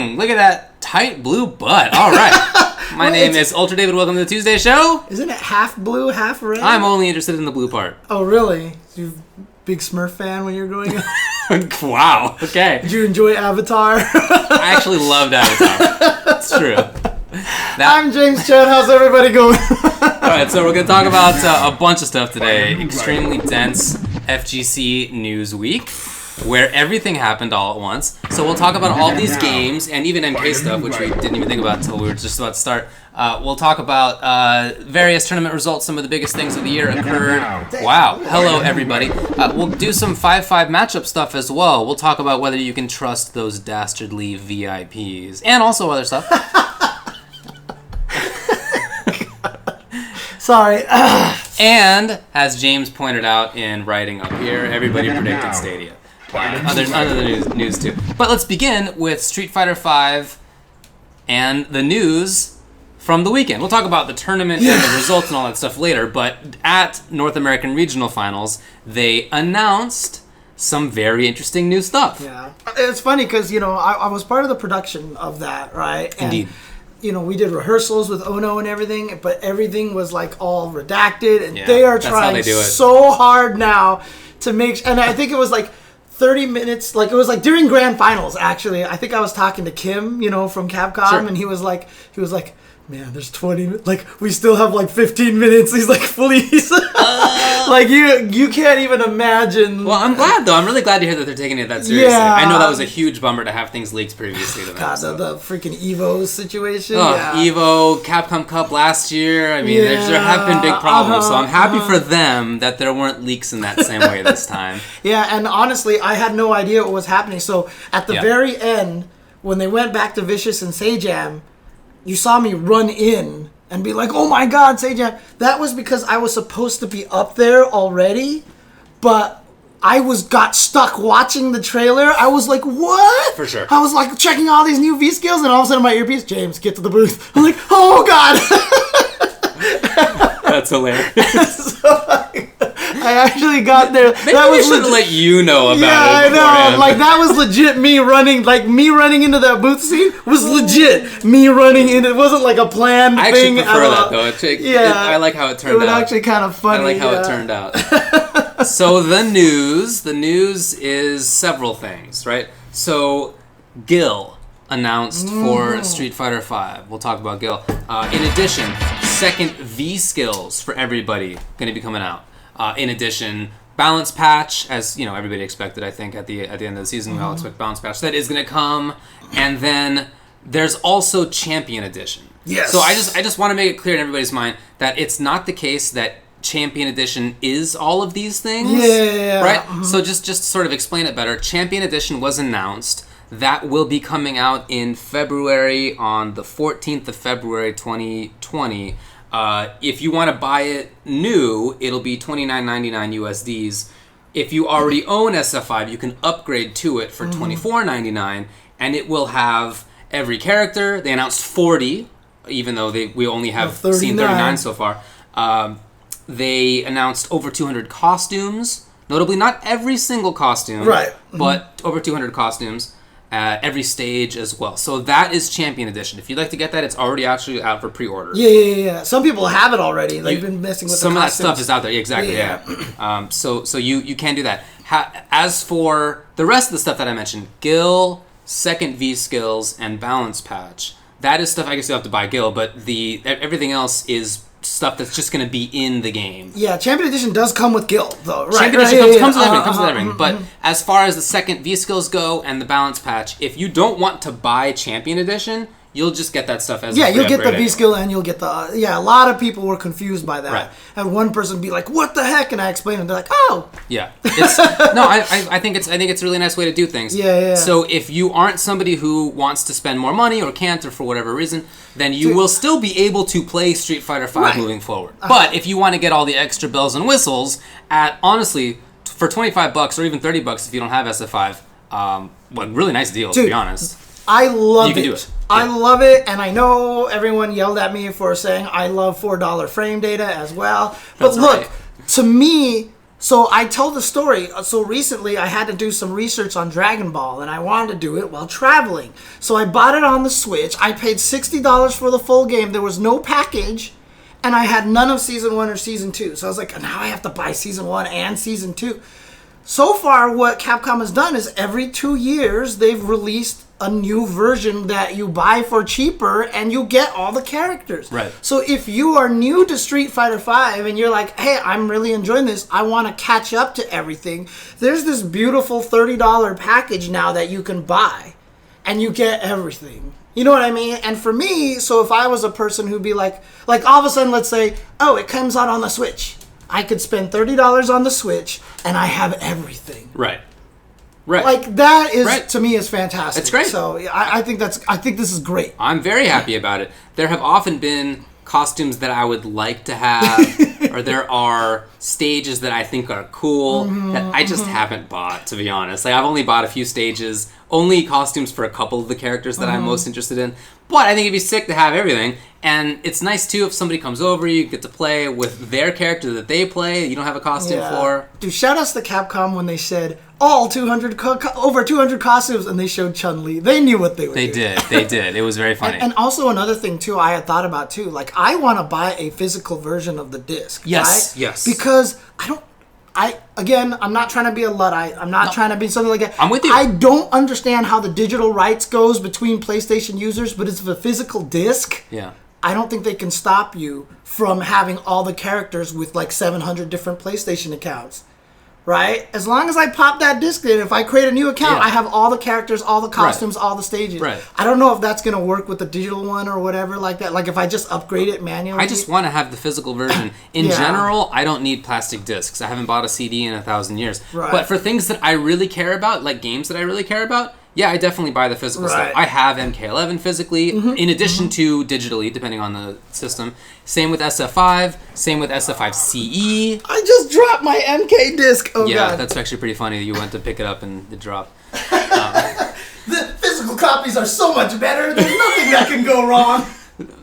Look at that tight blue butt. All right. My name is Ultra David. Welcome to the Tuesday show. Isn't it half blue, half red? I'm only interested in the blue part. Oh, really? You big Smurf fan when you were growing up? Wow. Okay. Did you enjoy Avatar? I actually loved Avatar. It's true. I'm James Chen. How's everybody going? All right, so we're going to talk about a bunch of stuff today. Extremely dense FGC news week, where everything happened all at once. So we'll talk about all these games and even MK stuff, which we didn't even think about until we were just about to start. We'll talk about various tournament results. Some of the biggest things of the year occurred. Wow. Hello, everybody. We'll do some 5-5 matchup stuff as well. We'll talk about whether you can trust those dastardly VIPs and also other stuff. Sorry. And, as James pointed out in writing up here, everybody predicted Stadia. Other news too. But let's begin with Street Fighter V and the news from the weekend. We'll talk about the tournament and the results and all that stuff later, but at North American Regional Finals, they announced some very interesting new stuff. Yeah. It's funny because, I was part of the production of that, right? And, Indeed. We did rehearsals with Ono and everything, but everything was like all redacted, and they are trying so hard now to make. And I think it was like 30 minutes, like it was like during grand finals. Actually, I think I was talking to Kim, from Capcom, and he was like, man, there's 20. Like we still have like 15 minutes. He's like, please. Like you can't even imagine. Well, I'm glad though. I'm really glad to hear that they're taking it that seriously. Yeah. I know that was a huge bummer to have things leaked previously to them. God, the freaking Evo situation. Evo, Capcom Cup last year. I mean, there have been big problems, so I'm happy for them that there weren't leaks in that same way this time. Yeah, and honestly, I had no idea what was happening. So at the very end, when they went back to Vicious and Sajam, you saw me run in and be like, oh my God, Sajam. That was because I was supposed to be up there already, but I got stuck watching the trailer. I was like, what? For sure. I was like checking all these new V skills, and all of a sudden my earpiece, James, get to the booth. I'm like, oh God. That's hilarious. I actually got there. Maybe we should have let you know about it. Yeah, I know. Like, that was legit me running. Like, me running into that booth scene was legit me running in. It wasn't like a planned thing. I actually prefer that, though. I like how it turned out. It was actually kind of funny. I like how it turned out. So, the news is several things, right? So, Gill announced for Street Fighter V. We'll talk about Gill. In addition, second V skills for everybody going to be coming out. In addition, balance patch, as everybody expected. I think at the end of the season, we all expect balance patch. That is going to come, and then there's also Champion Edition. Yes. So I just want to make it clear in everybody's mind that it's not the case that Champion Edition is all of these things. Yeah. Right. So just to sort of explain it better, Champion Edition was announced. That will be coming out in February, on the 14th of February, 2020. If you want to buy it new, it'll be $29.99 USDs. If you already own SF5, you can upgrade to it for $24.99, and it will have every character. They announced 40, even though we only have seen 39 so far. They announced over 200 costumes. Notably, not every single costume, right? But over 200 costumes. Every stage as well. So that is Champion Edition. If you'd like to get that, it's already actually out for pre-order. Yeah. Some people have it already. They've been messing with some the of that stuff is out there. Exactly. Yeah. So you can do that. As for the rest of the stuff that I mentioned, Gill, second V skills, and balance patch. That is stuff I guess you have to buy Gill, but everything else is stuff that's just going to be in the game. Yeah, Champion Edition does come with Gill, though. Right, Champion Edition comes with everything. But as far as the second V-Skills go and the balance patch, if you don't want to buy Champion Edition, you'll just get that stuff as a free you'll get the upgrade V-Skill and you'll get the... a lot of people were confused by that. Right. And one person be like, what the heck? And I explained it, and they're like, oh! Yeah. I think it's a really nice way to do things. Yeah. So if you aren't somebody who wants to spend more money or can't or for whatever reason, then you will still be able to play Street Fighter V moving forward. But if you want to get all the extra bells and whistles honestly, for $25 or even $30 if you don't have SF5, really nice deal, to be honest. I love it. You can do it. I love it, and I know everyone yelled at me for saying I love $4 frame data as well. But look, to me, So I told the story. So recently I had to do some research on Dragon Ball, and I wanted to do it while traveling. So I bought it on the Switch. I paid $60 for the full game. There was no package, and I had none of Season 1 or Season 2. So I was like, now I have to buy Season 1 and Season 2. So far, what Capcom has done is every 2 years, they've released a new version that you buy for cheaper, and you get all the characters. Right. So if you are new to Street Fighter V and you're like, hey, I'm really enjoying this, I want to catch up to everything, there's this beautiful $30 package now that you can buy, and you get everything. You know what I mean? And for me, so if I was a person who'd be like all of a sudden, let's say, oh, it comes out on the Switch. I could spend $30 on the Switch, and I have everything. Right. Right. Like, that is, to me, is fantastic. It's great. So I think this is great. I'm very happy about it. There have often been costumes that I would like to have, or there are stages that I think are cool that I just haven't bought, to be honest. Like, I've only bought a few stages, only costumes for a couple of the characters that I'm most interested in. But I think it'd be sick to have everything. And it's nice, too, if somebody comes over, you get to play with their character that they play, you don't have a costume for. Dude, shout outs to Capcom when they said over 200 costumes, and they showed Chun-Li. They knew what they were doing. They did. It was very funny. And also another thing, too, I had thought about, too. Like, I want to buy a physical version of the disc. Yes, right? yes. Because I'm not trying to be a Luddite. I'm not trying to be something like that. I'm with you. I don't understand how the digital rights goes between PlayStation users, but it's a physical disc. Yeah. I don't think they can stop you from having all the characters with like 700 different PlayStation accounts. Right? As long as I pop that disc in, if I create a new account, I have all the characters, all the costumes, all the stages. Right. I don't know if that's going to work with the digital one or whatever like that. Like if I just upgrade it manually. I just want to have the physical version. In general, I don't need plastic discs. I haven't bought a CD in 1,000 years. Right. But for things that I really care about, like games that I really care about, I definitely buy the physical stuff. I have MK11 physically, in addition to digitally, depending on the system. Same with SF5, same with SF5 CE. I just dropped my MK disc. Oh, yeah, God. that's actually pretty funny that you went to pick it up and it dropped. The physical copies are so much better. There's nothing that can go wrong.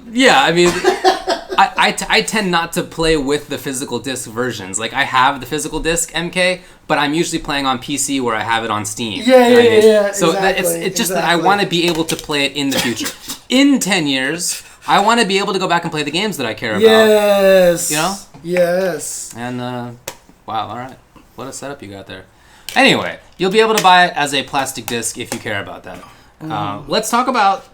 Yeah, I mean, I tend not to play with the physical disc versions. Like, I have the physical disc MK, but I'm usually playing on PC where I have it on Steam. Yeah. So it's just that I want to be able to play it in the future. In 10 years, I want to be able to go back and play the games that I care about. Yes. You know? Yes. And, wow, all right. What a setup you got there. Anyway, you'll be able to buy it as a plastic disc if you care about that. Let's talk about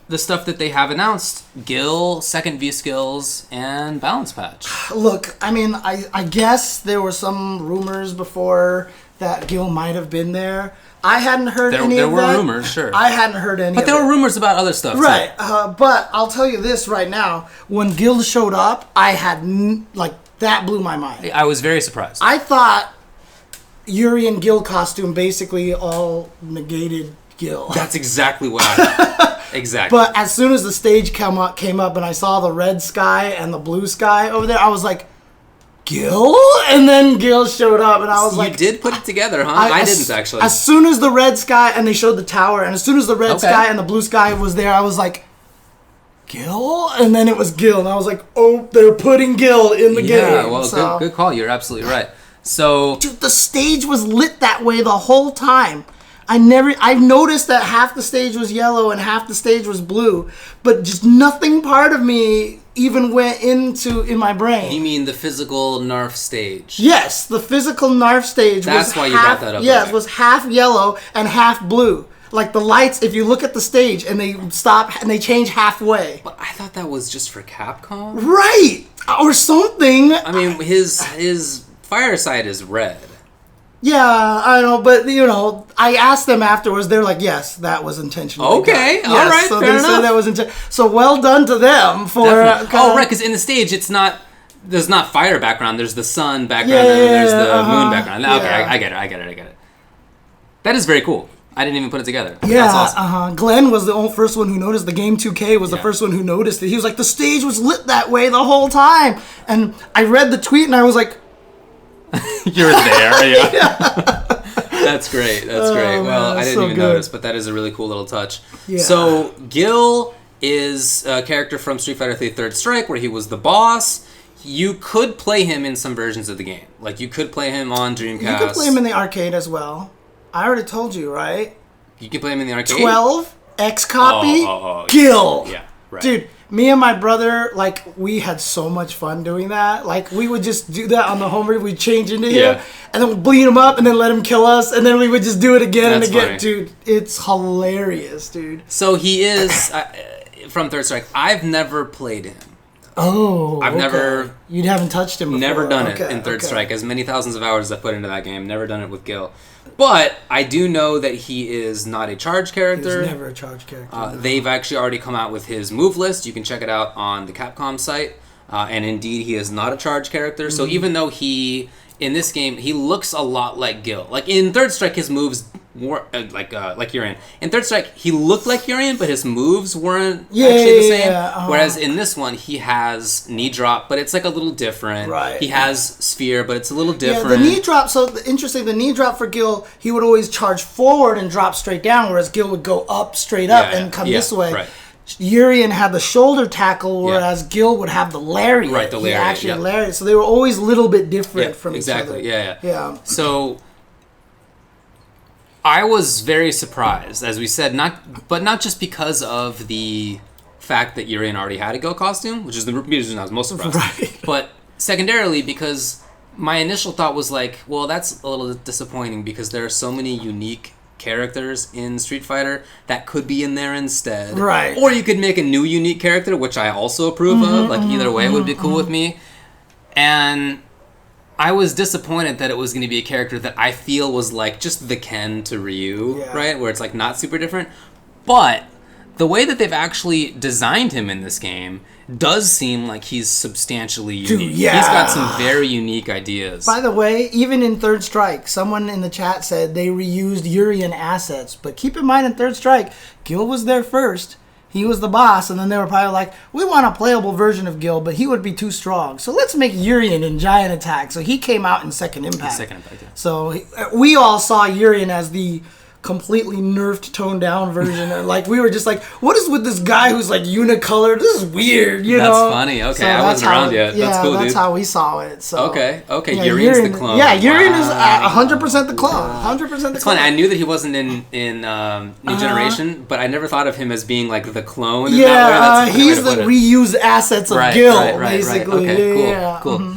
the stuff that they have announced. Gill, second V-Skills, and Balance Patch. Look, I mean, I guess there were some rumors before that Gill might have been there. I hadn't heard any of that. There were rumors, sure. I hadn't heard any of it. But there were rumors about other stuff, right. But I'll tell you this right now. When Gill showed up, I had, that blew my mind. I was very surprised. I thought Yuri and Gill costume basically all negated Gill. That's exactly what I thought. Exactly. But as soon as the stage came up and I saw the red sky and the blue sky over there, I was like, Gill? And then Gill showed up and I was like... You did put it together, huh? I didn't, actually. As soon as the red sky, and they showed the tower, and as soon as the red sky and the blue sky was there, I was like, Gill? And then it was Gill, and I was like, oh, they're putting Gill in the game. Yeah, well, good call. You're absolutely right. So... Dude, the stage was lit that way the whole time. I've noticed that half the stage was yellow and half the stage was blue, but just nothing part of me even went in my brain. You mean the physical NARF stage? Yes, the physical NARF stage. That's why you brought that up. Yes, was half yellow and half blue. Like the lights, if you look at the stage and they stop and they change halfway. But I thought that was just for Capcom. Right, or something. I mean, his fireside is red. Yeah, I know, but I asked them afterwards. They're like, "Yes, that was intentional." Okay, all right, so fair they enough. said that was intentional. So well done to them for. Right, because in the stage, there's not fire background. There's the sun background, and then there's the moon background. Okay, I get it. That is very cool. I didn't even put it together. Yeah, that's awesome. Glenn was the first one who noticed. The Game 2K was the first one who noticed it. He was like, "The stage was lit that way the whole time," and I read the tweet and I was like. You're there, yeah. That's great. Well, man, I didn't even notice, but that is a really cool little touch. Yeah. So, Gill is a character from Street Fighter III Third Strike, where he was the boss. You could play him in some versions of the game. Like, you could play him on Dreamcast. You could play him in the arcade as well. I already told you, right? You can play him in the arcade? 12, X copy, Gill. Yeah, right. Dude, me and my brother, like, we had so much fun doing that. Like, we would just do that on the home rig. We'd change into him, and then we'd bleed him up, and then let him kill us, and then we would just do it again and again. Funny. Dude, it's hilarious, dude. So he is, from Third Strike, I've never played him. Oh, I've never... You haven't touched him before. Never done it in Third Strike. As many thousands of hours as I put into that game, never done it with Gill. But I do know that he is not a charge character. He's never a charge character. No. They've actually already come out with his move list. You can check it out on the Capcom site. And indeed, he is not a charge character. So even though he... In this game, he looks a lot like Gill. Like, in Third Strike, his moves were like Urian. In Third Strike, he looked like Urian, but his moves weren't actually the same. Whereas in this one, he has knee drop, but it's like a little different. Right. He has sphere, but it's a little different. Yeah, the knee drop, interesting, the knee drop for Gill, he would always charge forward and drop straight down, whereas Gill would go up, straight up, and come this way. Right. Urian had the shoulder tackle, whereas Gill would have the lariat. Right, the lariat. Lariat. So they were always a little bit different from each other. Exactly, yeah. So I was very surprised, as we said, not just because of the fact that Urian already had a Gill costume, which is the reason I was most surprised. Right. But secondarily, because my initial thought was like, well, that's a little disappointing because there are so many unique characters in Street Fighter that could be in there instead. Right. Or you could make a new unique character, which I also approve of. Like, either way would be cool with me. And I was disappointed that it was going to be a character that I feel was like just the Ken to Ryu, right? Where it's like not super different. But the way that they've actually designed him in this game does seem like he's substantially unique. Dude, yeah. He's got some very unique ideas. By the way, even in Third Strike, someone in the chat said they reused Urian assets. But keep in mind, in Third Strike, Gill was there first. He was the boss, and then they were probably like, we want a playable version of Gill, but he would be too strong. So let's make Urian in Giant Attack. So he came out in Second Impact. So we all saw Urian as the completely nerfed, toned down version, and like we were just like, what is with this guy who's like unicolored? This is weird, you know. That's funny. Okay, so I wasn't around yet. That's cool, dude. That's how we saw it. So okay, Urian's the clone. Yeah, Urian is 100% the clone. 100% the clone. It's funny. I knew that he wasn't in New Generation, but I never thought of him as being like the clone. In that way. He's the reused assets of Gill, basically. Okay, cool.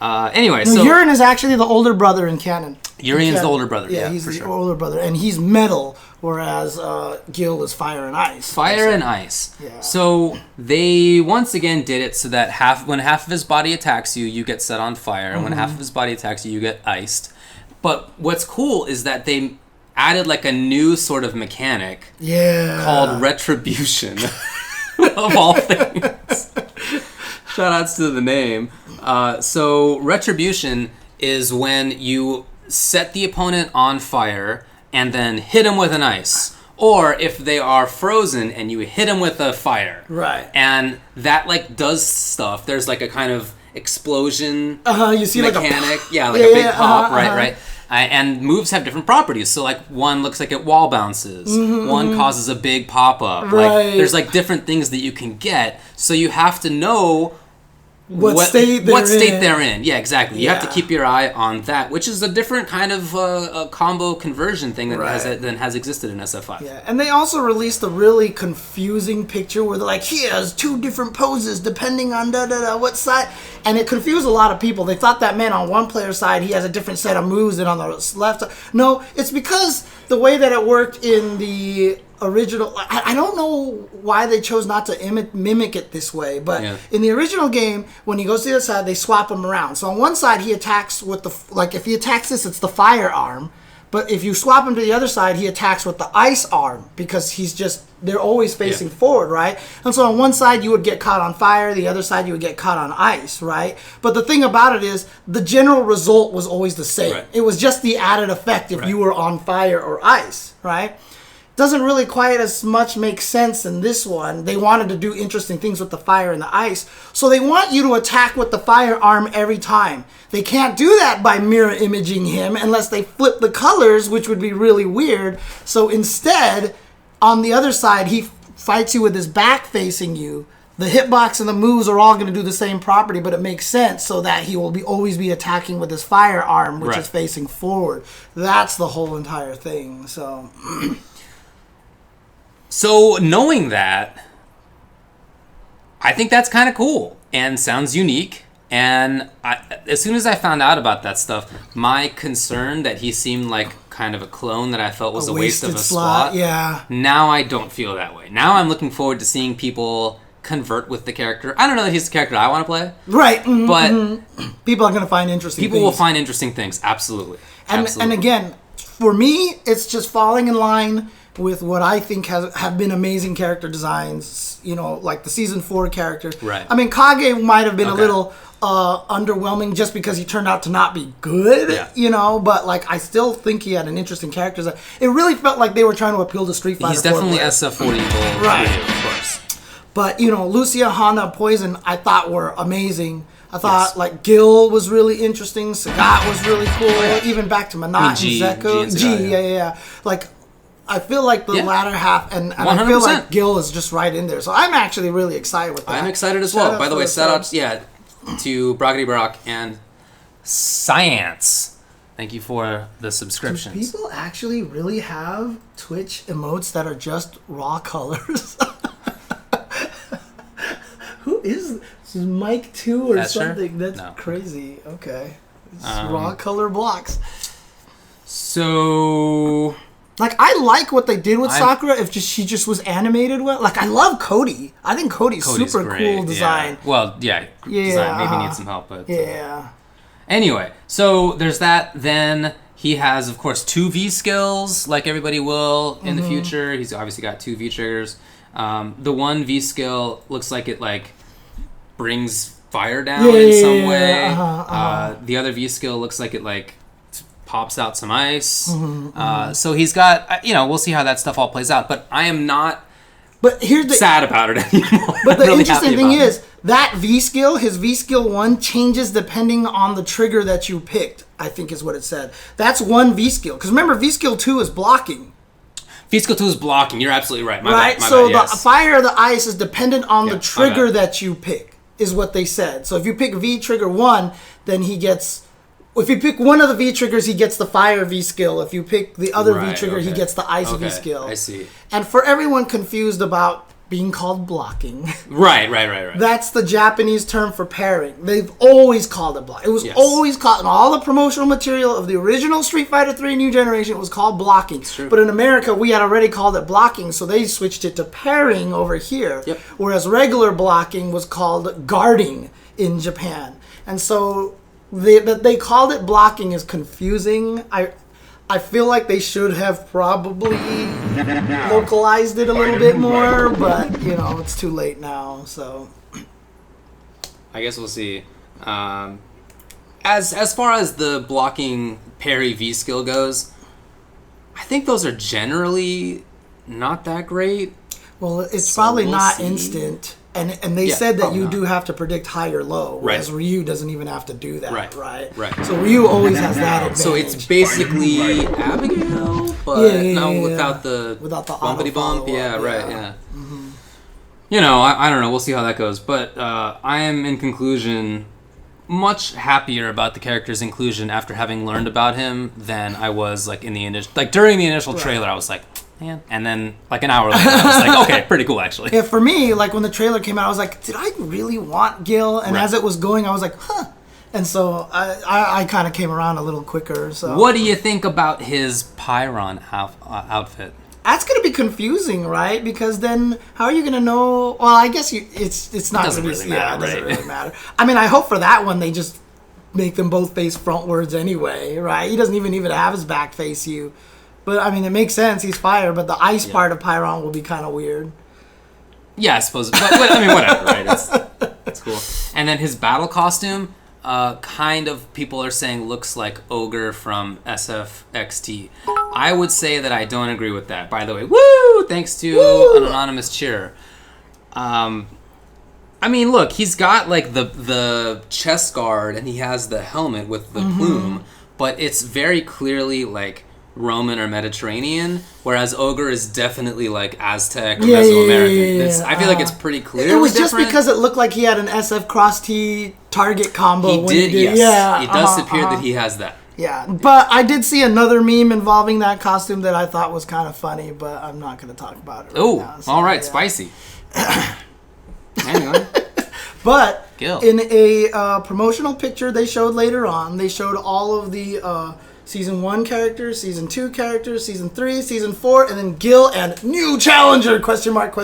Anyway, so Urian is actually the older brother in canon. Urian's the older brother. Yeah, he's the older brother, and he's metal, whereas Gill is fire and ice. Fire and ice. Yeah. So they once again did it so that when half of his body attacks you, you get set on fire, and when half of his body attacks you, you get iced. But what's cool is that they added like a new sort of mechanic called retribution, of all things. Shoutouts to the name. So retribution is when you set the opponent on fire and then hit them with an ice, or if they are frozen and you hit them with a fire, right? And that like does stuff. There's like a kind of explosion you see mechanic, like a big pop, right. And moves have different properties. So like one looks like it wall bounces, one causes a big pop up. Right. Like there's like different things that you can get. So you have to know what state they're in. Yeah, exactly. You have to keep your eye on that, which is a different kind of a combo conversion thing that has existed in SF5. Yeah, and they also released a really confusing picture where they're like, he has two different poses depending on what side, and it confused a lot of people. They thought that meant on one player's side he has a different set of moves than on the left side. No, it's because the way that it worked in the original, I don't know why they chose not to mimic it this way, but in the original game, when he goes to the other side, they swap him around. So on one side, he attacks with if he attacks this, it's the fire arm. But if you swap him to the other side, he attacks with the ice arm because they're always facing forward, right? And so on one side, you would get caught on fire. The other side, you would get caught on ice, right? But the thing about it is the general result was always the same. Right. It was just the added effect if you were on fire or ice, right? Doesn't really quite as much make sense in this one. They wanted to do interesting things with the fire and the ice. So they want you to attack with the firearm every time. They can't do that by mirror imaging him unless they flip the colors, which would be really weird. So instead, on the other side, he fights you with his back facing you. the hitbox and the moves are all going to do the same property, but it makes sense so that he will always be attacking with his firearm, which is facing forward. That's the whole entire thing. So, knowing that, I think that's kind of cool and sounds unique. And as soon as I found out about that stuff, my concern that he seemed like kind of a clone that I felt was a waste of a slot. Yeah. Now I don't feel that way. Now I'm looking forward to seeing people convert with the character. I don't know that he's the character I want to play. Right. Mm-hmm, but people are going to find interesting things. People will find interesting things. Absolutely. And again, for me, it's just falling in line with what I think have been amazing character designs, like the Season 4 characters. Right. I mean, Kage might have been a little underwhelming just because he turned out to not be good, but like I still think he had an interesting character design. It really felt like they were trying to appeal to Street Fighter. He's definitely SF40 evil. Right. Of course. But, Lucia, Hana, Poison, I thought were amazing. I thought, like, Gill was really interesting. Sagat was really cool. Even back to Manat and Zeko. Yeah. Like, I feel like the latter half, and I feel like Gill is just right in there. So I'm actually really excited with that. I'm excited as well. By the way, shout out to Brockety Brock and Science. Thank you for the subscriptions. Do people actually really have Twitch emotes that are just raw colors? Who is this? Is Mike 2 or something? That's crazy. Okay. It's raw color blocks. So... Like, I like what they did with Sakura if she just was animated well. Like, I love Cody. I think Cody's super great. Cool design. Yeah. Well, design maybe needs some help. But Anyway, so there's that. Then he has, of course, 2 V skills, like everybody will in the future. He's obviously got 2 V triggers. The one V skill looks like it, brings fire down in some way. The other V skill looks like it, pops out some ice. So he's got, we'll see how that stuff all plays out. But I am not sad about it anymore. But the interesting thing is, that V skill, his V skill 1, changes depending on the trigger that you picked, I think is what it said. That's one V skill. Because remember, V skill 2 is blocking. V skill 2 is blocking. You're absolutely right. My bad, the fire or the ice is dependent on the trigger that you pick, is what they said. So if you pick V trigger 1, then he gets... If you pick one of the V triggers, he gets the fire V skill. If you pick the other V trigger, he gets the ice V skill. I see. And for everyone confused about being called blocking. Right. That's the Japanese term for parrying. They've always called it blocking. It was always called, in all the promotional material of the original Street Fighter 3 New Generation, it was called blocking. But in America, we had already called it blocking, so they switched it to parrying over here. Whereas regular blocking was called guarding in Japan. And so... They called it blocking is confusing. I feel like they should have probably localized it a little bit more, but it's too late now. So I guess we'll see. As far as the blocking parry V skill goes, I think those are generally not that great. Well, it's probably not instant. And they said that you do have to predict high or low, whereas Ryu doesn't even have to do that, right? So Ryu always has that advantage. So it's basically Abigail, but without the bumpity bump. I don't know. We'll see how that goes. But I am, in conclusion, much happier about the character's inclusion after having learned about him than I was in the initial, during the initial trailer. I was like, man. And then, an hour later, I was like, okay, pretty cool, actually. Yeah, for me, when the trailer came out, I was like, did I really want Gill? And as it was going, I was like, huh. And so I kind of came around a little quicker. So what do you think about his Pyron outfit? That's going to be confusing, right? Because then, how are you going to know? Well, I guess it's not going to really matter. It doesn't really matter. I mean, I hope for that one they just make them both face frontwards anyway, right? He doesn't even have his back face you. But, I mean, it makes sense. He's fire, but the ice part of Pyron will be kind of weird. Yeah, I suppose. But I mean, whatever, right? It's cool. And then his battle costume, kind of, people are saying, looks like Ogre from SFXT. I would say that I don't agree with that, by the way. Woo! Thanks to an anonymous cheerer. I mean, look, he's got, the chest guard, and he has the helmet with the plume, but it's very clearly, Roman or Mediterranean, whereas Ogre is definitely like Aztec or Mesoamerican. I feel like it's pretty clear. It was just because it looked like he had an SF Cross T target combo. He did, yes. Yeah, it does appear that he has that. Yeah, but I did see another meme involving that costume that I thought was kind of funny, but I'm not going to talk about it right now. So, all right, spicy. Anyway. But Gill. In a promotional picture they showed later on, they showed all of the Season 1 characters, Season 2 characters, Season 3, Season 4, and then Gill and new challenger, question mark.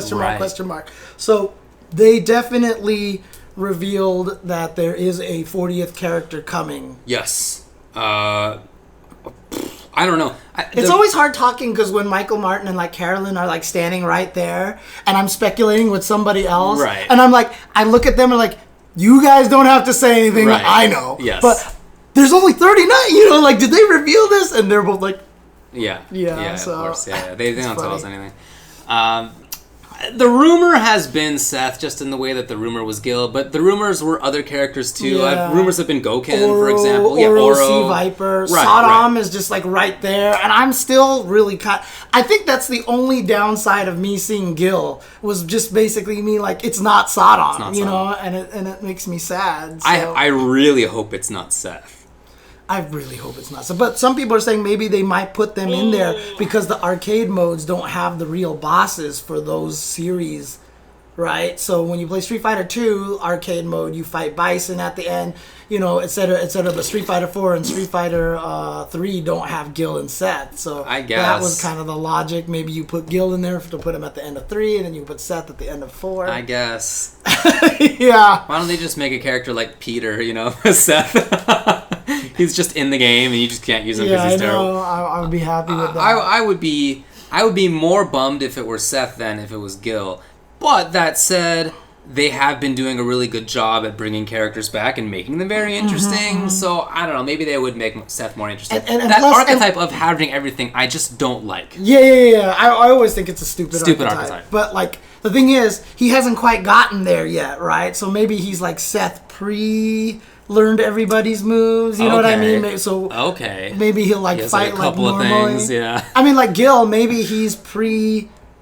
So they definitely revealed that there is a 40th character coming. Yes. I don't know. It's always hard talking because when Michael Martin and like Carolyn are like standing right there and I'm speculating with somebody else. Right. And I'm like, I look at them and like, you guys don't have to say anything. Right. I know. Yes. But there's only 39, you know, like, did they reveal this? And they're both like, yeah, so, of course, yeah. They don't tell us anything. The rumor has been Seth, just in the way that the rumor was Gill, but the rumors were other characters too. Yeah. Rumors have been Goken, for example. Oro, Sea Viper, Shodown is just like right there, and I'm still really I think that's the only downside of me seeing Gill was just basically me like it's not Shodown, you know, and it makes me sad. So. I really hope it's not Seth. I really hope it's not. So, but some people are saying maybe they might put them in there because the arcade modes don't have the real bosses for those series, right? So when you play Street Fighter 2 arcade mode, you fight Bison at the end, you know, et cetera, et cetera. But Street Fighter 4 and Street Fighter 3 don't have Gill and Seth. So I guess that was kind of the logic. Maybe you put Gill in there to put him at the end of 3, and then you put Seth at the end of 4. I guess. Yeah. Why don't they just make a character like Peter, you know, Seth? He's just in the game, and you just can't use him because he's terrible. I would be happy with that. I would be more bummed if it were Seth than if it was Gill. But that said, they have been doing a really good job at bringing characters back and making them very interesting. So I don't know. Maybe they would make Seth more interesting. And that plus, archetype of having everything, I just don't like. Yeah. I always think it's a stupid archetype. But like the thing is, he hasn't quite gotten there yet, right? So maybe he's like Seth learned everybody's moves, you know what I mean? So maybe he'll like fight like normally. Things, yeah. I mean, like Gill, maybe he's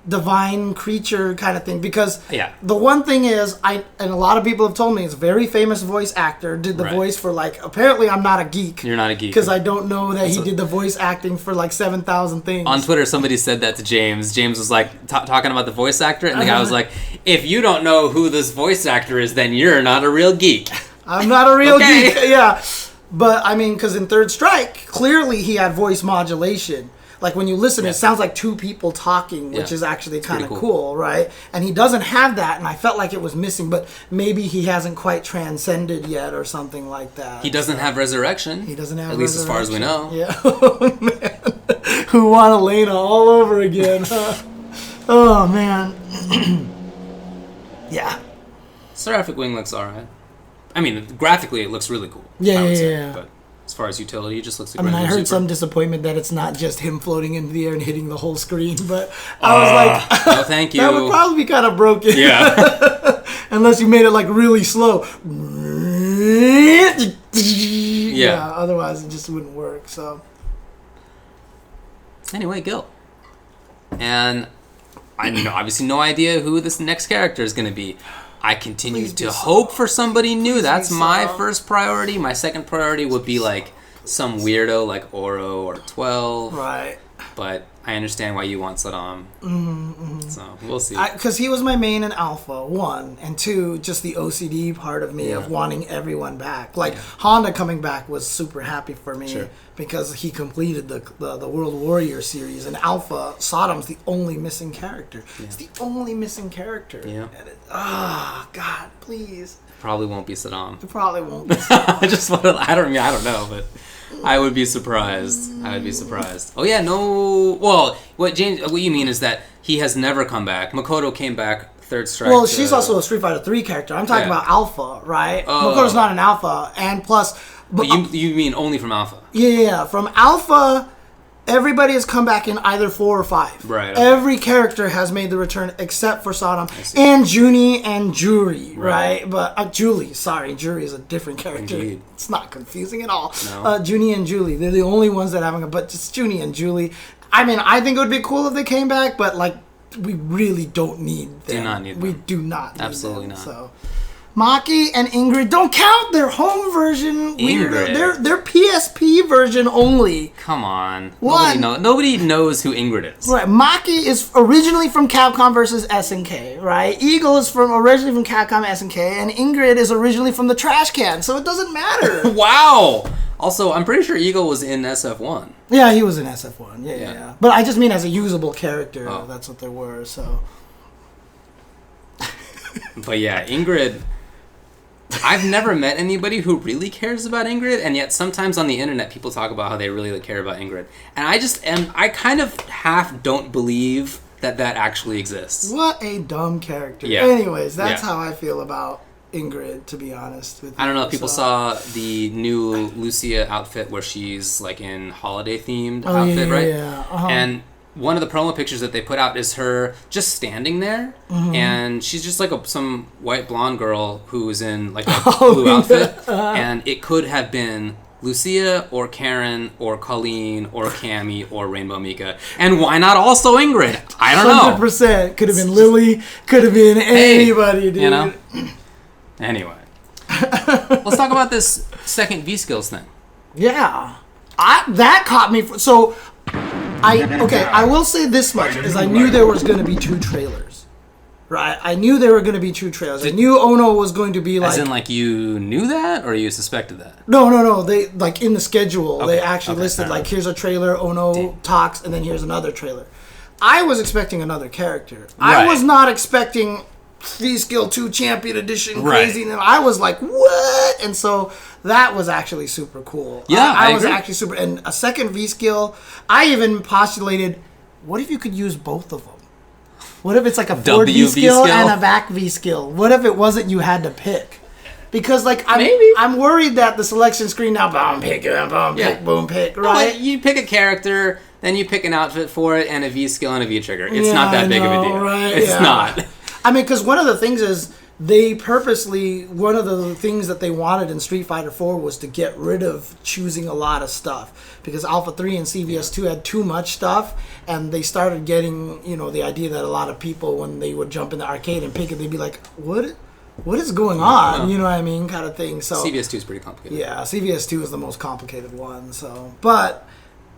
divine creature kind of thing, because the one thing is, and a lot of people have told me, it's a very famous voice actor, did the voice for like, apparently I'm not a geek. You're not a geek. Because I don't know that he did the voice acting for like 7,000 things. On Twitter, somebody said that to James. James was like talking about the voice actor, and the guy was like, if you don't know who this voice actor is, then you're not a real geek. I'm not a real geek, yeah. But, I mean, because in Third Strike, clearly he had voice modulation. Like, when you listen, it sounds like two people talking, which is actually kind of cool, right? And he doesn't have that, and I felt like it was missing, but maybe he hasn't quite transcended yet or something like that. He doesn't have Resurrection. He doesn't have At least as far as we know. Yeah. Oh, man. Who want Elena all over again, huh? Oh, man. Yeah. Seraphic Wing looks alright. I mean, graphically, it looks really cool. Yeah. But as far as utility, it just looks like I heard some disappointment that it's not just him floating into the air and hitting the whole screen, but I was like, no, thank you. That would probably be kind of broken. Yeah. Unless you made it like really slow. Yeah. Otherwise, it just wouldn't work. So. Anyway, Gill. And I know, obviously, no idea who this next character is going to be. I continue to hope for somebody new. That's my first priority. My second priority would be like some weirdo like Oro or 12. Right. But I understand why you want Saddam. So we'll see. Because he was my main in Alpha, 1. And 2, just the OCD part of me of wanting everyone back. Like Honda coming back was super happy for me because he completed the World Warrior series. And Alpha, Saddam's the only missing character. It's the only missing character. Yeah. God, please. Probably won't be Saddam. It probably won't be Saddam. I don't know, but I would be surprised. Oh yeah, no. Well, what you mean is that he has never come back. Makoto came back Third Strike. Well, she's also a Street Fighter 3 character. I'm talking about Alpha, right? Makoto's not an Alpha, and plus. But you mean only from Alpha? Yeah, from Alpha. everybody has come back in either 4 or 5. Right. Okay. Every character has made the return except for Shodown and Junie and Juri, right? But Julie, sorry, Juri is a different character. Indeed. It's not confusing at all. No. Junie and Julie, they're the only ones that haven't. But just Junie and Julie. I mean, I think it would be cool if they came back, but like, we really don't need them. Do not need them. We do not. Need Absolutely them, not. So. Maki and Ingrid don't count. Their home version. Ingrid. They're PSP version only. Come on. Nobody knows who Ingrid is. Right. Maki is originally from Capcom versus SNK, right? Eagle is originally from Capcom SNK, and Ingrid is originally from the Trash Can, so it doesn't matter. Wow. Also, I'm pretty sure Eagle was in SF1. Yeah, he was in SF1. Yeah. But I just mean as a usable character. Oh. That's what they were, so. But yeah, Ingrid... I've never met anybody who really cares about Ingrid, and yet sometimes on the internet people talk about how they really care about Ingrid. And I kind of half don't believe that actually exists. What a dumb character. Yeah. Anyways, that's how I feel about Ingrid, to be honest with you. I don't know if people saw the new Lucia outfit where she's like in holiday themed outfit, right? Yeah. Uh-huh. And one of the promo pictures that they put out is her just standing there, and she's just like some white blonde girl who's in like a blue outfit, and it could have been Lucia or Karen or Colleen or Cammy or Rainbow Mika, and why not also Ingrid? I don't know. 100% could have been Lily, could have been anybody, dude. You know. Anyway, let's talk about this second V skills thing. Yeah, that caught me. I will say this much, is I knew there was going to be 2 trailers, right? I knew there were going to be 2 trailers. I knew Ono was going to be like... As in, like, you knew that, or you suspected that? No. They, like, in the schedule, they actually listed, like, here's a trailer, Ono talks, and then here's another trailer. I was expecting another character. Right. I was not expecting V-Skill 2 Champion Edition crazy, and I was like, what? And so... That was actually super cool. Yeah, I was actually super... And a second V-Skill, I even postulated, what if you could use both of them? What if it's like a forward V-Skill and a back V-Skill? What if it wasn't you had to pick? Because, like, I'm worried that the selection screen now, boom, pick, boom, pick, right? No, you pick a character, then you pick an outfit for it, and a V-Skill and a V-Trigger. It's not that big of a deal. Right? It's not. I mean, because one of the things is... They purposely, one of the things that they wanted in Street Fighter 4 was to get rid of choosing a lot of stuff. Because Alpha 3 and CVS2 had too much stuff, and they started getting, the idea that a lot of people, when they would jump in the arcade and pick it, they'd be like, what is going on? You know what I mean? Kind of thing. So CVS2 is pretty complicated. Yeah, CVS2 is the most complicated one. So, but...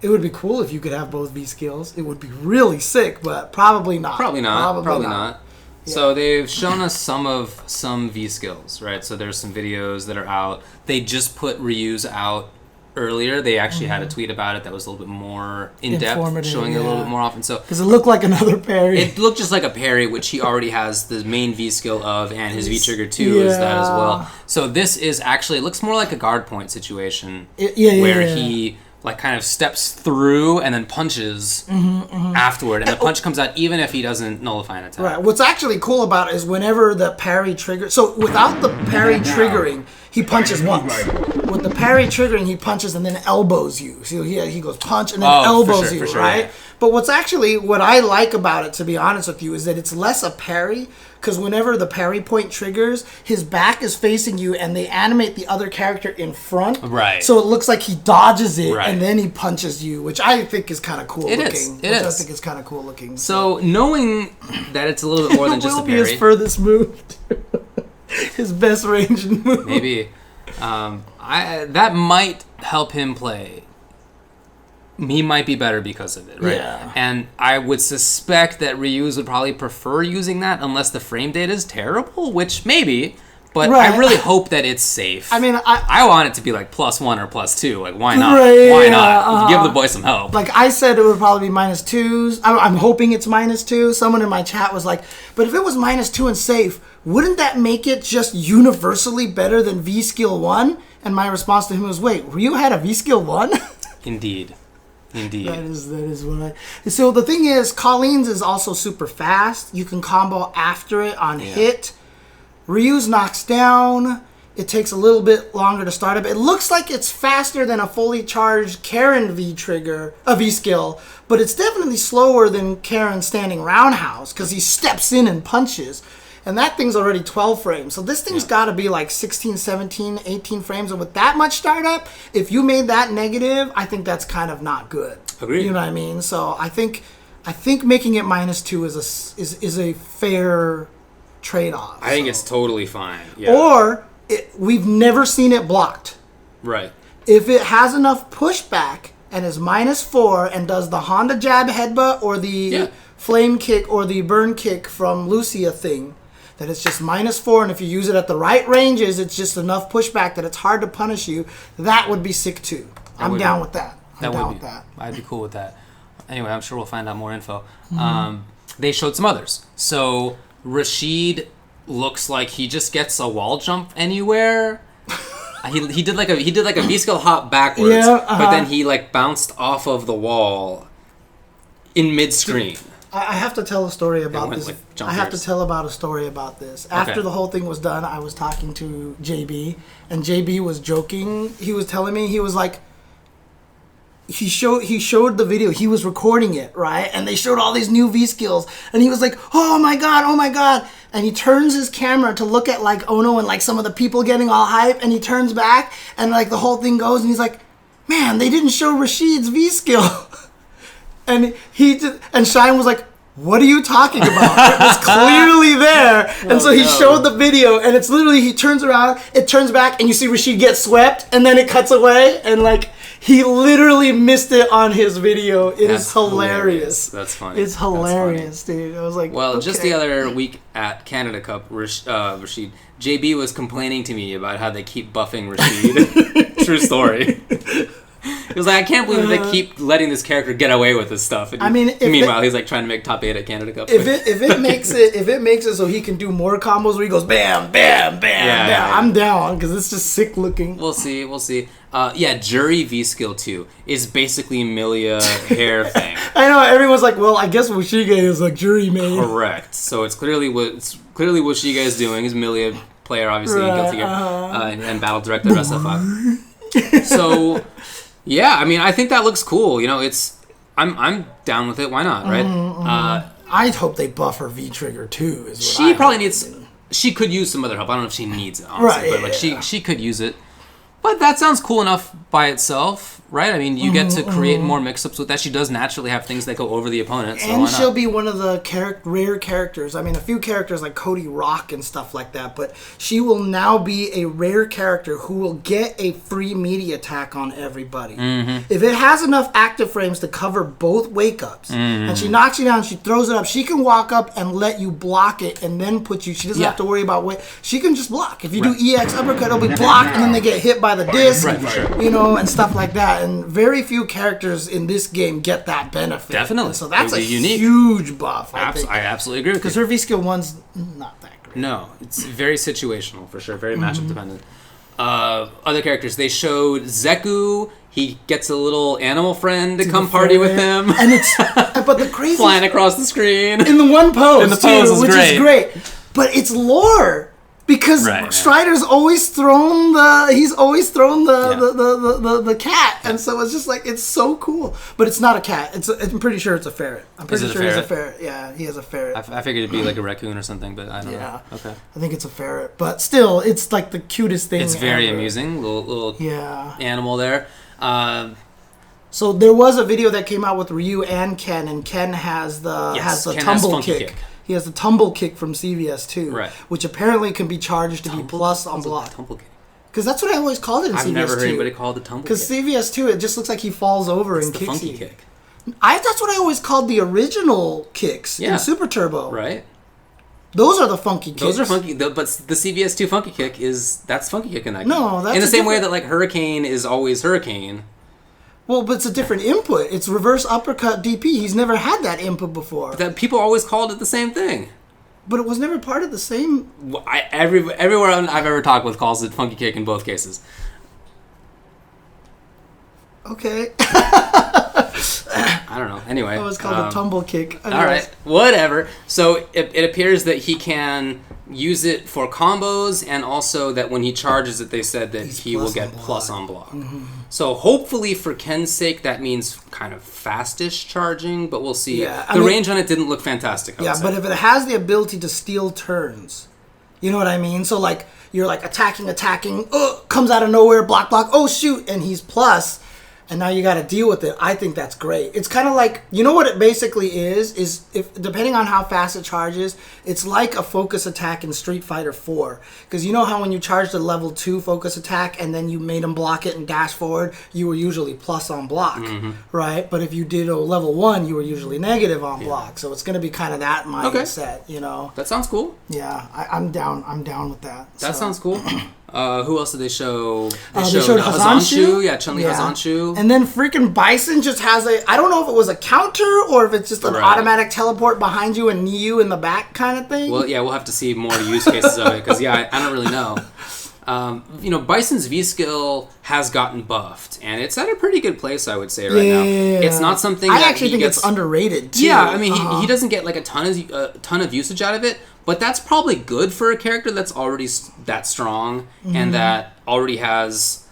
It would be cool if you could have both V skills. It would be really sick, but probably not. Probably not. Yeah. So they've shown us some V skills, right? So there's some videos that are out. They just put Ryu's out earlier. They actually had a tweet about it that was a little bit more in-depth, showing it a little bit more often. So because it looked like another parry. It looked just like a parry, which he already has the main V skill of, and his V-Trigger 2 is that as well. So this is actually, it looks more like a guard point situation where he... like kind of steps through and then punches afterward, and the punch comes out even if he doesn't nullify an attack. Right. What's actually cool about it is whenever the parry triggers... So without the parry triggering, he punches once. With the parry triggering, he punches and then elbows you. So he goes punch and then elbows you, right? Yeah. But what I like about it, to be honest with you, is that it's less a parry, because whenever the parry point triggers, his back is facing you and they animate the other character in front. Right. So it looks like he dodges it and then he punches you, which I think is kind of cool looking. I think it's kind of cool looking. So knowing that it's a little bit more than just a parry. Will be his furthest move. His best range move. Maybe. That might help him play. He might be better because of it, right? Yeah. And I would suspect that Ryu's would probably prefer using that unless the frame data is terrible, which maybe, but I really hope that it's safe. I mean, I want it to be like +1 or +2. Like, why not? Right, why not? Give the boy some help. Like I said, it would probably be -2s. I'm hoping it's -2. Someone in my chat was like, but if it was -2 and safe, wouldn't that make it just universally better than V-Skill 1? And my response to him was, wait, Ryu had a V-Skill 1? Indeed. That is what So the thing is, Colleen's is also super fast. You can combo after it on hit. Ryu's knocks down. It takes a little bit longer to start up. It looks like it's faster than a fully charged Karen V skill, but it's definitely slower than Karen standing roundhouse because he steps in and punches. And that thing's already 12 frames. So this thing's got to be like 16, 17, 18 frames. And with that much startup, if you made that negative, I think that's kind of not good. Agreed. You know what I mean? So I think making it -2 is a fair trade-off. I think it's totally fine. Yeah. Or we've never seen it blocked. Right. If it has enough pushback and is -4 and does the Honda jab headbutt or the flame kick or the burn kick from Lucia thing, that it's just -4, and if you use it at the right ranges, it's just enough pushback that it's hard to punish you, that would be sick too. I'm down with that. I'd be cool with that. Anyway, I'm sure we'll find out more info. They showed some others. So Rashid looks like he just gets a wall jump anywhere. he did like a V-skill hop backwards, but then he like bounced off of the wall in mid-screen. I have to tell a story about this. After the whole thing was done, I was talking to JB, and JB was joking. He was telling me, he was like, he showed the video. He was recording it, right? And they showed all these new V skills, and he was like, oh my god. And he turns his camera to look at like Ono and like some of the people getting all hype, and he turns back, and like the whole thing goes, and he's like, man, they didn't show Rashid's V skill. And Shine was like, what are you talking about? It was clearly there. And so he showed the video, and it's literally, he turns around, it turns back, and you see Rashid get swept, and then it cuts away, and like, he literally missed it on his video. That's hilarious. That's funny. It's hilarious, dude. I was like, just the other week at Canada Cup, Rashid, JB was complaining to me about how they keep buffing Rashid. True story. He was like, I can't believe they keep letting this character get away with this stuff. And meanwhile, he's like trying to make top 8 at Canada Cup. If it makes it so he can do more combos where he goes bam, bam, bam, bam, I'm down because it's just sick looking. We'll see. Jury V skill 2 is basically Milia hair thing. I know, everyone's like, well, I guess Washiga is like jury main. Correct. So it's clearly what Washiga is doing. Is Milia player obviously in Guilty Gear and battle director SF5. So. Yeah, I mean, I think that looks cool. You know, I'm down with it. Why not, right? I'd hope they buff her V-trigger too. She could use some other help. I don't know if she needs it, honestly, but she could use it. But that sounds cool enough by itself, right? I mean, you get to create more mix-ups with that. She does naturally have things that go over the opponent, so and she'll be one of the rare characters. I mean, a few characters like Cody Rock and stuff like that, but she will now be a rare character who will get a free media attack on everybody. If it has enough active frames to cover both wake-ups, and she knocks you down, she throws it up, she can walk up and let you block it and then put you. She doesn't have to worry about she can just block. If you do EX uppercut, it'll be blocked, and then they get hit by the disc, you know, and stuff like that. And very few characters in this game get that benefit. Definitely. And so that's a huge buff. I absolutely agree with you. Because her V-skill 1's not that great. No, it's very situational for sure. Very matchup dependent. Other characters, they showed Zeku. He gets a little animal friend to come party with him. And but the crazy flying across the screen in the one pose. In the pose too, which is great. But it's lore. Because Strider's always thrown the cat, and so it's just like, it's so cool. But it's not a cat. I'm pretty sure it's a ferret. I'm pretty sure it's a ferret. Yeah, he has a ferret. I figured it'd be like a raccoon or something, but I don't know. Okay. I think it's a ferret, but still, it's like the cutest thing. It's very amusing, little animal there. So there was a video that came out with Ryu and Ken has the tumble kick. He has the tumble kick from CVS2, which apparently can be charged to be plus on block. Because that's what I always called it in CVS2. I've never heard anybody call it the tumble kick. Because CVS2, it just looks like he falls over and kicks you. It's the funky kick. That's what I always called the original kicks in Super Turbo. Right. Those are the funky kicks. Those are funky, but the CVS2 funky kick that's funky kick in that game. No, that's in the same way that like Hurricane is always Hurricane. Well, but it's a different input. It's reverse uppercut DP. He's never had that input before. But that people always called it the same thing. But it was never part of the same. Everywhere I've ever talked with calls it funky kick in both cases. Okay. I don't know. Anyway. That was called a tumble kick. All right. Whatever. So it appears that he can use it for combos, and also that when he charges it, they said that he will get plus on block. Mm-hmm. So hopefully for Ken's sake, that means kind of fastish charging, but we'll see. Yeah, the range on it didn't look fantastic. Yeah, but if it has the ability to steal turns, you know what I mean? So like you're like attacking, comes out of nowhere, block, oh shoot, and he's plus. And now you got to deal with it. I think that's great. It's kind of like, you know what it basically is if depending on how fast it charges, it's like a focus attack in Street Fighter 4. Because you know how when you charged a level 2 focus attack and then you made him block it and dash forward, you were usually plus on block, right? But if you did a level 1, you were usually negative on block. So it's going to be kind of that mindset, you know? That sounds cool. Yeah, I'm down with that. That sounds cool. Who else did they show? They showed Hazanshu. Yeah, Chun-Li Hazanshu. And then freaking Bison just has I don't know if it was a counter or if it's just an automatic teleport behind you and knee you in the back kind of thing. Well, yeah, we'll have to see more use cases of it because, I don't really know. Bison's V-skill has gotten buffed, and it's at a pretty good place, I would say, right now. It's not something I actually think it's underrated, too. Yeah, I mean, he doesn't get like a ton of usage out of it, but that's probably good for a character that's already that strong and that already has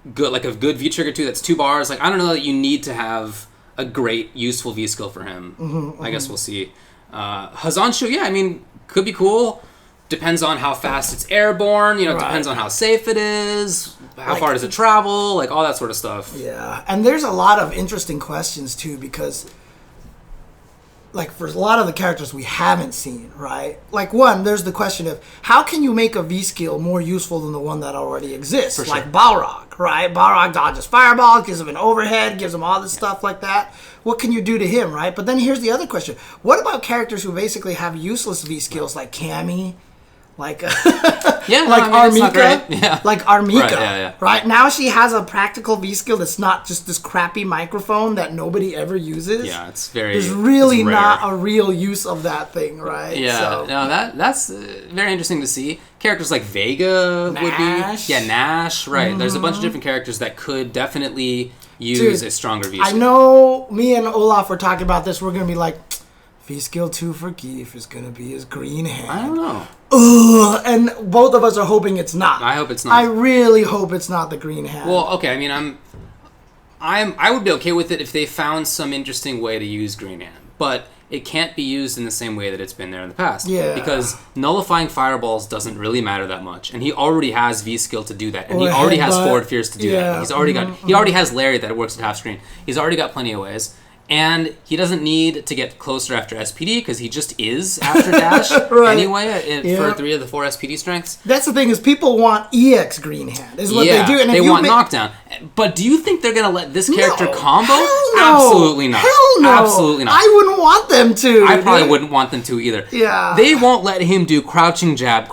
a good V-trigger, too, that's 2 bars. Like, I don't know that you need to have a great, useful V-skill for him. I guess we'll see. Hazanshu, I mean, could be cool. Depends on how fast it's airborne, depends on how safe it is, how far does it travel, like all that sort of stuff. Yeah, and there's a lot of interesting questions too, because like for a lot of the characters we haven't seen, right? Like one, there's the question of how can you make a V-skill more useful than the one that already exists? For like Balrog, right? Balrog dodges fireball, gives him an overhead, gives him all this stuff like that. What can you do to him, right? But then here's the other question. What about characters who basically have useless V-skills like Cammy? Like Armika, like Armika, right? Now she has a practical V-skill that's not just this crappy microphone that nobody ever uses. Yeah, there's really not a real use of that thing, right? Yeah, that's very interesting to see. Characters like Vega would be, Nash, right? There's a bunch of different characters that could definitely use a stronger V-skill. I know me and Olaf were talking about this. We're gonna be like, V-skill 2 for Geef is going to be his green hand. I don't know. Ugh, and both of us are hoping it's not. I hope it's not. I really hope it's not the green hand. Well, okay, I mean, I would be okay with it if they found some interesting way to use green hand, but it can't be used in the same way that it's been there in the past. Yeah. Because nullifying fireballs doesn't really matter that much, and he already has V-skill to do that, and he already has forward fierce to do that. He's already he already has Lariat that works at half screen. He's already got plenty of ways. And he doesn't need to get closer after SPD because he just is after dash anyway for 3 of the 4 SPD strengths. That's the thing is people want EX green hand is what they do. And they want knockdown. But do you think they're going to let this character combo? Hell no. Absolutely not. Hell no. Absolutely not. I wouldn't want them to. I probably wouldn't want them to either. Yeah. They won't let him do crouching jab,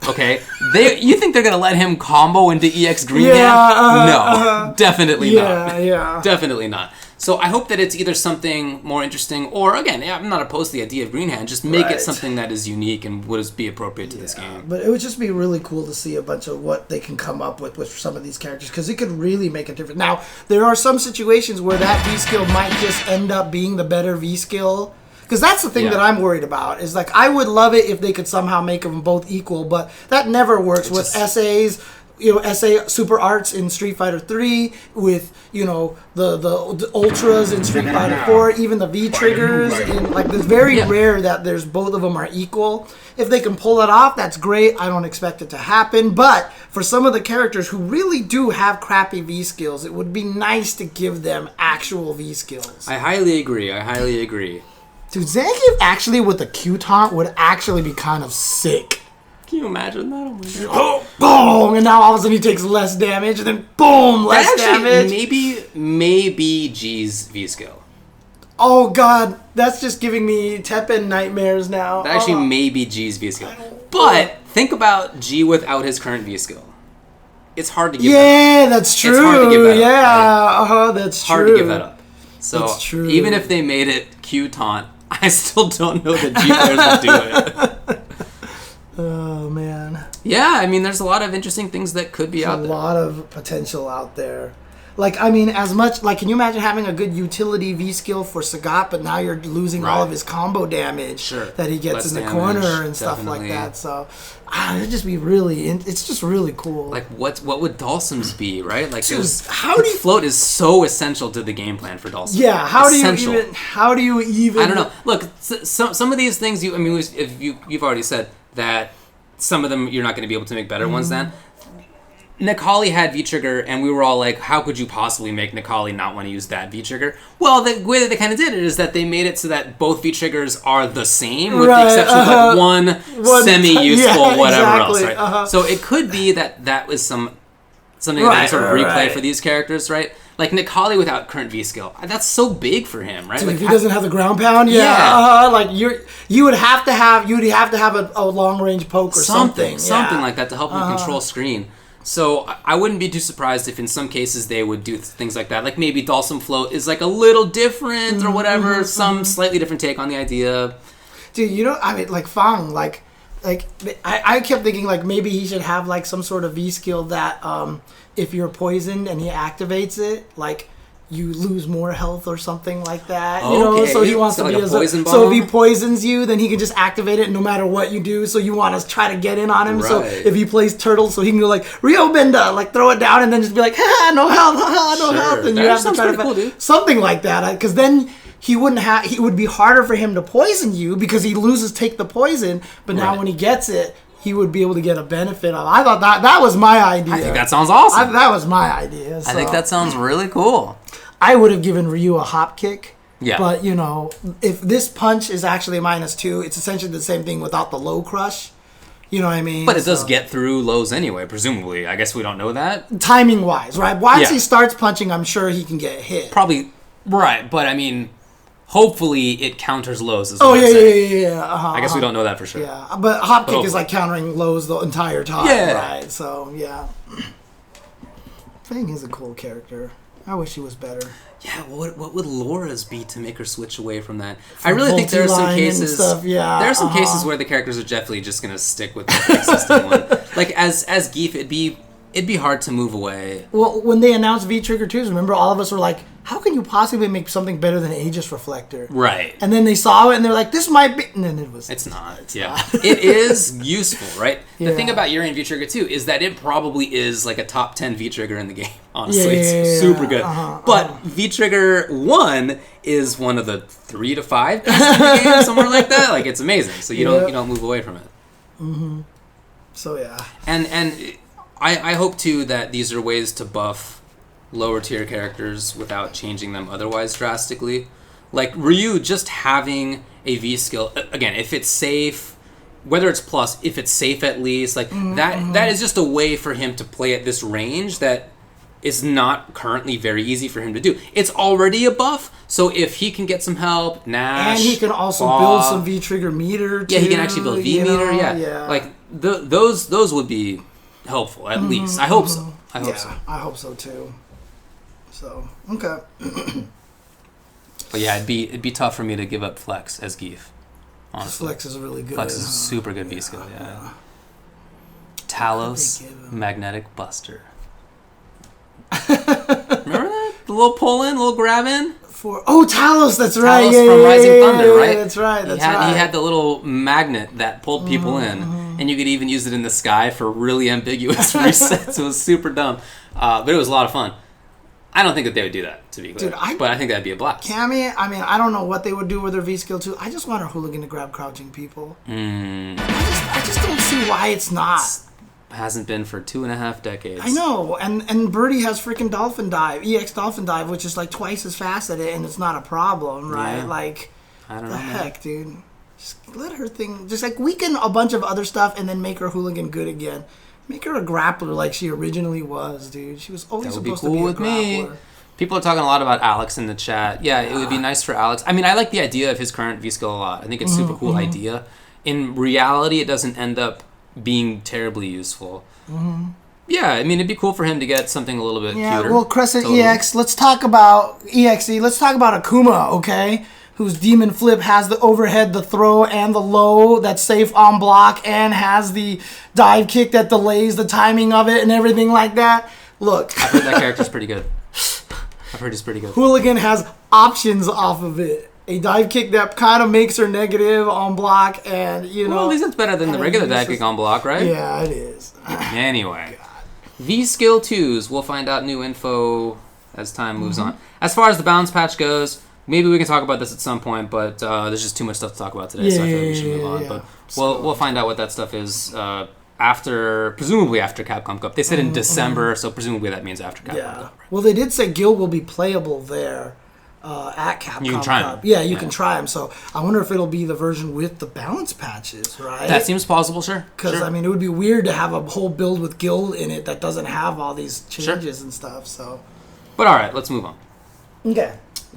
okay? You think they're going to let him combo into EX green hand? No. Definitely not. Yeah. Definitely not. So I hope that it's either something more interesting or, again, I'm not opposed to the idea of green hand. Just make it something that is unique and would be appropriate to this game. But it would just be really cool to see a bunch of what they can come up with some of these characters because it could really make a difference. Now, there are some situations where that V-skill might just end up being the better V-skill. Because that's the thing that I'm worried about. Is like I would love it if they could somehow make them both equal, but that never works with SAs. SA Super Arts in Street Fighter 3 with, the Ultras in Street Fighter 4, even the V-triggers. It's very rare that there's both of them are equal. If they can pull it off, that's great. I don't expect it to happen. But for some of the characters who really do have crappy V-skills, it would be nice to give them actual V-skills. I highly agree. Dude, Zangief actually with the Q-taunt would actually be kind of sick. Can you imagine that? Oh my god. Oh, boom! And now all of a sudden he takes less damage, and then boom, less damage. Maybe G's V-skill. Oh god, that's just giving me Tekken nightmares now. That actually may be G's V-skill. But think about G without his current V-skill. It's hard to give that up. Yeah, that's true. It's hard to give that up. Right? That's true. Hard to give that up. So even if they made it Q-taunt, I still don't know that G players would do it. Oh, man. Yeah, I mean, there's a lot of interesting things that could be out there. A lot of potential out there. Like, I mean, as much, like, can you imagine having a good utility V skill for Sagat, but now you're losing all of his combo damage that he gets in the corner and stuff like that. So, it'd just be really, it's just really cool. Like, what would Dhalsim's be, right? Like, dude, float is so essential to the game plan for Dhalsim. Yeah, how do you even? I don't know. Look, some of these things, you've already said that some of them you're not going to be able to make better ones then. Necalli had V-Trigger, and we were all like, how could you possibly make Necalli not want to use that V-Trigger? Well, the way that they kind of did it is that they made it so that both V-Triggers are the same, with the exception of like one semi-useful whatever else, right? So it could be that was something that they sort of replay for these characters, right? Like Necalli without current V skill, that's so big for him, right? Dude, like if he doesn't have the ground pound, like you would have to have a long range poke or something like that to help him control screen. So I wouldn't be too surprised if in some cases they would do things like that. Like maybe Dhalsim float is like a little different or whatever, some slightly different take on the idea. Dude, I mean, like Fang, like I kept thinking like maybe he should have like some sort of V skill that if you're poisoned and he activates it, like you lose more health or something like that. So he wants to be a poison bomb. So if he poisons you, then he can just activate it no matter what you do. So you want to try to get in on him. Right. So if he plays turtle, so he can go like Rio Benda, like throw it down and then just be like, no health, no health, and you have to try to cool, something like that. Because then he would be harder for him to poison you because he loses take the poison. But now when he gets it, he would be able to get a benefit of. I thought that was my idea. I think that sounds awesome. That was my idea. So. I think that sounds really cool. I would have given Ryu a hop kick. Yeah. But, if this punch is actually -2, it's essentially the same thing without the low crush. You know what I mean? But it does get through lows anyway, presumably. I guess we don't know that. Timing-wise, right? Once he starts punching, I'm sure he can get hit. Probably, right. But, I mean, hopefully it counters lows as well. Oh, yeah. I guess we don't know that for sure. Yeah, but hop kick is like countering lows the entire time, right? So, yeah. Fang is a cool character. I wish he was better. Yeah, what would Laura's be to make her switch away from that? I really think there are some cases. There are some cases where the characters are definitely just gonna stick with the existing one. Like as Geef, it'd be hard to move away. Well, when they announced V-Trigger 2s, remember all of us were like, how can you possibly make something better than Aegis Reflector? Right. And then they saw it and they're like, this might be... And then it was... It's not. It is useful, right? The thing about Yuri and V-Trigger 2 is that it probably is like a top 10 V-Trigger in the game, honestly. It's super good. But V-Trigger 1 is one of the 3 to 5 best in the game, somewhere like that. Like, it's amazing. So you don't move away from it. Mm-hmm. So, yeah. And I hope, too, that these are ways to buff lower tier characters without changing them otherwise drastically. Like Ryu just having a V skill, again, if it's safe, whether it's plus, if it's safe at least, like that is just a way for him to play at this range that is not currently very easy for him to do. It's already a buff, so if he can get some help, Nash, and he can also build some V trigger meter too. Yeah, he can actually build V meter, like those would be helpful at least. I hope so. I hope so too. So, okay. But yeah, it'd be tough for me to give up Flex as Geef. Honestly. Flex is really good. Flex is a super good V skill, Talos, Magnetic Buster. Remember that? The little pull in, little grab in? Talos, that's right. Talos from Rising Thunder, right? That's right. He had the little magnet that pulled people in, and you could even use it in the sky for really ambiguous resets. It was super dumb, but it was a lot of fun. I don't think that they would do that, to be clear. But I think that'd be a blast. Cammy, I mean, I don't know what they would do with their V skill too. I just want her hooligan to grab crouching people. I just don't see why it's not. Hasn't been for 2.5 decades. I know, and Birdie has freaking Dolphin Dive, EX Dolphin Dive, which is like twice as fast at it, and it's not a problem, right? Yeah. Like, I don't know, heck, dude. Just let her thing, just like weaken a bunch of other stuff, and then make her hooligan good again. Make her a grappler like she originally was, dude. She was always supposed to be a grappler. People are talking a lot about Alex in the chat. Yeah, it would be nice for Alex. I mean, I like the idea of his current V-skill a lot. I think it's a super cool idea. In reality, it doesn't end up being terribly useful. Yeah, I mean, it'd be cool for him to get something a little bit cuter. Well, Crescent EX, let's talk about EXE. Let's talk about Akuma, okay? Whose Demon Flip has the overhead, the throw, and the low that's safe on block, and has the dive kick that delays the timing of it and everything like that. Look. I heard that character's pretty good. I've heard it's pretty good. Hooligan has options off of it. A dive kick that kind of makes her negative on block, and well, at least it's better than the regular dive kick on block, right? Yeah, it is. Anyway, V Skill 2s. We'll find out new info as time moves on. As far as the balance patch goes, maybe we can talk about this at some point, but there's just too much stuff to talk about today, so I feel like we should move on. But we'll find out what that stuff is presumably after Capcom Cup. They said in December, so presumably that means after Capcom Cup. Right? Well, they did say Gill will be playable there at Capcom You can try Cup. them. Yeah, you can try them. So I wonder if it'll be the version with the balance patches, right? That seems plausible, sure. Because, I mean, it would be weird to have a whole build with Gill in it that doesn't have all these changes and stuff. So, but all right, let's move on. Okay.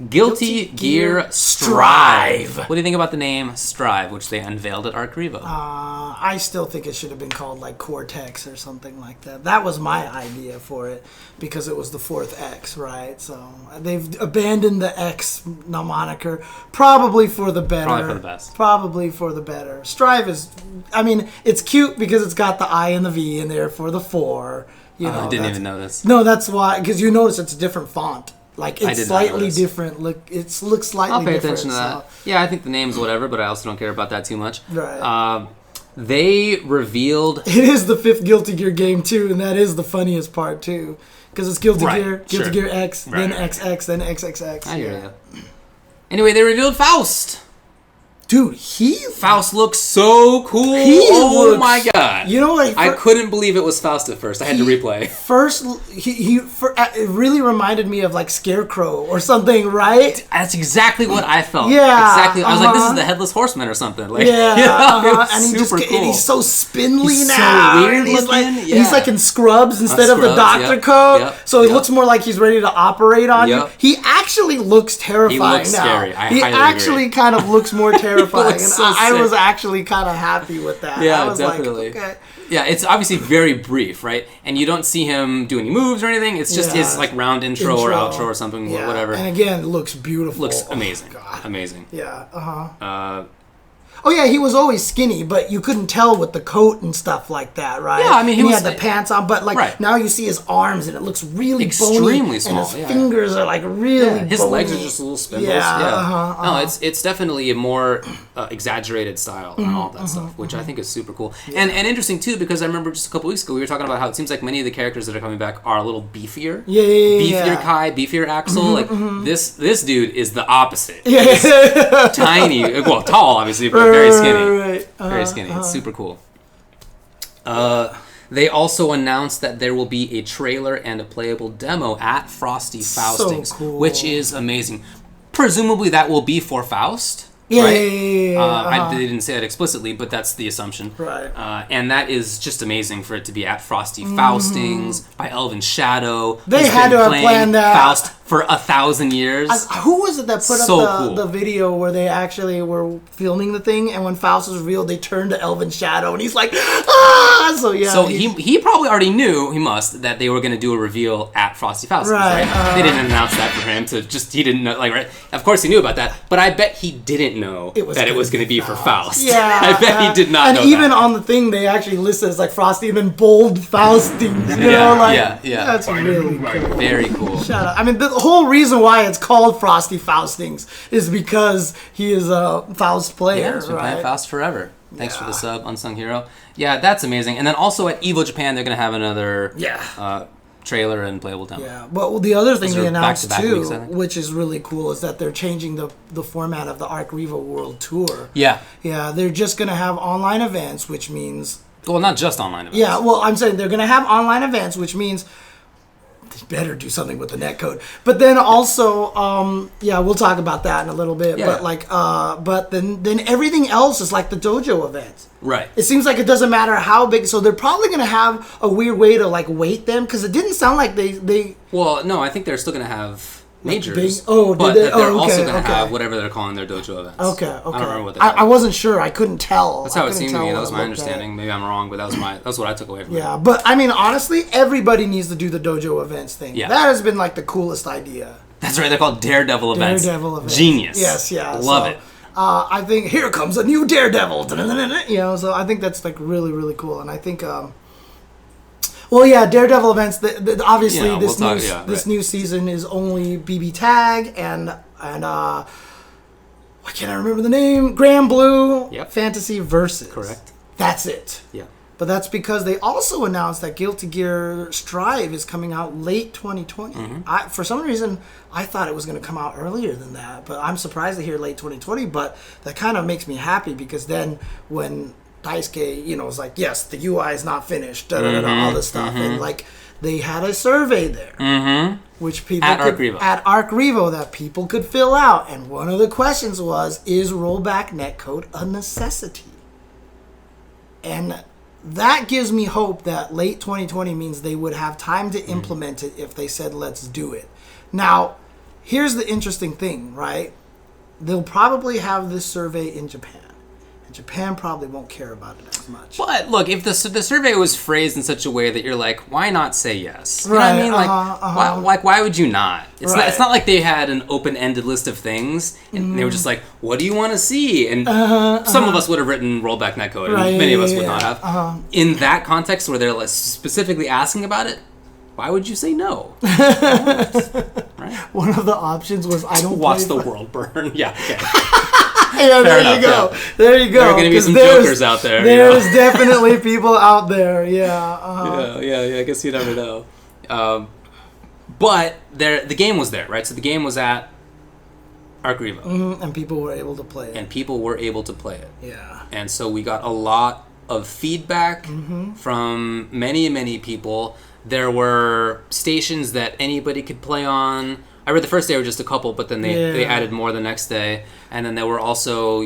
Guilty Gear Strive. What do you think about the name Strive, which they unveiled at ArcRevo? I still think it should have been called like Cortex or something like that. That was my idea for it because it was the fourth X, right? So they've abandoned the X moniker, probably for the better. Probably for the best. Probably for the better. Strive is, I mean, it's cute because it's got the I and the V in there for the 4. You know, I didn't even notice. No, that's why, because you notice it's a different font. Like, it's slightly different. It looks slightly different. I'll pay attention to that. Yeah, I think the name's whatever, but I also don't care about that too much. Right. They revealed... It is the 5th Guilty Gear game, too, and that is the funniest part, too. Because it's Guilty Gear, Guilty Gear X, then XX, then XXX. I hear you. Anyway, they revealed Faust. Dude, Faust looks so cool. My god! You know what? I couldn't believe it was Faust at first. I had to replay. It really reminded me of like Scarecrow or something, right? That's exactly what I felt. Yeah, exactly. I was like, this is the Headless Horseman or something. Like, and he's so spindly now. So weird looking. He's like in scrubs instead of the doctor coat, so it looks more like he's ready to operate on you. He actually looks terrifying. He looks scary. He actually kind of looks more terrifying. And so I was actually kind of happy with that. Yeah, I was definitely. Like, okay. Yeah, it's obviously very brief, right? And you don't see him do any moves or anything. It's just his like round intro or outro or something, whatever. And again, it looks beautiful. Looks amazing. Amazing. Yeah. Oh yeah, he was always skinny, but you couldn't tell with the coat and stuff like that, right? Yeah, I mean, he had the pants on, but like now you see his arms and it looks really extremely small. And his fingers are like really his bony. legs are just little spindles. No, it's definitely a more exaggerated style and all that stuff, which I think is super cool and interesting too, because I remember just a couple weeks ago we were talking about how it seems like many of the characters that are coming back are a little beefier. Beefier Kai, beefier Axel. This dude is the opposite. He's tiny, well, tall obviously, but very skinny. Very skinny. It's super cool. They also announced that there will be a trailer and a playable demo at Frosty Faustings, which is amazing. Presumably that will be for Faust. They didn't say that explicitly, but that's the assumption. Right. And that is just amazing for it to be at Frosty Faustings by Elven Shadow. They had to have planned that. Faust for 1,000 years. Who was it that put up the video where they actually were filming the thing, and when Faust was revealed, they turned to Elven Shadow, and he's like, ah! So yeah. So he probably already knew, that they were going to do a reveal at Frosty Faustings, right? They didn't announce that for him he didn't know, like, right? Of course he knew about that, but I bet he didn't know that it was going to be for Faust. Yeah. I bet he did not know that. And even that. on the thing, they actually listed as like Frosty and then bold Faustings, That's really cool. Very cool. Shout out. I mean, the whole reason why it's called Frosty Faustings is because he is a Faust player, Yeah, he's been playing Faust forever. Thanks for the sub, Unsung Hero. Yeah, that's amazing. And then also at EVO Japan, they're going to have another trailer and playable demo. Yeah, but the other thing they announced too, which is really cool, is that they're changing the format of the ArcRevo World Tour. Yeah. Yeah, they're just going to have online events, which means... Well, not just online events. Yeah, well, I'm saying they're going to have online events, which means... They better do something with the netcode. But then also, we'll talk about that in a little bit. Yeah. But then everything else is like the dojo events. Right. It seems like it doesn't matter how big. So they're probably going to have a weird way to like weight them, because it didn't sound like they. Well, no, I think they're still going to have majors. But they're also going to have whatever they're calling their dojo events. Okay. I don't remember what I wasn't sure. I couldn't tell. That's how it seemed to me. That was my understanding. Maybe I'm wrong, but that's what I took away from it. Yeah, but I mean, honestly, everybody needs to do the dojo events thing. Yeah. That has been like the coolest idea. That's right. They're called Daredevil events. Daredevil events. Genius. Yes, yeah. Love it. I think here comes a new Daredevil. So I think that's like really, really cool. And I think, Well, yeah, Daredevil events. Obviously, this new season is only BB Tag and why can't I remember the name? Grand Blue Fantasy Versus. Correct. That's it. Yeah. But that's because they also announced that Guilty Gear Strive is coming out late 2020. Mm-hmm. For some reason, I thought it was going to come out earlier than that. But I'm surprised to hear late 2020. But that kind of makes me happy because then when Daisuke, was like, yes, the UI is not finished, all this stuff. And like they had a survey there, which people at ArcRevo that people could fill out. And one of the questions was, is rollback netcode a necessity? And that gives me hope that late 2020 means they would have time to implement it if they said, let's do it. Now, here's the interesting thing, right? They'll probably have this survey in Japan. And Japan probably won't care about it as much. But look, if the survey was phrased in such a way that you're like, why not say yes? You know what I mean? Why would you not? It's not like they had an open-ended list of things, and they were just like, what do you want to see? And some of us would have written rollback netcode, and many of us would not have. In that context, where they're specifically asking about it, why would you say no? Right? One of the options was, I don't watch the world burn. Yeah, okay. Yeah, there you go. There you go. There are going to be some jokers out there. There's definitely people out there. Yeah. Yeah. I guess you never know. But the game was there, right? So the game was at ArcRevo. And people were able to play it. Yeah. And so we got a lot of feedback from many people. There were stations that anybody could play on. I read the first day were just a couple, but then they added more the next day. And then there were also,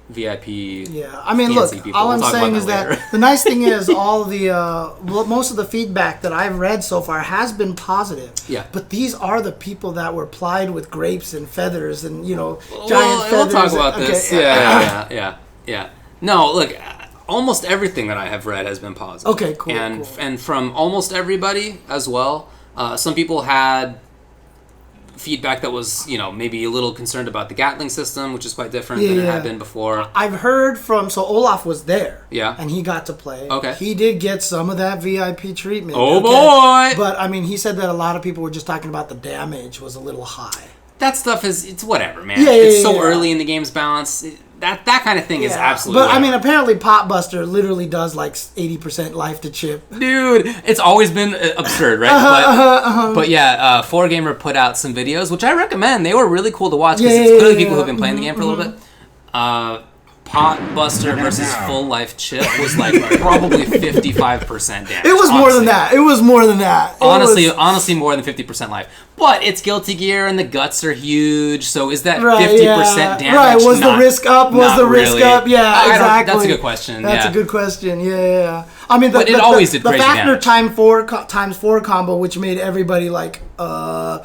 VIP. Yeah, I mean, look, people. All I'm saying is that the nice thing is all the most of the feedback that I've read so far has been positive. Yeah. But these are the people that were plied with grapes and feathers and giant feathers. We'll talk about this. Yeah. No, look. Almost everything that I have read has been positive. Okay, cool. And from almost everybody as well. Some people had feedback that was, maybe a little concerned about the Gatling system, which is quite different than it had been before. I've heard so Olaf was there. Yeah. And he got to play. Okay. He did get some of that VIP treatment. Oh, boy! But, I mean, he said that a lot of people were just talking about the damage was a little high. That stuff it's whatever, man. It's so early in the game's balance. That kind of thing is absolutely But, whatever. I mean, apparently Potbuster literally does, 80% life to chip. Dude, it's always been absurd, right? But yeah, 4Gamer put out some videos, which I recommend. They were really cool to watch, because it's clearly people who've been playing the game for a little bit. Potbuster versus Full Life Chip was probably 55% damage. It was more than that. Honestly, more than 50% life. But it's Guilty Gear and the guts are huge, so is that 50% damage? Right, was the risk up? Yeah, exactly. That's a good question. That's a good question. Yeah. I mean, it always did crazy Fafnir damage. times 4 combo, which made everybody that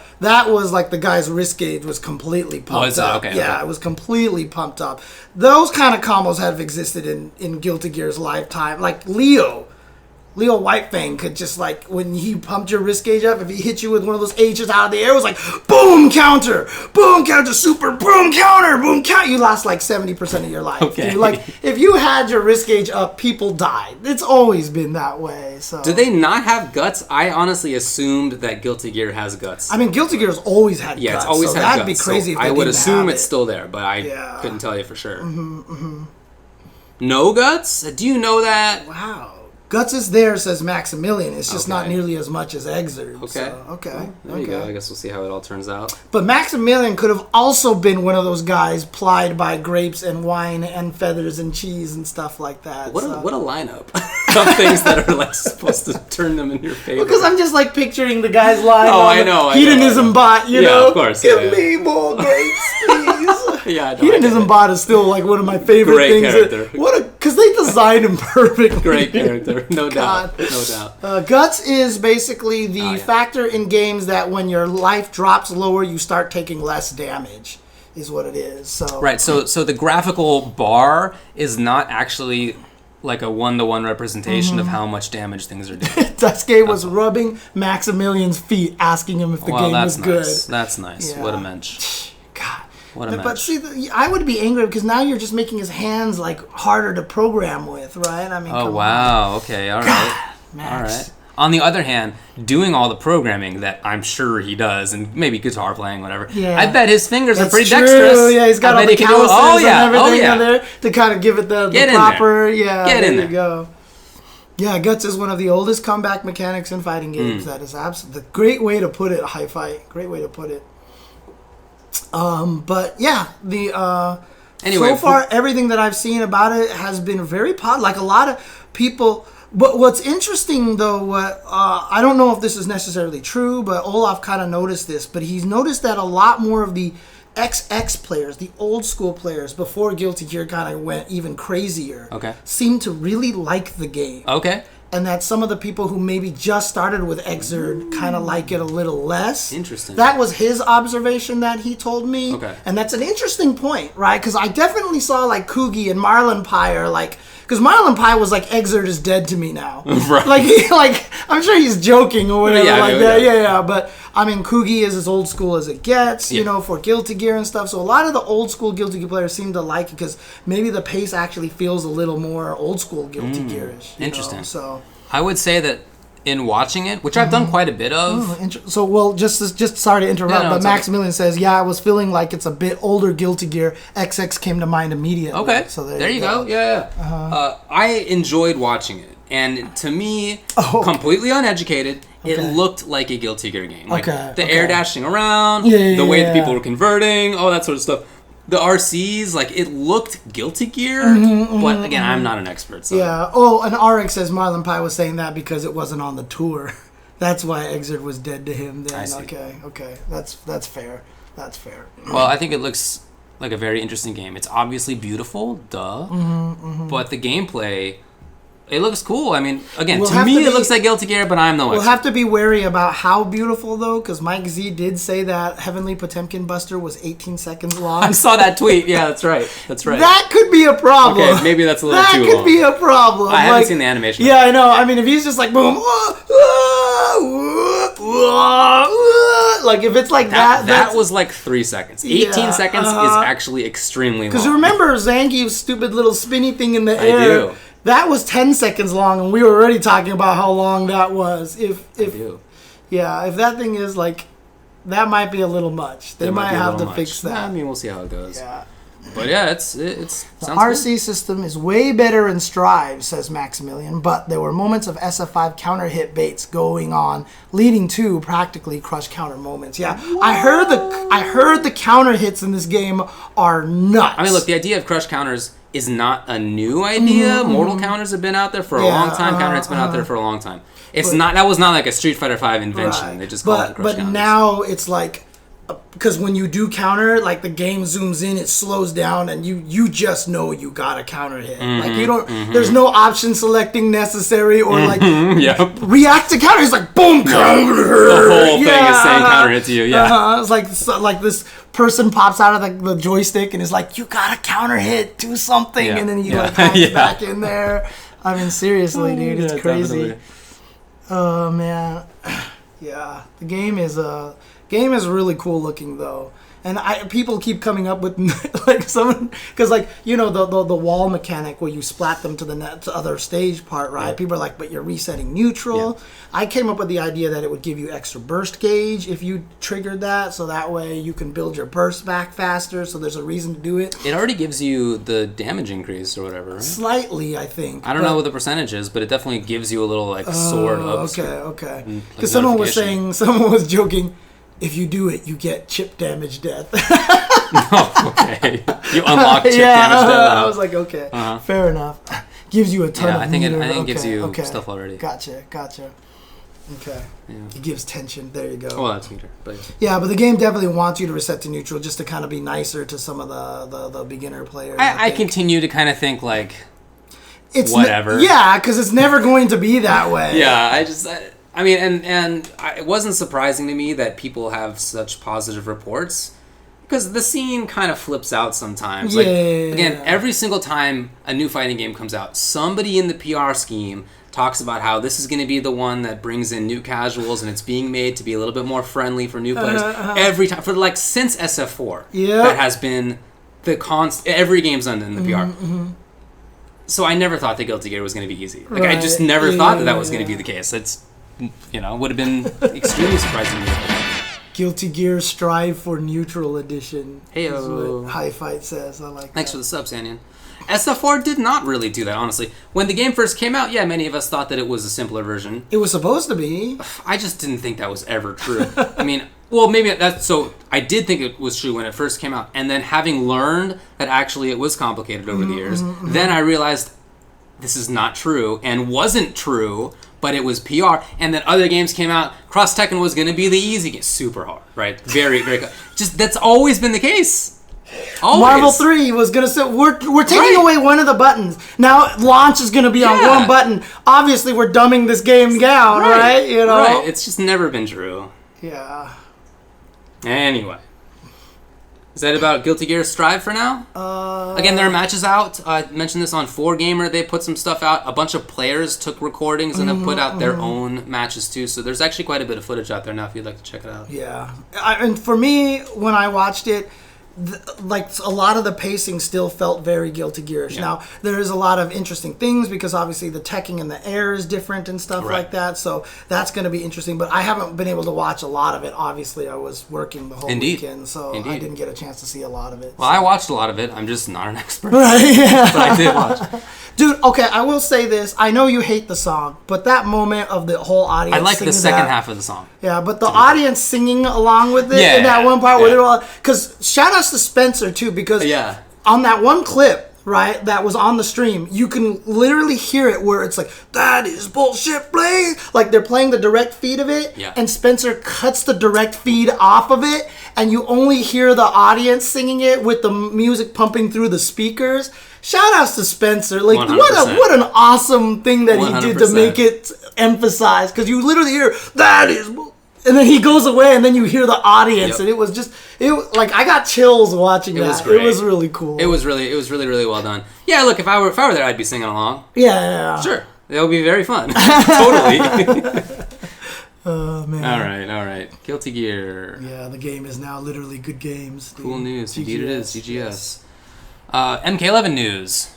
was the guy's risk gauge was completely pumped up. Okay, it was completely pumped up. Those kind of combos have existed in Guilty Gear's lifetime. Like Leo Whitefang could just when he pumped your wrist gauge up, if he hit you with one of those H's out of the air, it was boom counter, super boom counter, boom count. You lost 70% of your life. Okay. Dude. If you had your wrist gauge up, people died. It's always been that way. So do they not have guts? I honestly assumed that Guilty Gear has guts. I mean, Guilty Gear's always had guts. Yeah, it's always had that'd guts. Be crazy. So if I would assume it's still there, but I couldn't tell you for sure. No guts? Do you know that? Wow. Guts is there, says Maximilian. It's just not nearly as much as Exerd. Okay. So, okay. Well, there you go. I guess we'll see how it all turns out. But Maximilian could have also been one of those guys plied by grapes and wine and feathers and cheese and stuff like that. What a lineup of things that are supposed to turn them in your favor. Because I'm just Picturing the guy's line. Oh, I know. Hedonism bot, you know. Yeah, of course. Give me more grapes, please. Yeah, Hedonism bot is still one of my favorite things. Great character. Because they designed him perfectly. Great character. No doubt. Guts is basically the factor in games that when your life drops lower, you start taking less damage, is what it is. So right. So the graphical bar is not actually a 1-to-1 representation of how much damage things are doing. Daisuke was rubbing Maximilian's feet, asking him if the game was good. That's nice. Yeah. What a mensch. God. What a match. But see, I would be angry because now you're just making his hands harder to program with, right? I mean, wow. Okay. All right. God, Max. All right. On the other hand, doing all the programming that I'm sure he does, and maybe guitar playing, whatever, I bet his fingers are pretty dexterous. Yeah, he's got all the calluses and everything on there to kind of give it the proper... Yeah, Get in there. You go. Yeah, Guts is one of the oldest comeback mechanics in fighting games. That is absolutely... Great way to put it, High Fight. Great way to put it. But yeah, anyway, so far everything that I've seen about it has been very positive. Like a lot of people, but what's interesting though, I don't know if this is necessarily true, but Olaf kind of noticed this. But he's noticed that a lot more of the XX players, the old school players, before Guilty Gear kind of went even crazier, seem to really like the game. Okay. And that some of the people who maybe just started with Xrd kind of like it a little less. Interesting. That was his observation that he told me. Okay. And that's an interesting point, right? Because I definitely saw like Kugi and Marlon Pie are like... Because Marlon Pie was like, Xrd is dead to me now. Right. Like, I'm sure he's joking or whatever that. Yeah. But, I mean, Kugi is as old school as it gets, you know, for Guilty Gear and stuff. So a lot of the old school Guilty Gear players seem to like it because maybe the pace actually feels a little more old school Guilty Gear-ish. Interesting. Know? So I would say that in watching it, which I've done quite a bit of. So, well, just sorry to interrupt, but Maximilian says, I was feeling like it's a bit older Guilty Gear. XX came to mind immediately. Okay, so there you go. Yeah. I enjoyed watching it, and to me, completely uneducated, it looked like a Guilty Gear game. Like the air dashing around, the way that people were converting, all that sort of stuff. The RCs, like, it looked Guilty Gear, but again, I'm not an expert. So. Yeah. Oh, and RX says Marlon Pie was saying that because it wasn't on the tour. That's why Xrd was dead to him then. I see. Okay. That's fair. That's fair. Well, I think it looks like a very interesting game. It's obviously beautiful, but the gameplay... It looks cool. I mean, again, to me, it looks like Guilty Gear, but I'm no expert. We'll have to be wary about how beautiful, though, because Mike Z did say that Heavenly Potemkin Buster was 18 seconds long. I saw that tweet. Yeah, that's right. That could be a problem. Okay, maybe that's a little too long. That could be a problem. I haven't seen the animation. Yeah, I know. I mean, if he's just like, boom, like, if it's like that... That was like 3 seconds. 18 seconds is actually extremely long. Because remember Zangief's stupid little spinny thing in the air? I do. That was 10 seconds long, and we were already talking about how long that was. If that thing is like, that might be a little much. They might have to fix that. I mean, we'll see how it goes. Yeah. But yeah, it's the RC system is way better in SCVI, says Maximilian, but there were moments of SF5 counter hit baits going on, leading to practically crush counter moments. Yeah, I heard the counter hits in this game are nuts. I mean, look, the idea of crush counters is not a new idea. Mortal counters have been out there for a long time. Counter hits been out there for a long time. That was not like a Street Fighter V invention. Right. They just called it crush counters. But now it's like, because when you do counter, like the game zooms in, it slows down, and you just know you got a counter hit. Like you don't, there's no option selecting necessary or like react to counter. It's like boom, counter. The whole thing is saying counter hit to you. Yeah, it's like this person pops out of the joystick and is like, you got a counter hit, do something, and then you like hide back in there. I mean, seriously, dude, it's crazy. Definitely. Oh man, yeah, the game is really cool looking though, and people keep coming up with like someone, because like, you know, the wall mechanic where you splat them to the other stage part, right? People are like, but you're resetting neutral. I came up with the idea that it would give you extra burst gauge if you triggered that, so that way you can build your burst back faster, so there's a reason to do it. It already gives you the damage increase or whatever, right? Slightly, I think. I don't know what the percentage is, but it definitely gives you a little like sword of... Okay. Because someone was joking, if you do it, you get chip damage death. Okay. You unlock chip damage death. I was like, okay, fair enough. Gives you a ton of meter. I think it gives you stuff already. Gotcha. Okay. Yeah. It gives tension. There you go. Well, that's meter. But yeah, but the game definitely wants you to reset to neutral just to kind of be nicer to some of the beginner players. I continue to kind of think like, it's whatever. Because it's never going to be that way. I mean, and it wasn't surprising to me that people have such positive reports, because the scene kind of flips out sometimes. Again, every single time a new fighting game comes out, somebody in the PR scheme talks about how this is going to be the one that brings in new casuals, and it's being made to be a little bit more friendly for new players. Every time, since SF4, that has been the every game's done in the PR. So I never thought that Guilty Gear was going to be easy. I just never thought that was going to be the case. would have been extremely surprising to me. Guilty Gear Strive for Neutral Edition. Heyo. What High Fight says. I like Thanks that. for the sub, Sanyan. SF4 did not really do that, honestly. When the game first came out, many of us thought that it was a simpler version. It was supposed to be. I just didn't think that was ever true. I mean, well, maybe that's... So, I did think it was true when it first came out. And then having learned that actually it was complicated over the years, then I realized this is not true and wasn't true, but it was PR. And then other games came out. Cross Tekken was going to be the easy game. Super hard, right? Very, very... Just, that's always been the case. Always. Marvel 3 was going to say, we're taking away one of the buttons. Now launch is going to be on one button. Obviously, we're dumbing this game down, right? Right. It's just never been true. Yeah. Anyway. Is that about Guilty Gear Strive for now? Again, there are matches out. I mentioned this on 4Gamer. They put some stuff out. A bunch of players took recordings and have put out their own matches too. So there's actually quite a bit of footage out there now if you'd like to check it out. Yeah. And for me, when I watched it, like a lot of the pacing still felt very Guilty Gearish. Yeah. Now there is a lot of interesting things because obviously the teching in the air is different and stuff like that. So that's going to be interesting. But I haven't been able to watch a lot of it. Obviously, I was working the whole weekend, so I didn't get a chance to see a lot of it. Well, I watched a lot of it. I'm just not an expert. Right? Yeah. But I did watch. Dude, okay, I will say this. I know you hate the song, but that moment of the whole audience I like the second half of the song. Yeah, but the audience singing along with it in that one part where they're all... Because shout outs to Spencer, too, because on that one clip, right, that was on the stream, you can literally hear it where it's like, that is bullshit, Blaze. Like, they're playing the direct feed of it, and Spencer cuts the direct feed off of it, and you only hear the audience singing it with the music pumping through the speakers. Shout outs to Spencer. Like, 100%. what an awesome thing that 100%. He did to make it emphasize. Because you literally hear, that is... And then he goes away, and then you hear the audience, and it was just... like, I got chills watching that. Was great. It was really cool. It was really, really well done. Yeah, look, if I were there, I'd be singing along. Yeah. Sure. That would be very fun. Totally. Oh, man. All right. Guilty Gear. Yeah, the game is now literally good games. Dude. Cool news. GGS. Indeed it is. GGS. MK11 news.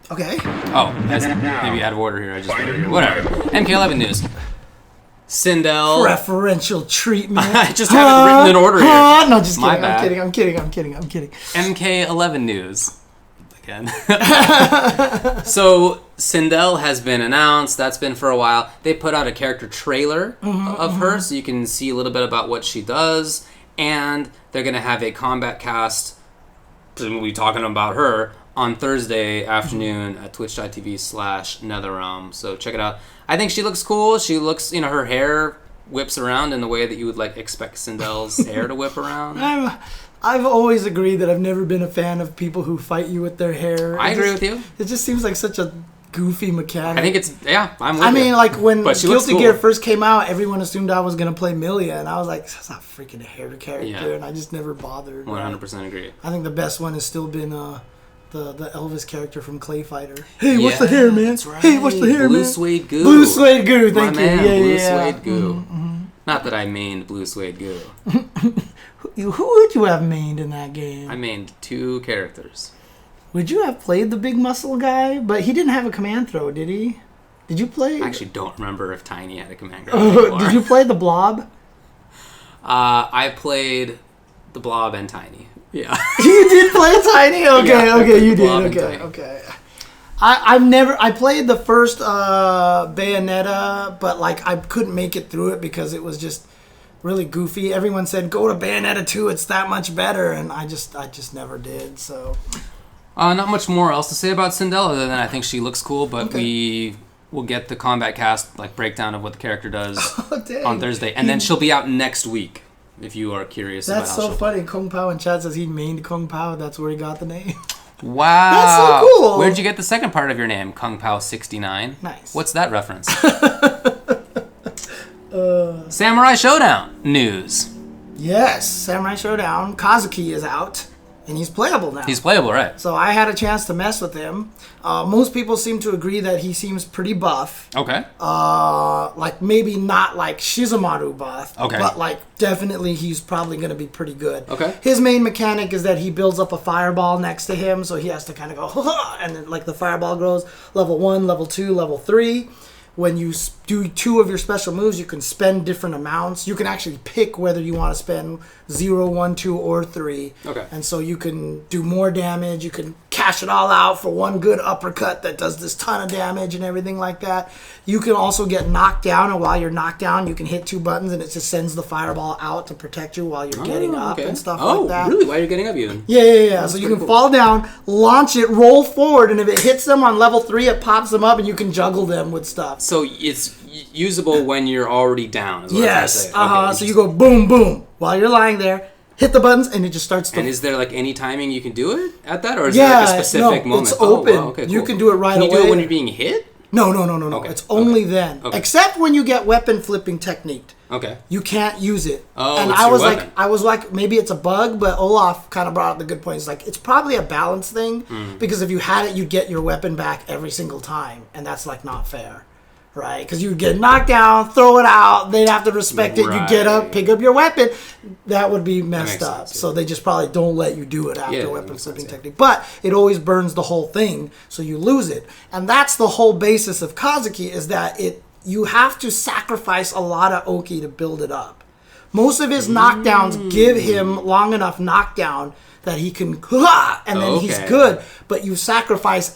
Okay. Oh, maybe out of order here. I just wrote it here. Whatever. MK11 news. Sindel. Preferential treatment. I just have it written in order here. No, just kidding. My bad. I'm kidding. MK11 news. Again. So, Sindel has been announced. That's been for a while. They put out a character trailer of her, so you can see a little bit about what she does. And they're going to have a combat cast. We'll be talking about her on Thursday afternoon at twitch.tv/NetherRealm. So check it out. I think she looks cool. She looks, her hair whips around in the way that you would expect Sindel's hair to whip around. I've always agreed that I've never been a fan of people who fight you with their hair. I agree with you. It just seems like such a goofy mechanic. I think I'm with you. I mean, like when Guilty Gear first came out, everyone assumed I was going to play Milia, and I was like, that's not freaking a hair character, and I just never bothered. 100% agree. I think the best one has still been the Elvis character from Clay Fighter. Hey, what's the hair, man? That's right. Hey, what's the hair, Blue man? Suede Goo. Blue Suede Goo, thank you. Man, yeah, Blue Suede Goo. Not that I mained Blue Suede Goo. Who would you have mained in that game? I mained 2 characters. Would you have played the big muscle guy? But he didn't have a command throw, did he? Did you play? I actually don't remember if Tiny had a command throw. Did you play the Blob? I played the Blob and Tiny. Yeah. You did play Tiny? Okay, you did. Okay. I played the first Bayonetta, but I couldn't make it through it because it was just really goofy. Everyone said go to Bayonetta 2, it's that much better, and I just never did. So not much more else to say about Sindel other than I think she looks cool, but we will get the combat cast breakdown of what the character does on Thursday, and then she'll be out next week. If you are curious that's about how so funny. Kung Pao in chat says he mained Kung Pao. That's where he got the name. Wow. That's so cool. Where'd you get the second part of your name? Kung Pao 69. Nice. What's that reference? Samurai Shodown news. Yes, Samurai Shodown. Kazuki is out. And he's playable now. He's playable, right. So I had a chance to mess with him. Most people seem to agree that he seems pretty buff. Okay. Maybe not like Shizumaru buff. Okay. But definitely he's probably going to be pretty good. Okay. His main mechanic is that he builds up a fireball next to him. So he has to kind of go, and then the fireball grows level 1, level 2, level 3. when you do 2 of your special moves, you can spend different amounts. You can actually pick whether you want to spend 0, 1, 2, or 3. Okay. And so you can do more damage. You can cash it all out for one good uppercut that does this ton of damage and everything like that. You can also get knocked down, and while you're knocked down, you can hit 2 buttons, and it just sends the fireball out to protect you while you're getting up and stuff like that. Oh, really? While you're getting up even? Yeah. So you can fall down, launch it, roll forward, and if it hits them on level 3, it pops them up, and you can juggle them with stuff. So it's usable when you're already down. Is what yes. Okay, so you go boom, boom while you're lying there. Hit the buttons, and it just starts to... And is there, like, any timing you can do it at that? Or is there, like, a specific moment? It's open. Oh, wow, okay, cool. You can do it right away. Can you do it when you're being hit? No. Okay. It's only then. Okay. Except when you get weapon flipping techniqued. Okay. You can't use it. Oh, and it's I was like, maybe it's a bug, but Olaf kind of brought up the good points. Like, it's probably a balance thing, because if you had it, you'd get your weapon back every single time, and that's, like, not fair. Right, because you get knocked down, throw it out. They'd have to respect it. You get up, pick up your weapon. That would be messed up. So they just probably don't let you do it after weapon flipping technique. But it always burns the whole thing, so you lose it. And that's the whole basis of Kazuki, is that you have to sacrifice a lot of Oki to build it up. Most of his knockdowns give him long enough knockdown that he can, and then he's good. But you sacrifice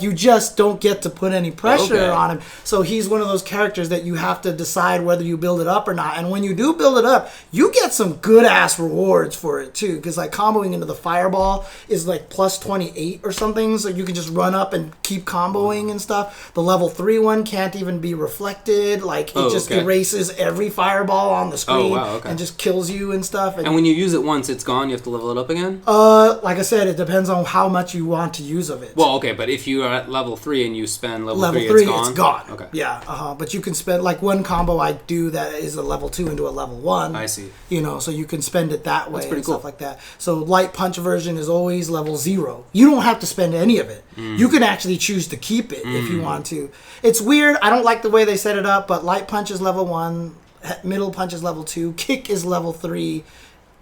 you just don't get to put any pressure on him. So he's one of those characters that you have to decide whether you build it up or not. And when you do build it up, you get some good ass rewards for it too. Because like comboing into the fireball is like plus 28 or something. So you can just run up and keep comboing and stuff. The level 3 one can't even be reflected. Like it just erases every fireball on the screen and just kills you and stuff. And when you use it once, it's gone. You have to level it up again. Like I said, it depends on how much you want to use of it. Well, okay, but if you are at level 3 and you spend level 3, it's gone. Okay. Yeah, but you can spend, like one combo I do that is a level 2 into a level 1. I see. So you can spend it that way. That's pretty and cool. Stuff like that. So light punch version is always level 0. You don't have to spend any of it. You can actually choose to keep it if you want to. It's weird. I don't like the way they set it up, but light punch is level 1, middle punch is level 2, kick is level 3.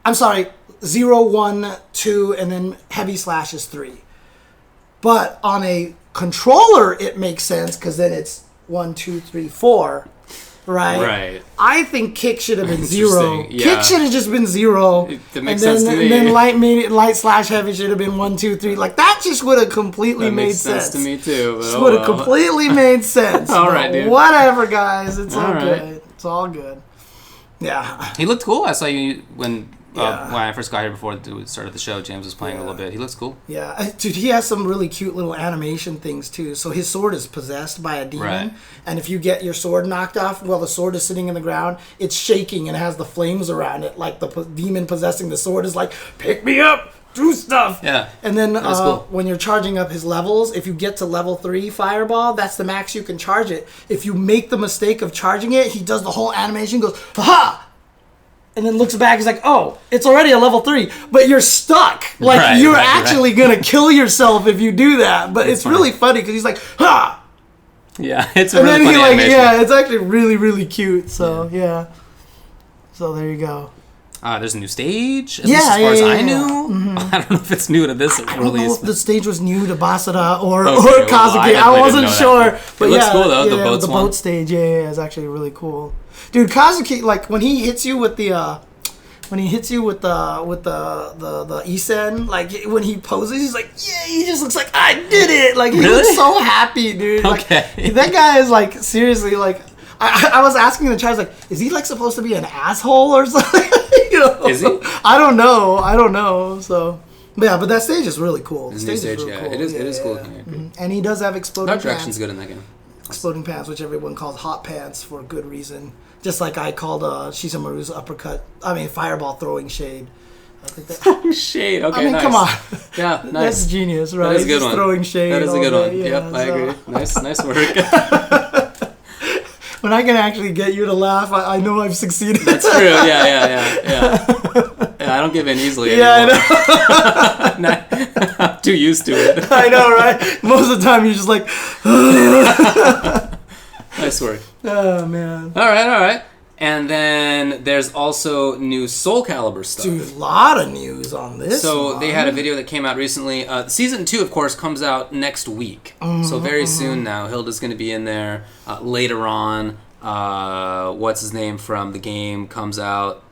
I'm sorry, 0, 1, 2, and then heavy slash is 3. But on a controller, it makes sense because then it's 1, 2, 3, 4, right? Right. I think kick should have been 0. Yeah. Kick should have just been 0. That makes sense to me. And then light slash heavy should have been 1, 2, 3. Like that just would have completely made sense. That makes sense to me too. Just would have completely made sense. All right, dude. Whatever, guys. It's all good. Right. It's all good. Yeah. He looked cool. I saw you when I first got here before we started the show. James was playing a little bit. He looks cool. Yeah, dude, he has some really cute little animation things too. So his sword is possessed by a demon, and if you get your sword knocked off while the sword is sitting in the ground, it's shaking and has the flames around it. Like the demon possessing the sword is like, pick me up, do stuff. Yeah. And then cool. when you're charging up his levels, if you get to level 3 fireball, that's the max you can charge it. If you make the mistake of charging it, he does the whole animation, goes, ha! And then looks back, he's like, oh, it's already a level 3, but you're stuck. Like, you're actually going to kill yourself if you do that. But it's really funny because he's like, ha! Yeah, it's a really funny animation. Yeah, it's actually really, really cute. So, yeah. So, there you go. There's a new stage, as far as I knew. Mm-hmm. I don't know if it's new to this release. I don't know if the stage was new to Basara or Kazuki. I wasn't sure. But it looks cool, though, the boat stage, is actually really cool. Dude, Kazuki, like when he hits you with the Isen, like when he poses, he's like, yeah, he just looks like I did it. Like he looks so happy, dude. Okay. Like, that guy is like seriously like. I was asking the chat, like, is he like supposed to be an asshole or something? Is he? I don't know. So. But that stage is really cool. The stage is really cool. It is cool. Mm-hmm. And he does have exploding pants. Art direction's good in that game. Exploding pants, which everyone calls hot pants for good reason. Just like I called Shizumaru's fireball throwing shade. I think that shade. Okay, I mean, nice. Come on. Yeah, nice. That's genius, right? That is a good one. Throwing shade. That is a good one. Yeah, I agree. Nice work. When I can actually get you to laugh, I know I've succeeded. That's true. Yeah. I don't give in easily anymore. I know. I'm too used to it. I know, right? Most of the time, you're just like... Nice work. Oh, man. All right. And then there's also new Soul Calibur stuff. Dude, a lot of news on this. So they had a video that came out recently. Season 2, of course, comes out next week. So very soon now. Hilda's going to be in there. Later on, what's his name from the game comes out.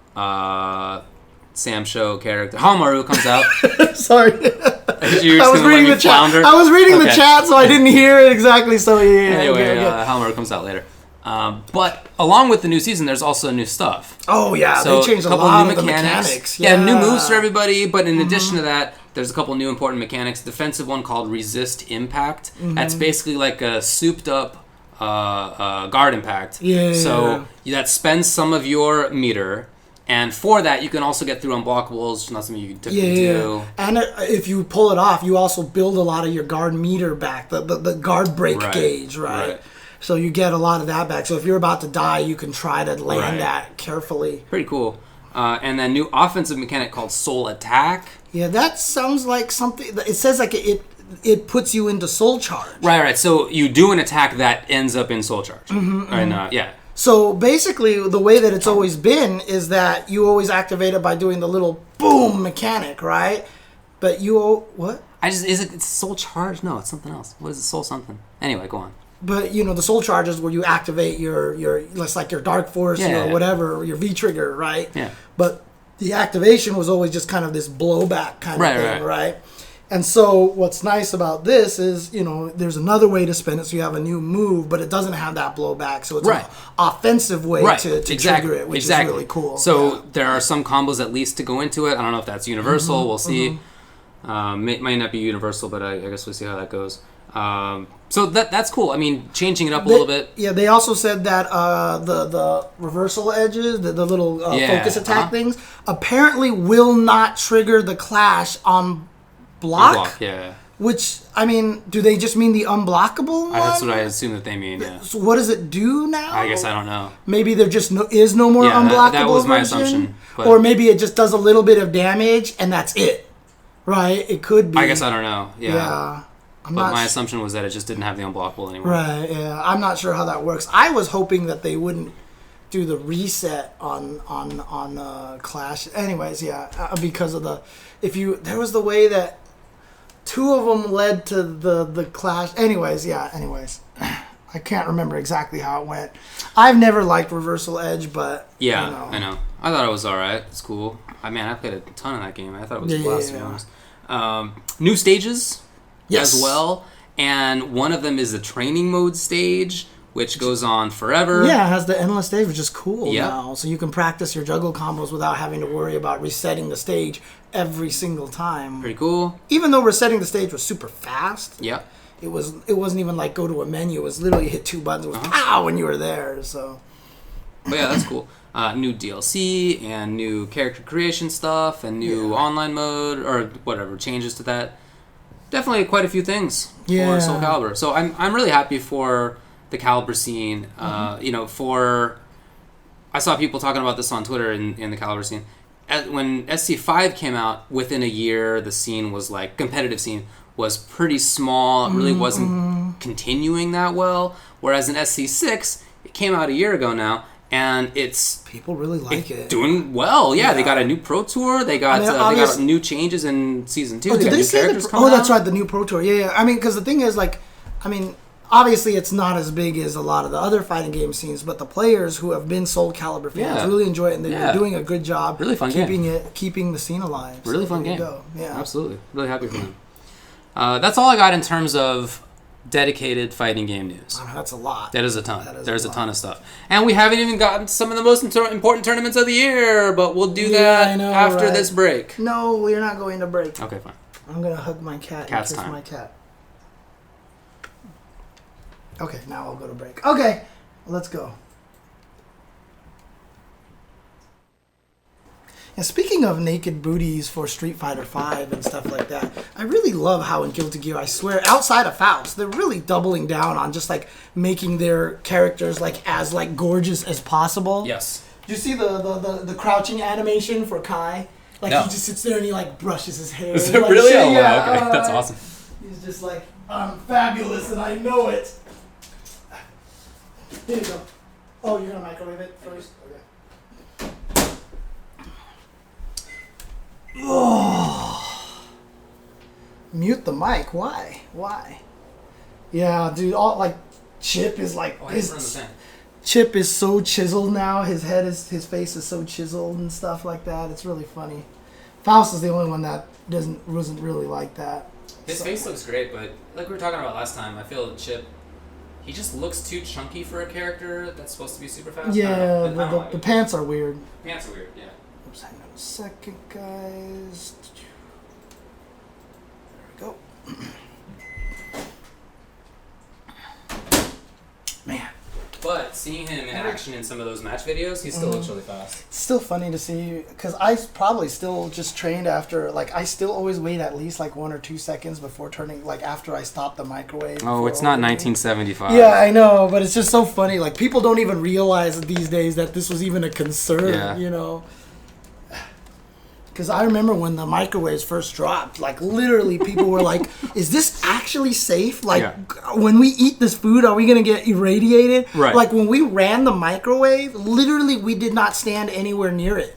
Sam Show character. Hamaru comes out. Sorry. I was reading the chat. The chat, so I didn't hear it exactly. So Anyway, Hamaru comes out later. But along with the new season, there's also new stuff. Oh yeah, so they changed a lot of the mechanics. Yeah, new moves for everybody. But in addition to that, there's a couple new important mechanics. Defensive one called Resist Impact. That's basically like a souped-up guard impact. So that spends some of your meter. And for that, you can also get through unblockables, which is not something you typically do. And if you pull it off, you also build a lot of your guard meter back, the guard break gauge, right? So you get a lot of that back. So if you're about to die, you can try to land that carefully. Pretty cool. And then new offensive mechanic called Soul Attack. Yeah, that sounds like something. It says like it puts you into Soul Charge. Right. So you do an attack that ends up in Soul Charge. Yeah. So basically, the way that it's always been is that you always activate it by doing the little boom mechanic, right? But what? It's Soul Charge? No, it's something else. What is it? Soul something. Anyway, go on. But the Soul Charge is where you activate your let's like your Dark Force or whatever, your V trigger, right? Yeah. But the activation was always just kind of this blowback kind of thing, right? And so what's nice about this is, there's another way to spin it, so you have a new move, but it doesn't have that blowback, so it's an offensive way to trigger it, which is really cool. So there are some combos at least to go into it. I don't know if that's universal. We'll see. Might not be universal, but I guess we'll see how that goes. So that's cool. I mean, changing it up a little bit. Yeah, they also said that the reversal edges, the little focus attack things, apparently will not trigger the clash on block. Yeah. Which, I mean, do they just mean the unblockable one? That's what I assume that they mean, yeah. So what does it do now? I guess I don't know. Maybe there just is no more unblockable that was my version? assumption. But or maybe it just does a little bit of damage and that's it. Right? It could be. I guess I don't know. Yeah. But my assumption was that it just didn't have the unblockable anymore. Right, yeah. I'm not sure how that works. I was hoping that they wouldn't do the reset on Clash. Anyways, because of there was the way that two of them led to the Clash. Anyways. I can't remember exactly how it went. I've never liked Reversal Edge, but I know. I thought it was alright. It's cool. I played a ton of that game. I thought it was a blast, to be honest. New stages as well, and one of them is the training mode stage, which goes on forever. Yeah, it has the endless stage, which is cool now. So you can practice your juggle combos without having to worry about resetting the stage every single time. Pretty cool. Even though resetting the stage was super fast. Yeah. It wasn't even like go to a menu. It was literally hit two buttons. It was pow when you were there. So. But yeah, that's cool. New DLC and new character creation stuff and new online mode or whatever changes to that. Definitely quite a few things for Soul Calibur. So I'm really happy for the Calibur scene. I saw people talking about this on Twitter in the Calibur scene. When SC5 came out, within a year, the scene was like competitive scene was pretty small. It really wasn't continuing that well. Whereas in SC6, it came out a year ago now, and people really like it. Doing well. Yeah, they got a new Pro Tour. They got they got new changes in Season 2. They got new characters coming out. That's right, the new Pro Tour. Yeah. I mean, because the thing is, obviously it's not as big as a lot of the other fighting game scenes, but the players who have been Soul Calibur fans really enjoy it, and they're doing a good job keeping the scene alive. Really fun game. Yeah, absolutely. Really happy for them. That's all I got in terms of dedicated fighting game news. That's a lot. That is a ton. There's a ton of stuff. And we haven't even gotten some of the most important tournaments of the year, but we'll do that after this break. No, we're not going to break. Okay, fine. I'm going to hug my cat Cat's and kiss time. my cat. Okay, now I'll go to break. Okay, let's go. And speaking of naked booties for Street Fighter V and stuff like that, I really love how in Guilty Gear, I swear, outside of Faust, they're really doubling down on just making their characters as gorgeous as possible. Yes. Do you see the crouching animation for Kai? No. He just sits there and he brushes his hair. Is it really? Oh, wow, okay. That's awesome. He's just I'm fabulous and I know it. Here you go. Oh, you're gonna microwave it first? Okay. Oh. Mute the mic. Why? Yeah, dude. All like Chip is like Chip is so chiseled now. His face is so chiseled and stuff like that. It's really funny. Faust is the only one that wasn't really like that. His face looks great, but like we were talking about last time, I feel Chip, he just looks too chunky for a character that's supposed to be super fast. Yeah, the pants are weird. Pants are weird, yeah. Oops, hang on a second, guys. There we go. Man. But seeing him in action in some of those match videos, he still looks really fast. It's still funny to see, because I probably still just trained after, like, I still always wait at least, like, 1 or 2 seconds before turning, like, after I stop the microwave. Oh, it's not 1975. Yeah, I know, but it's just so funny. Like, people don't even realize these days that this was even a concern, you know? Because I remember when the microwaves first dropped, like, literally people were like, is this actually safe? Like, when we eat this food, are we going to get irradiated? Right. Like, when we ran the microwave, literally we did not stand anywhere near it.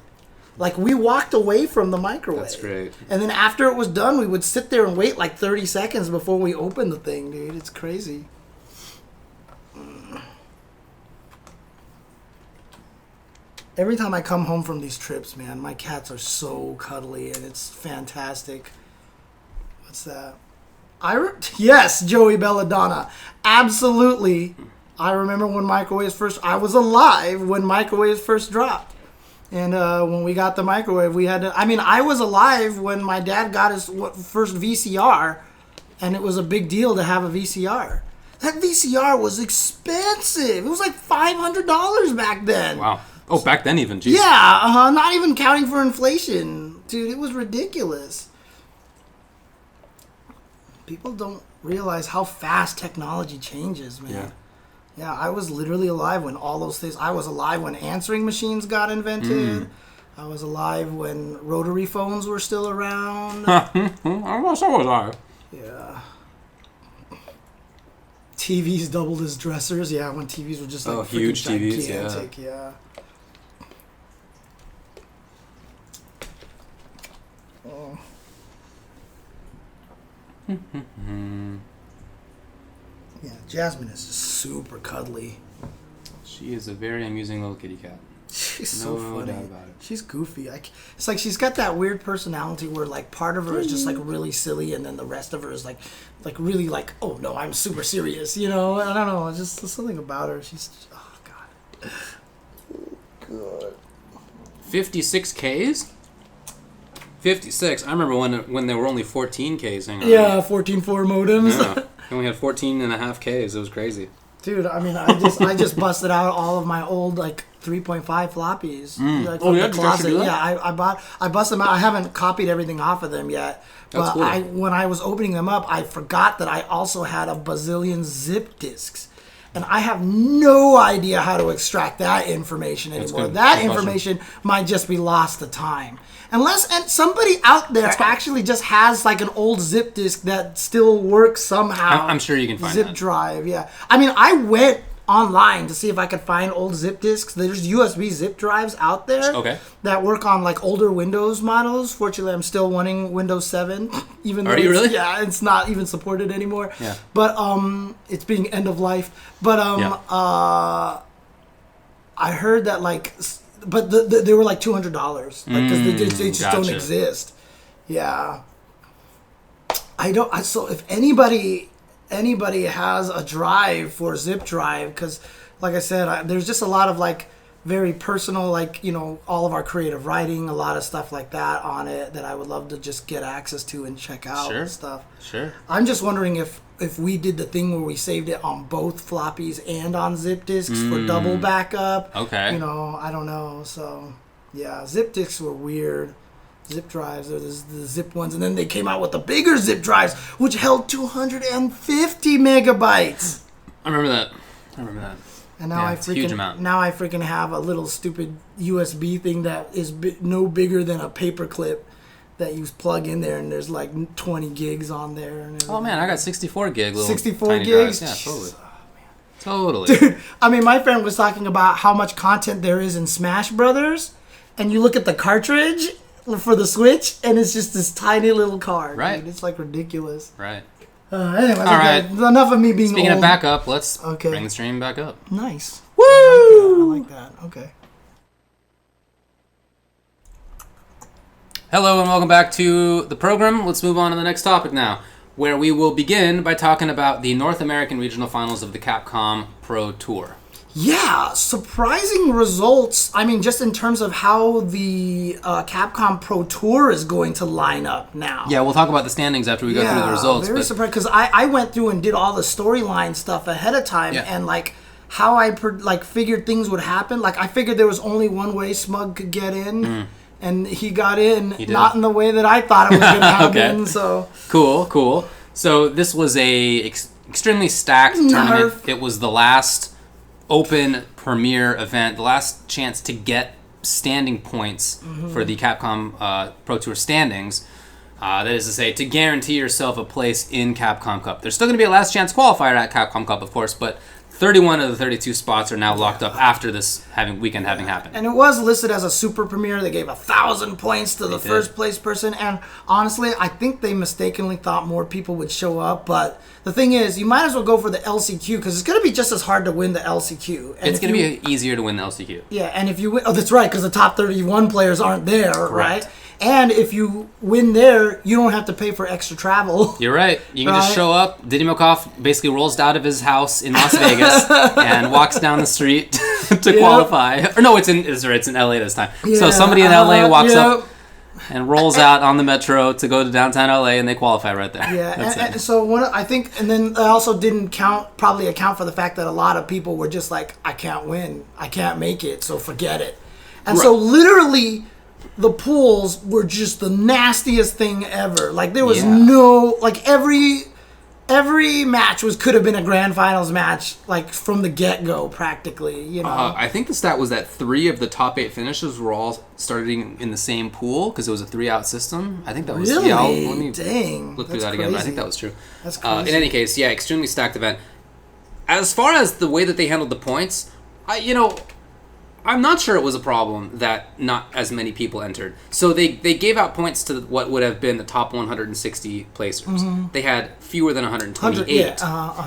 Like, we walked away from the microwave. That's great. And then after it was done, we would sit there and wait like 30 seconds before we opened the thing, dude. It's crazy. Every time I come home from these trips, man, my cats are so cuddly and it's fantastic. What's that? Yes, Joey Belladonna. Absolutely. I remember when microwaves I was alive when microwaves first dropped. And when we got the microwave, we had to... I mean, I was alive when my dad got his first VCR, and it was a big deal to have a VCR. That VCR was expensive. It was like $500 back then. Wow. Oh, back then even, geez. Yeah, not even counting for inflation. Dude, it was ridiculous. People don't realize how fast technology changes, man. Yeah, I was literally alive when all those things... I was alive when answering machines got invented. I was alive when rotary phones were still around. So was I. Yeah. TVs doubled as dressers. Yeah, when TVs were just like huge TVs, gigantic. Yeah. Oh. Yeah, Jasmine is just super cuddly. She is a very amusing little kitty cat. She's so funny. No doubt about it. She's goofy. It's like she's got that weird personality where like part of her is just like really silly, and then the rest of her is like really like, oh no, I'm super serious. You know, I don't know. It's just something about her. She's god. Oh god. 56 Ks. 56. I remember when there were only 14 Ks. Yeah, 14.4 modems. Yeah. We only had 14.5 Ks. It was crazy. Dude, I mean, I just busted out all of my old like 3.5 floppies. Like, from the closet. Yeah, I busted them out. I haven't copied everything off of them yet. But cool. When I was opening them up, I forgot that I also had a bazillion zip disks. And I have no idea how to extract that information anymore. That information might just be lost to time. Unless somebody out there actually just has like an old zip disk that still works somehow. I'm sure you can find zip that. drive, yeah. I mean, I went online to see if I could find old zip disks. There's USB zip drives out there that work on like older Windows models. Fortunately, I'm still wanting Windows 7, even though yeah, it's not even supported anymore. Yeah. But it's being end of life. But I heard that like. But they were like $200, because they just don't exist. Yeah, So if anybody has a drive for zip drive, because like I said, there's just a lot of like very personal, like, you know, all of our creative writing, a lot of stuff like that on it that I would love to just get access to and check out and stuff. Sure. I'm just wondering if we did the thing where we saved it on both floppies and on zip disks for double backup. Okay. You know, I don't know. So, yeah, zip disks were weird. Zip drives, or the zip ones, and then they came out with the bigger zip drives, which held 250 megabytes. I remember that. And now I freaking have a little stupid USB thing that is no bigger than a paperclip that you plug in there, and there's like 20 gigs on there. And oh man, I got 64 gig. 64 gigs? Drives. Yeah, totally. Oh, totally. Dude, I mean, my friend was talking about how much content there is in Smash Brothers, and you look at the cartridge, for the Switch, and it's just this tiny little card. Right. Dude. It's like ridiculous. Right. Anyway, all right. Enough of me being Speaking old. of backup, let's bring the stream back up. Nice. Woo! I like that. Okay. Hello and welcome back to the program. Let's move on to the next topic now, where we will begin by talking about the North American Regional Finals of the Capcom Pro Tour. Yeah, surprising results. I mean, just in terms of how the Capcom Pro Tour is going to line up now. Yeah, we'll talk about the standings after we go through the results. Very surprised, because I went through and did all the storyline stuff ahead of time, and like how I figured things would happen. Like I figured there was only one way Smug could get in, and he got in, not in the way that I thought it was going to happen. So cool. So this was a extremely stacked tournament. It was the last open premier event, the last chance to get standing points for the Capcom Pro Tour standings. That is to say, to guarantee yourself a place in Capcom Cup. There's still going to be a last chance qualifier at Capcom Cup, of course, but 31 of the 32 spots are now locked up after this weekend having happened. And it was listed as a super premiere. They gave 1,000 points to the first place person. And honestly, I think they mistakenly thought more people would show up. But the thing is, you might as well go for the LCQ because it's going to be just as hard to win the LCQ. And it's going to be easier to win the LCQ. Yeah, and if you win... Oh, that's right, because the top 31 players aren't there, right? And if you win there, you don't have to pay for extra travel. You're right. You can just show up. Didymokov basically rolls out of his house in Las Vegas and walks down the street to qualify. Or no, it's in LA this time. Yeah, so somebody in LA walks up and rolls out on the metro to go to downtown LA, and they qualify right there. Yeah, and so I think, and then I also didn't probably account for the fact that a lot of people were just like, I can't win, I can't make it, so forget it. And so literally, the pools were just the nastiest thing ever. Like there was no, like every match could have been a grand finals match, like from the get-go practically, you know. I think the stat was that 3 of the top 8 finishes were all starting in the same pool because it was a 3-out system. I think that was really. Yeah, let me Dang, look through that again. But I think that was true. That's crazy. In any case, extremely stacked event. As far as the way that they handled the points, I'm not sure it was a problem that not as many people entered. So they gave out points to what would have been the top 160 placers. They had fewer than 128,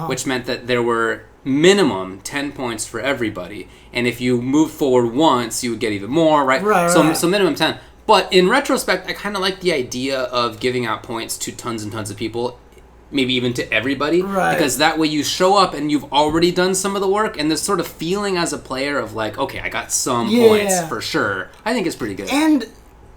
which meant that there were minimum 10 points for everybody. And if you moved forward once, you would get even more, right? So minimum 10. But in retrospect, I kind of like the idea of giving out points to tons and tons of people, maybe even to everybody, because that way you show up and you've already done some of the work, and this sort of feeling as a player of like, okay, I got some points for sure. I think it's pretty good. And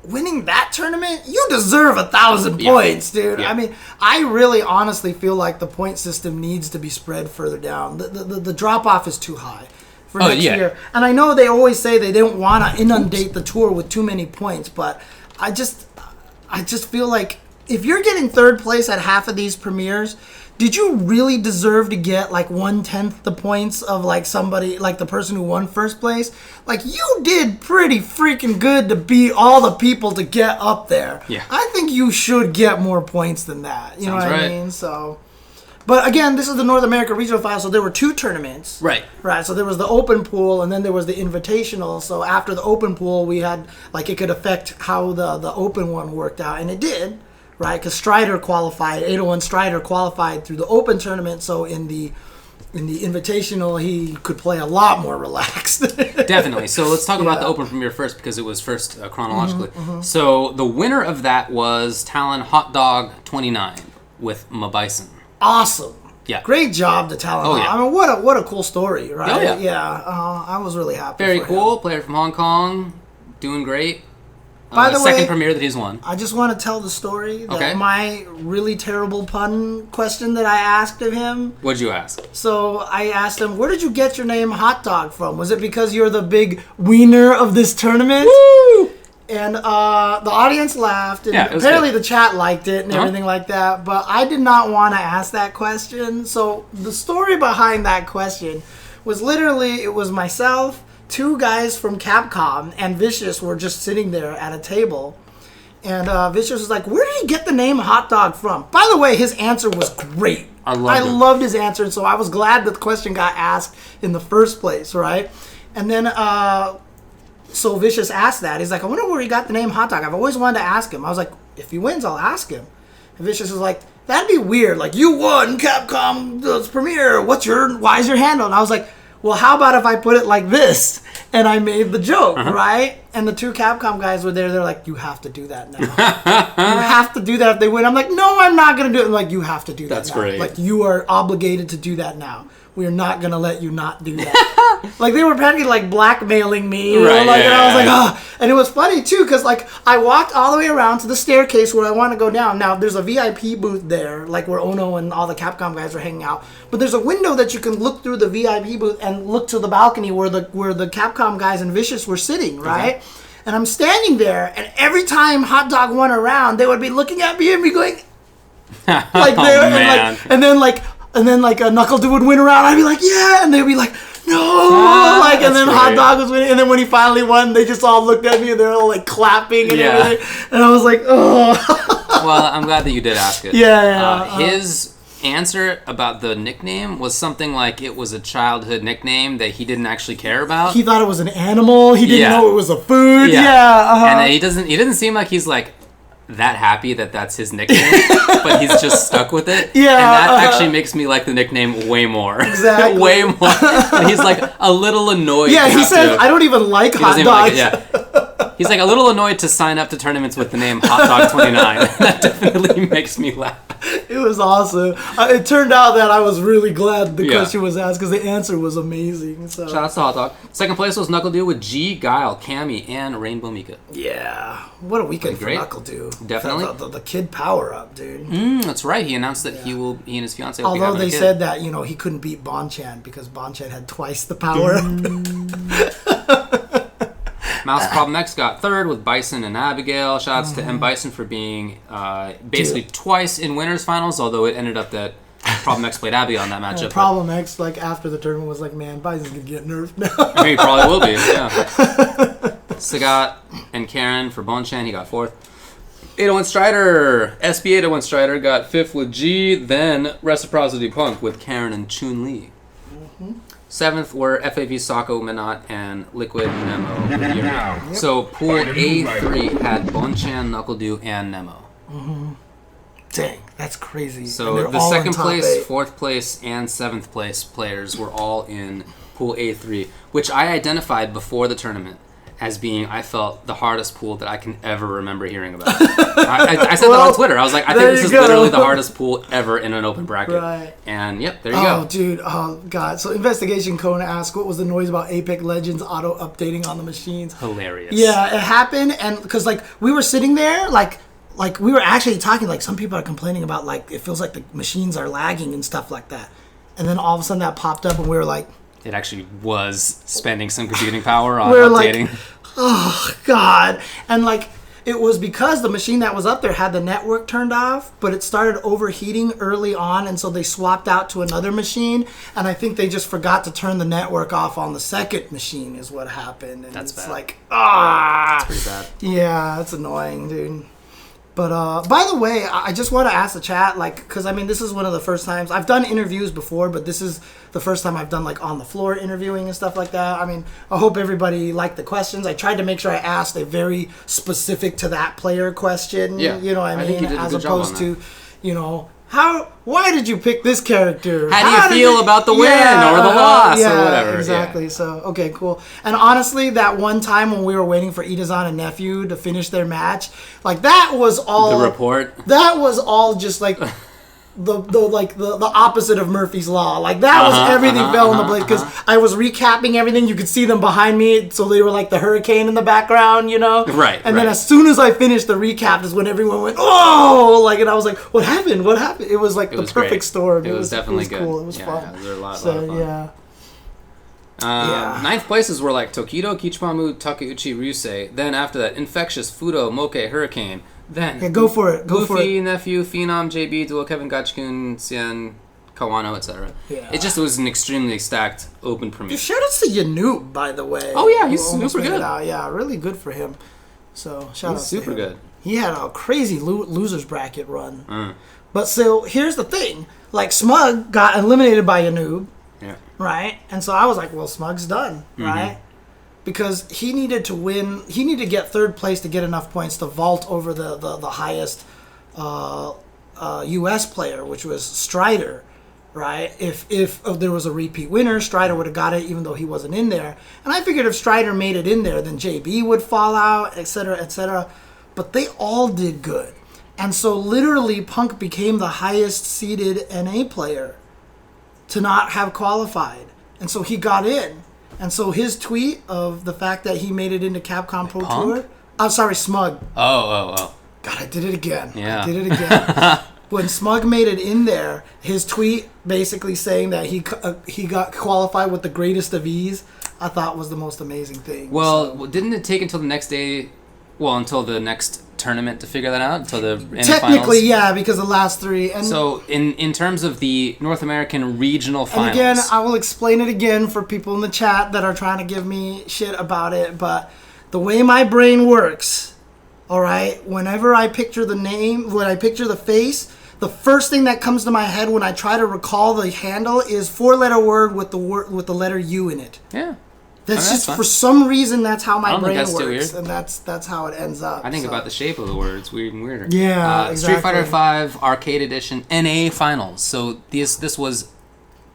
winning that tournament, you deserve 1,000 points, dude. I mean, I really honestly feel like the point system needs to be spread further down. The drop-off is too high for next year. And I know they always say they don't want to inundate the tour with too many points, but I just feel like if you're getting third place at half of these premieres, did you really deserve to get like 1/10 the points of like somebody, like the person who won first place? Like you did pretty freaking good to beat all the people to get up there. Yeah. I think you should get more points than that. You know what I mean? So, but again, this is the North America Regional Final, so there were 2 tournaments. Right. So there was the open pool, and then there was the invitational. So after the open pool, we had like it could affect how the open one worked out, and it did. Right, because Strider qualified, 801 Strider qualified through the open tournament, so in the invitational, he could play a lot more relaxed. Definitely. So let's talk about the open premiere first, because it was first chronologically. So the winner of that was Talon Hot Dog 29 with Mabison. Awesome. Yeah. Great job to Talon. I mean, what a cool story, right? Oh, yeah. I was really happy. Very cool. Player from Hong Kong, doing great. By the way, second premiere that he's won. I just want to tell the story that my really terrible pun question that I asked of him. What'd you ask? So I asked him, where did you get your name Hot Dog from? Was it because you're the big wiener of this tournament? Woo! And the audience laughed, and apparently the chat liked it and everything like that, but I did not want to ask that question. So the story behind that question was literally, it was myself, 2 guys from Capcom, and Vicious were just sitting there at a table. And Vicious was like, where did he get the name Hot Dog from? By the way, his answer was great. I loved his answer, and so I was glad that the question got asked in the first place, right? And then so Vicious asked that. He's like, I wonder where he got the name Hot Dog. I've always wanted to ask him. I was like, if he wins, I'll ask him. And Vicious was like, that'd be weird. Like, you won Capcom Premiere. Why is your handle? And I was like, well, how about if I put it like this? And I made the joke, right? And the two Capcom guys were there. They're like, you have to do that now. You have to do that if they win. I'm like, no, I'm not going to do it. I'm like, you have to do that That's now. great. Like, you are obligated to do that now. We are not going to let you not do that. Like, they were practically, like, blackmailing me. You know, like, and I was like, oh. And it was funny, too, because, like, I walked all the way around to the staircase where I want to go down. Now, there's a VIP booth there, like, where Ono and all the Capcom guys are hanging out. But there's a window that you can look through the VIP booth and look to the balcony where the Capcom guys and Vicious were sitting, right? And I'm standing there, and every time Hot Dog won around, they would be looking at me and be going, like, and then a Knuckle Dude would win around. I'd be like, yeah, and they'd be like, no, like, and then Hot Dog was winning, and then when he finally won, they just all looked at me and they're all like clapping and everything, and I was like, oh. Well, I'm glad that you did ask it. His answer about the nickname was something like it was a childhood nickname that he didn't actually care about. He thought it was an animal. He didn't know it was a food. And he didn't seem like he's like that happy that that's his nickname, but he's just stuck with it. And that actually makes me like the nickname way more. Exactly. Way more. And he's like a little annoyed. Yeah, he said, I don't even like hot dogs. He's like a little annoyed to sign up to tournaments with the name Hot Dog 29. That definitely makes me laugh. It was awesome. It turned out that I was really glad the question was asked because the answer was amazing. So. Shout out to Hot Dog. Second place was Knuckle Dude with G, Guile, Cammy, and Rainbow Mika. Yeah. What a weekend for Knuckle Dude. Definitely. The kid power up, dude. That's right. He announced that he and his fiance will Although be having they a kid. said that, he couldn't beat Bonchan because Bonchan had twice the power up. Mouse Problem X got third with Bison and Abigail. Shoutouts to M. Bison for being basically twice in winners finals, although it ended up that Problem X played Abigail in that matchup. Problem X, like after the tournament, was like, man, Bison's going to get nerfed now. I mean, he probably will be, yeah. Sagat and Karen for Bonchan, he got fourth. 801 Strider, SB 801 Strider got fifth with G, then Reciprocity Punk with Karen and Chun Li. Seventh were FAV Sako, Minot, and Liquid Nemo. So Pool A3 had Bonchan, Knuckle Dude, and Nemo. Dang, that's crazy. So the second place, fourth place, and seventh place players were all in Pool A3, which I identified before the tournament as being, I felt, the hardest pool that I can ever remember hearing about. I said that on Twitter. I was like, I think this is literally the hardest pool ever in an open bracket. Right. And yep, there you go. Oh, dude. Oh, God. So Investigation Kona asked, what was the noise about Apex Legends auto-updating on the machines? Hilarious. Yeah, it happened. And because, like, we were sitting there, like we were actually talking, like, some people are complaining about, like, it feels like the machines are lagging and stuff like that. And then all of a sudden that popped up and we were like, it actually was spending some computing power on updating. Like, oh, God. And, like, it was because the machine that was up there had the network turned off, but it started overheating early on, and so they swapped out to another machine, and I think they just forgot to turn the network off on the second machine is what happened. And that's bad. Like, That's pretty bad. Yeah, it's annoying, dude. But, by the way, I just want to ask the chat, like, because, I mean, this is one of the first times. I've done interviews before, but this is the first time I've done, like, on-the-floor interviewing and stuff like that. I mean, I hope everybody liked the questions. I tried to make sure I asked a very specific to that player question, you know what I mean? As opposed to, why did you pick this character? How do you feel about the win or the loss or whatever? Exactly. Yeah. So, okay, cool. And honestly, that one time when we were waiting for Itazan and Nephew to finish their match, like, that was all... The report? That was all just, like... the opposite of Murphy's Law. Like, that was everything fell into place because I was recapping everything. You could see them behind me, so they were like the hurricane in the background, Right. And then as soon as I finished the recap is when everyone went, oh! Like, and I was like, what happened? What happened? It was like the perfect storm. It was definitely good. Cool. It was fun. It was a lot of fun. Yeah. Ninth places were like Tokido, Kichimamu, Takeuchi, Ryusei. Then after that, Infectious, Fudo, Moke, Hurricane. Then go for it. Goofy, Nephew, Phenom, JB, Duo, Kevin, Gachikun, Sien, Kawano, etc. Yeah. It was an extremely stacked open premiere. Shout out to Yanoob, by the way. Oh yeah, he's super good. Yeah, really good for him. So shout out to super him. Good. He had a crazy losers bracket run. But so here's the thing: like Smug got eliminated by Yanoob. Yeah. Right, and so I was like, well, Smug's done, right? because he needed to win. He needed to get third place to get enough points to vault over the highest U.S. player, which was Strider, right? If there was a repeat winner, Strider would have got it even though he wasn't in there. And I figured if Strider made it in there, then JB would fall out, etc., etc. But they all did good. And so literally Punk became the highest seeded NA player to not have qualified. And so he got in. And so his tweet of the fact that he made it into Capcom Pro Tour... Oh, sorry, Smug. Oh. God, I did it again. Yeah. I did it again. When Smug made it in there, his tweet basically saying that he got qualified with the greatest of ease, I thought was the most amazing thing. Well, didn't it take until the next day... Well, until the next tournament to figure that out? Until the NA Technically, finals? yeah, because the last three. And so, in terms of the North American regional finals... And again, I will explain it again for people in the chat that are trying to give me shit about it, but the way my brain works, all right, whenever I picture the name, when I picture the face, the first thing that comes to my head when I try to recall the handle is four-letter word with the letter U in it. Yeah. That's just, for some reason, that's how my brain works. Too weird. And that's how it ends up. I think about the shape of the word. It's even weirder. Yeah, exactly. Street Fighter V Arcade Edition NA Finals. So this was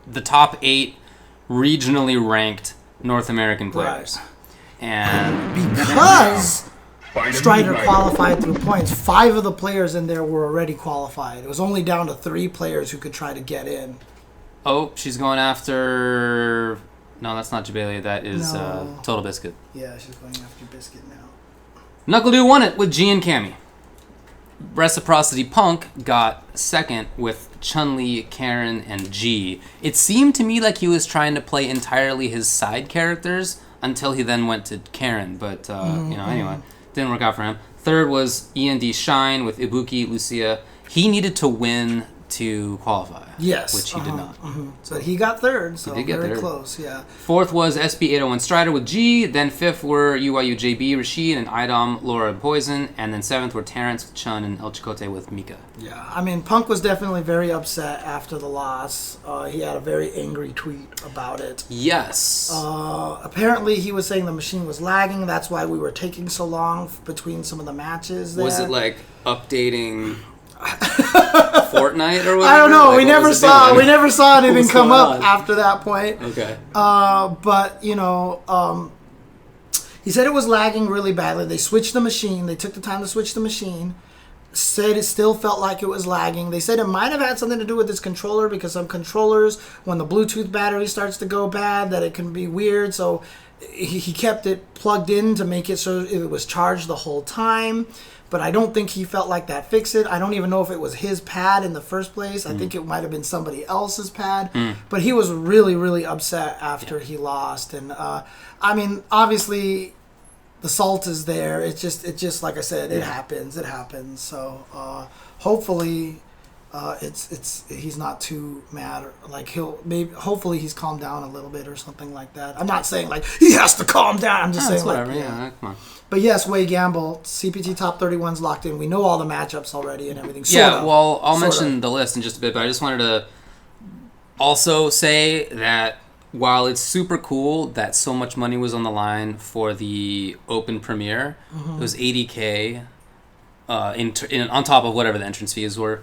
the top 8 regionally ranked North American players. Right. And because Strider qualified through points, 5 of the players in there were already qualified. It was only down to 3 players who could try to get in. Oh, she's going after... No, that's not Jabelia. That is Total Biscuit. Yeah, she's going after Biscuit now. Knuckle Dude won it with G and Cammy. Reciprocity Punk got second with Chun-Li, Karen, and G. It seemed to me like he was trying to play entirely his side characters until he then went to Karen. But, anyway, didn't work out for him. Third was E&D Shine with Ibuki, Lucia. He needed to win to qualify. Yes. Which he did not. So he got third, so he did get very third. close, yeah. Fourth was SB801 Strider with G. Then fifth were UYU JB, Rashid, and Idom, Laura, and Poison. And then seventh were Terrence with Chun and El Chicote with Mika. Yeah, I mean, Punk was definitely very upset after the loss. He had a very angry tweet about it. Yes. Apparently, he was saying the machine was lagging. That's why we were taking so long between some of the matches there. Was it like updating... Fortnite or whatever? I don't know. Like, we never saw anything come up after that point. Okay. But he said it was lagging really badly. They switched the machine. They took the time to switch the machine. Said it still felt like it was lagging. They said it might have had something to do with this controller because some controllers, when the Bluetooth battery starts to go bad, that it can be weird. So he kept it plugged in to make it so it was charged the whole time. But I don't think he felt like that fixed it. I don't even know if it was his pad in the first place. I think it might have been somebody else's pad. But he was really, really upset after he lost. And, I mean, obviously, the salt is there. It's just like I said, it happens. It happens. So, hopefully, he's not too mad. Or, like, hopefully he's calmed down a little bit or something like that. I'm not saying, like, he has to calm down. I'm just saying, like, whatever. Yeah, come on. But yes, Way Gamble, CPT Top 31's locked in. We know all the matchups already and everything. Well, I'll mention the list in just a bit, but I just wanted to also say that while it's super cool that so much money was on the line for the open premiere, it was $80K on top of whatever the entrance fees were.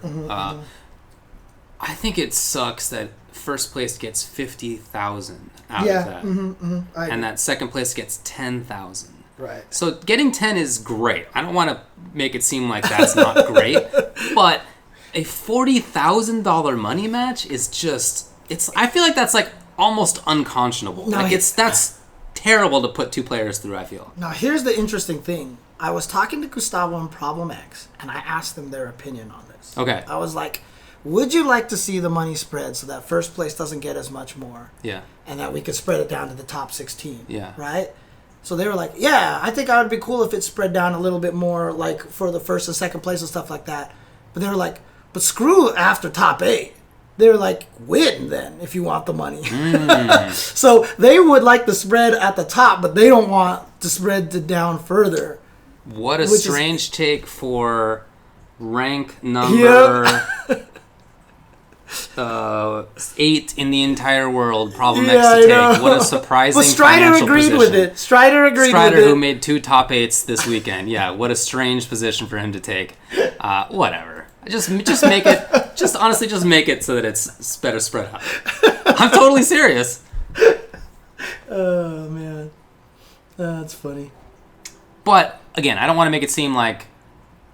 I think it sucks that first place gets $50,000 out of that, and that second place gets $10,000. Right. So getting 10 is great. I don't want to make it seem like that's not great, but a $40,000 money match is just I feel like that's like almost unconscionable. No, that's terrible to put 2 players through, I feel. Now, here's the interesting thing. I was talking to Gustavo and Problem X, and I asked them their opinion on this. Okay. I was like, would you like to see the money spread so that first place doesn't get as much more? Yeah. And that we could spread it down to the top 16. Yeah. Right? So they were like, yeah, I think I would be cool if it spread down a little bit more, like, for the first and second place and stuff like that. But they were like, but screw after top 8. They were like, win then, if you want the money. So they would like the spread at the top, but they don't want the spread to down further. What a strange take for rank number... 8 in the entire world problem X to take. What a surprising financial position. With it. Strider agreed with it. Strider, who made 2 top 8s this weekend. Yeah, what a strange position for him to take. Whatever. Just make it. Just honestly, just make it so that it's better spread out. I'm totally serious. Oh man, that's funny. But again, I don't want to make it seem like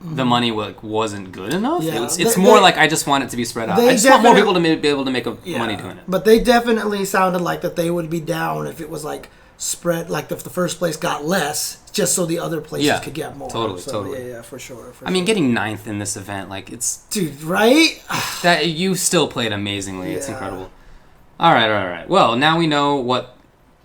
the money wasn't good enough. Yeah, it's more like I just want it to be spread out. I just want more people to be able to make money doing it. But they definitely sounded like that they would be down if it was like spread, like if the first place got less, just so the other places could get more. Totally. Yeah, for sure. I mean, getting 9th in this event, like it's right. That you still played amazingly. It's incredible. All right. Well, now we know what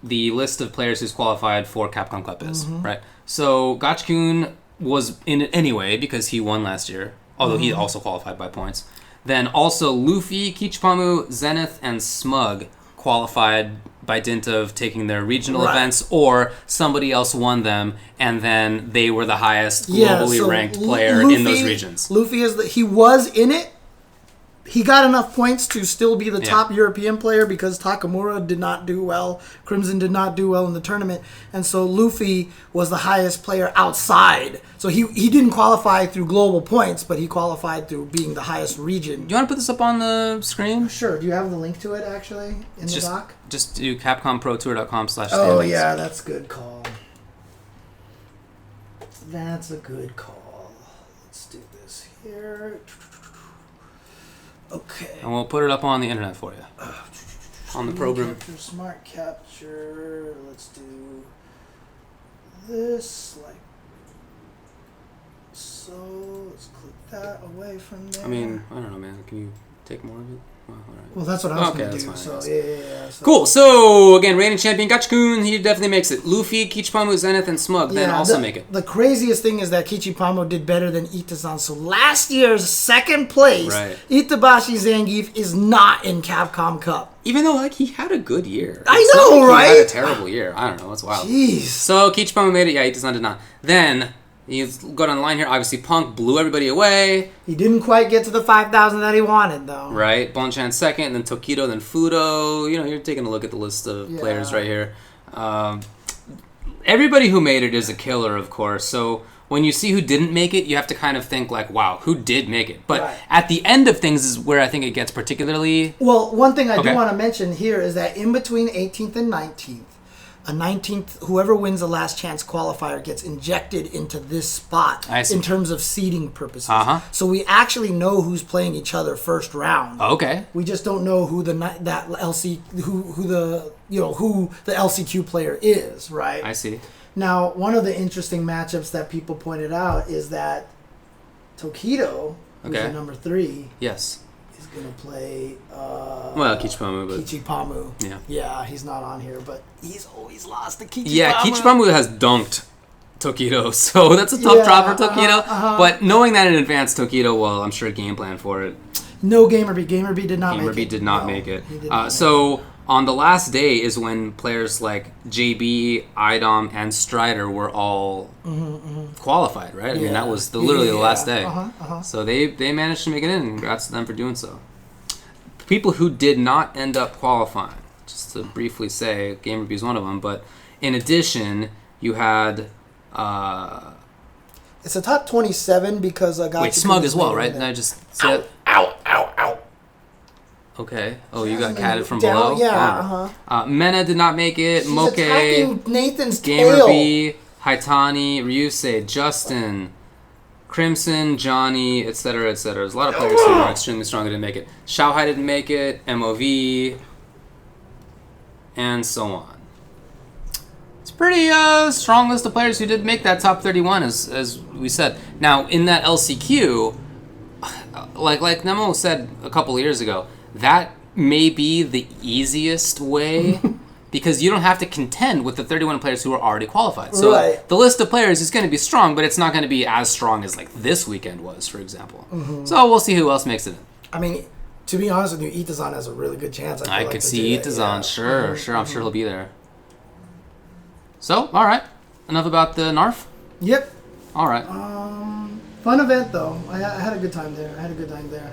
the list of players who's qualified for Capcom Cup is, right? So Gachikun was in it anyway because he won last year, although he also qualified by points. Then also Luffy, Kichipamu, Zenith, and Smug qualified by dint of taking their regional events, or somebody else won them, and then they were the highest globally ranked player in those regions. Luffy he was in it. He got enough points to still be the top European player because Takamura did not do well. Crimson did not do well in the tournament. And so Luffy was the highest player outside. So he didn't qualify through global points, but he qualified through being the highest region. Do you want to put this up on the screen? Sure. Do you have the link to it, actually, in the doc? Just do CapcomProTour.com/standings. Oh, yeah, that's a good call. That's a good call. Let's do this here. Okay. And we'll put it up on the internet for you. On the program. Smart capture. Let's do this like so. Let's click that away from there. I mean, I don't know, man. Can you take more of it? Well, all right. Well, that's what I was going to do. Fine, so, yeah. So. Cool. So, again, reigning champion Gachikun, he definitely makes it. Luffy, Kichipamu, Zenith, and Smug then also make it. The craziest thing is that Kichipamu did better than Itazan. So, last year's second place, Itabashi Zangief is not in Capcom Cup. Even though, he had a good year. I know, right? He had a terrible year. I don't know. It's wild. Jeez. So, Kichipamu made it. Yeah, Itazan did not. Then... He's got on the line here. Obviously, Punk blew everybody away. He didn't quite get to the 5,000 that he wanted, though. Right. Bonchan second, then Tokido, then Fudo. You're taking a look at the list of players right here. Everybody who made it is a killer, of course. So when you see who didn't make it, you have to kind of think like, wow, who did make it? But at the end of things is where I think it gets particularly... Well, one thing I do want to mention here is that in between 18th and 19th, a 19th, whoever wins the last chance qualifier gets injected into this spot in terms of seeding purposes. So we actually know who's playing each other first round. Okay. We just don't know who the LCQ player is, right? I see. Now, one of the interesting matchups that people pointed out is that Tokido, who's the number 3, yes, is going to play Kichipamu. Yeah, he's not on here, but he's always lost to Kichipamu. Yeah, Kichipamu has dunked Tokido, so that's a tough drop for Tokido. But knowing that in advance, Tokido, well, I'm sure game plan for it. No Gamerby. Gamerby did not make it. Gamerby did not make it. So on the last day is when players like JB, IDOM, and Strider were all qualified, right? I mean, that was literally the last day. So they managed to make it in. Congrats to them for doing so. People who did not end up qualifying, just to briefly say, Gamerby is one of them, but in addition, you had... it's a top 27 because... Wait, Smug as well, right? And I just said... Ow. Okay. Oh, you got catted from below? Yeah, Mena did not make it. She's Moke, attacking Nathan's tail. Gamerby, Haitani, Ryusei, Justin, Crimson, Johnny, etc., etc. There's a lot of players who are extremely strong who didn't make it. Xiaohai didn't make it. MOV, and so on. It's a pretty strong list of players who did make that top 31, as we said. Now, in that LCQ, like Nemo said a couple of years ago, that may be the easiest way because you don't have to contend with the 31 players who are already qualified. So the list of players is going to be strong, but it's not going to be as strong as like this weekend was, for example. So we'll see who else makes it in. I mean, to be honest with you, Itazan has a really good chance. I could see Itazan, sure. I'm sure he'll be there. So, all right. Enough about the NARF? Yep. All right. Fun event, though. I had a good time there.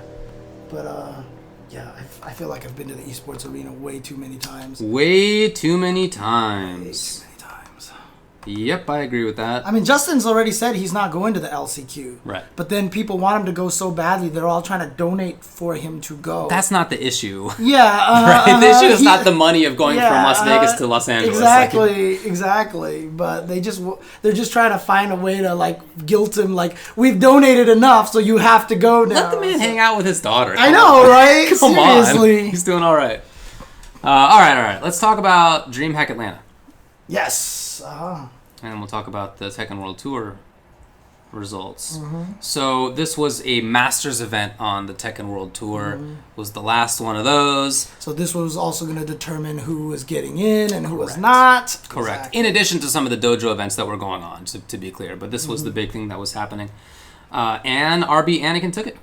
But, Yeah, I feel like I've been to the esports arena way too many times. Way too many times. Way too many times. Yep, I agree with that. I mean, Justin's already said he's not going to the LCQ. Right. But then people want him to go so badly, they're all trying to donate for him to go. That's not the issue. Yeah. Right? The issue is not the money of going from Las Vegas to Los Angeles. Exactly. But they're just trying to find a way to, like, guilt him. Like, we've donated enough, so you have to go now. Let the man hang out with his daughter. I know, right? Come Seriously. on. He's doing all right. All right. Let's talk about DreamHack Atlanta. Yes. And then we'll talk about the Tekken World Tour results. Mm-hmm. So this was a Masters event on the Tekken World Tour. Was the last one of those. So this was also going to determine who was getting in and who was not. Correct. Exactly. In addition to some of the dojo events that were going on, to be clear. But this was the big thing that was happening. And RB Anakin took it.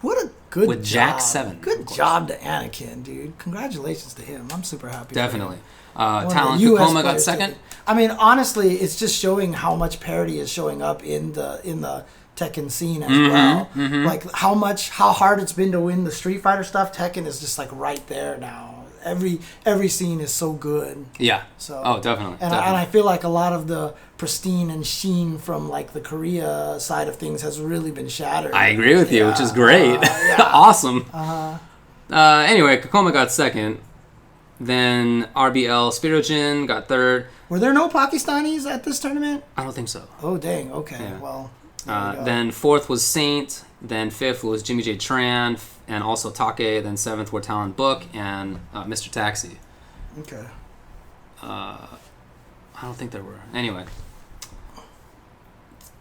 What a good with job. Jack 7. Good job to Anakin, dude. Congratulations to him. I'm super happy. Definitely. Talent Kakoma got second. I mean, honestly, it's just showing how much parity is showing up in the Tekken scene as well. Mm-hmm. Like how hard it's been to win the Street Fighter stuff. Tekken is just like right there now. Every scene is so good. Yeah. So. Oh, definitely. And I feel like a lot of the pristine and sheen from like the Korea side of things has really been shattered. I agree with you, which is great. Awesome. Anyway, Kakoma got second. Then RBL Spirojin got third. Were there no Pakistanis at this tournament? I don't think so. Oh, dang. Okay. Yeah. Well. Then fourth was Saint. Then fifth was Jimmy J. Tran. And also Take. Then seventh were Talon Book and Mr. Taxi. Okay. I don't think there were. Anyway.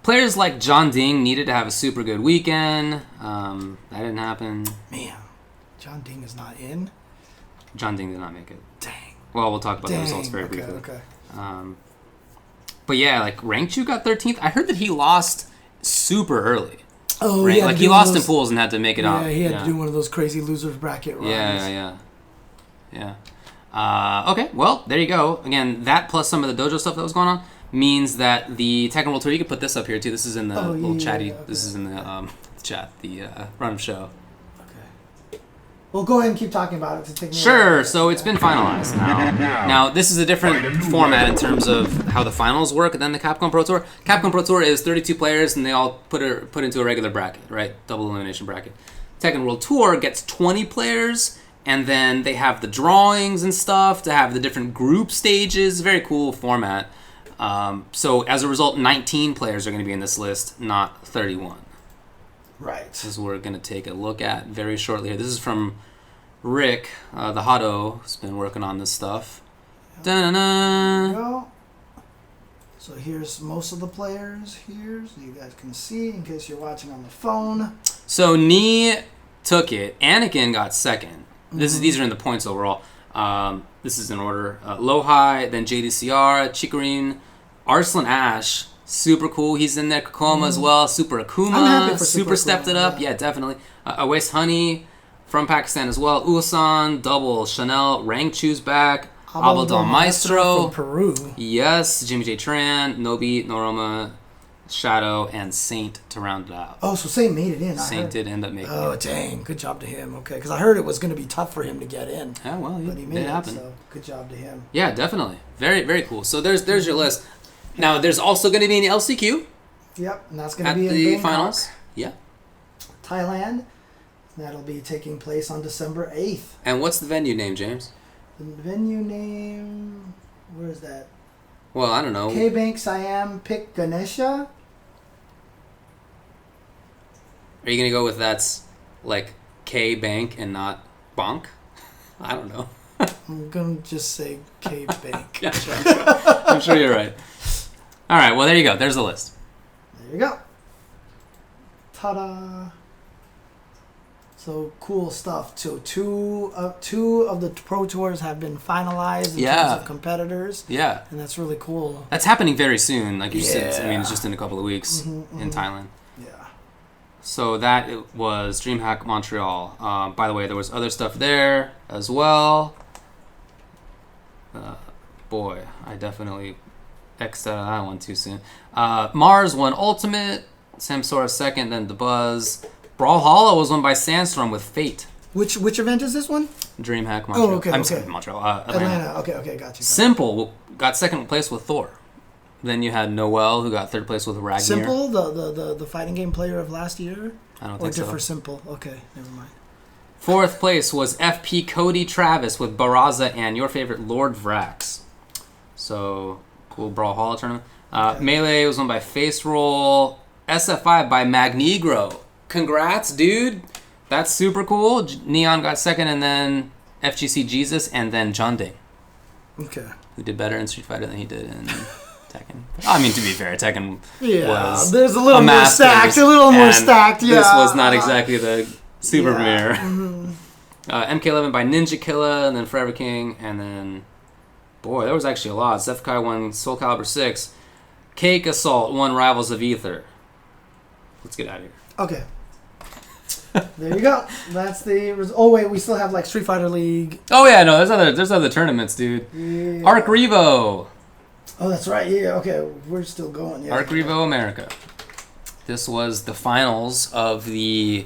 Players like John Ding needed to have a super good weekend. That didn't happen. Man. John Ding is not in? John Ding did not make it. Dang. Well, we'll talk about the results very briefly. Okay. But yeah, like Rangchu got 13th. I heard that he lost super early. Oh, right? yeah. Like he lost in pools and had to make it out. Yeah, he had to do one of those crazy losers bracket runs. Yeah. Okay, well, there you go. Again, that plus some of the dojo stuff that was going on means that the Tekken World Tour, you can put this up here too. This is in the little chatty. Okay. This is in the chat, the run of show. Well, go ahead and keep talking about it to take me. Sure. So it's been finalized now. Now this is a different format in terms of how the finals work than the Capcom Pro Tour. Capcom Pro Tour is 32 players and they all put into a regular bracket, right? Double elimination bracket. Tekken World Tour gets 20 players and then they have the drawings and stuff to have the different group stages. Very cool format. So as a result, 19 players are going to be in this list, not 31. Right. This is what we're going to take a look at very shortly here. This is from Rick, the Hotto, who's been working on this stuff. There we go. So here's most of the players here, so you guys can see in case you're watching on the phone. So Ni took it. Anakin got second. These are in the points overall. This is in order. Lohai, then JDCR, Chikarin, Arslan Ash. Super cool. He's in there. Kakoma as well. Super Akuma. Super stepped it up. Yeah, definitely. Awais Honey from Pakistan as well. Usan, Double, Chanel, Rangchu's back. Abaldon Maestro. From Peru. Yes. Jimmy J. Tran, Nobi, Noroma, Shadow, and Saint to round it out. Oh, so Saint made it in. Saint did end up making it. Oh, dang. Good job to him. Okay, because I heard it was going to be tough for him to get in. Yeah, well, but he made it happen. So good job to him. Yeah, definitely. Very, very cool. So there's your list. Now, there's also going to be an LCQ. Yep, and that's going to be in the Bangkok, finals. Yeah. Thailand. That'll be taking place on December 8th. And what's the venue name, James? The venue name... Where is that? Well, I don't know. K-Bank Siam Pik Ganesha? Are you going to go with that's like K-Bank and not Bonk? I don't know. I'm going to just say K-Bank. Yeah, sure. I'm sure you're right. All right, well, there you go. There's the list. There you go. Ta-da. So, cool stuff. So, two of the Pro Tours have been finalized in terms of competitors. Yeah. And that's really cool. That's happening very soon, like you said. I mean, it's just in a couple of weeks in Thailand. Yeah. So, that was DreamHack Montreal. By the way, there was other stuff there as well. Boy, I definitely X'd out of that one too soon. Mars won Ultimate, Samsora second, then The Buzz. Brawlhalla was won by Sandstorm with Fate. Which event is this one? Dreamhack Montreal. Oh, okay. I'm sorry, Montreal. Atlanta. Okay, got you. Simple got second place with Thor. Then you had Noel, who got third place with Ragnar. Simple, the fighting game player of last year? I don't think so. Or for Simple? Okay, never mind. Fourth place was FP Cody Travis with Barraza and your favorite Lord Vrax. So, cool Brawlhalla tournament. Melee was won by Face Roll. SFI by Magnegro. Congrats, dude. That's super cool. Neon got second, and then FGC Jesus, and then John Ding. Okay. Who did better in Street Fighter than he did in Tekken. I mean, to be fair, Tekken was there's a little more stacked. Yeah. This was not exactly the super premiere. Mm-hmm. MK11 by Ninja Killa, and then Forever King, and then... Boy, there was actually a lot. Zefkai won Soul Calibur 6. Cake Assault won Rivals of Ether. Let's get out of here. Okay. There you go. That's the... Oh, wait, we still have, like, Street Fighter League. Oh, yeah, no, there's other tournaments, dude. Yeah. ArcRevo. Oh, that's right. Yeah, okay. We're still going. Yeah. ArcRevo America. This was the finals of the...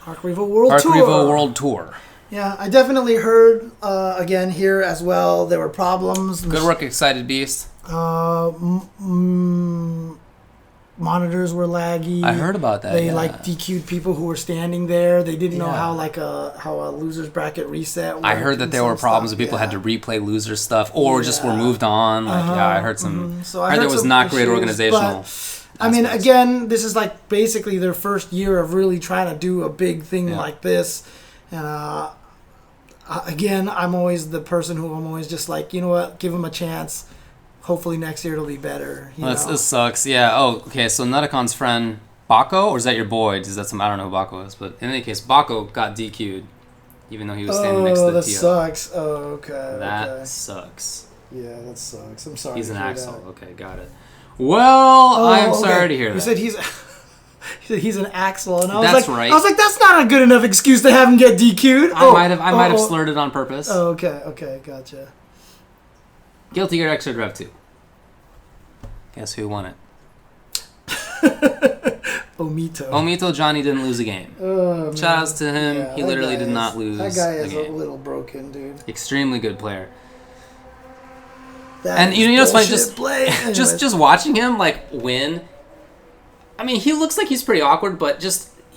ArcRevo World Tour. Yeah, I definitely heard, again, here as well, there were problems. Good work, Excited Beast. Monitors were laggy. I heard about that. They DQ'd people who were standing there. They didn't know how a loser's bracket reset worked. I heard that there were problems and people had to replay loser stuff or just were moved on. I heard some. Mm-hmm. So I heard there was not great organizational. I mean, again, this is like basically their first year of really trying to do a big thing like this. And again, I'm always the person who I'm always just like, you know what, give them a chance. Hopefully next year it'll be better. This sucks. Yeah. Oh, okay. So Nutacon's friend Baco, or is that your boy? Is that some? I don't know who Baco is, but in any case, Baco got DQ'd, even though he was standing next to the TO. Sucks. Oh, okay. That sucks. Yeah, that sucks. I'm sorry. He's an Axel. Okay, got it. Well, I'm sorry to hear that. You said he's an Axel, and I was that's right. I was like, that's not a good enough excuse to have him get DQ'd. I might have slurred it on purpose. Oh, okay, gotcha. Guilty Gear Xrd Rev 2. Guess who won it? Omito Johnny didn't lose a game. Oh, shout outs to him. Yeah, he literally did not lose. That guy is a little broken, dude. Extremely good player. And you know what's funny? Just watching him win. I mean, he looks like he's pretty awkward, but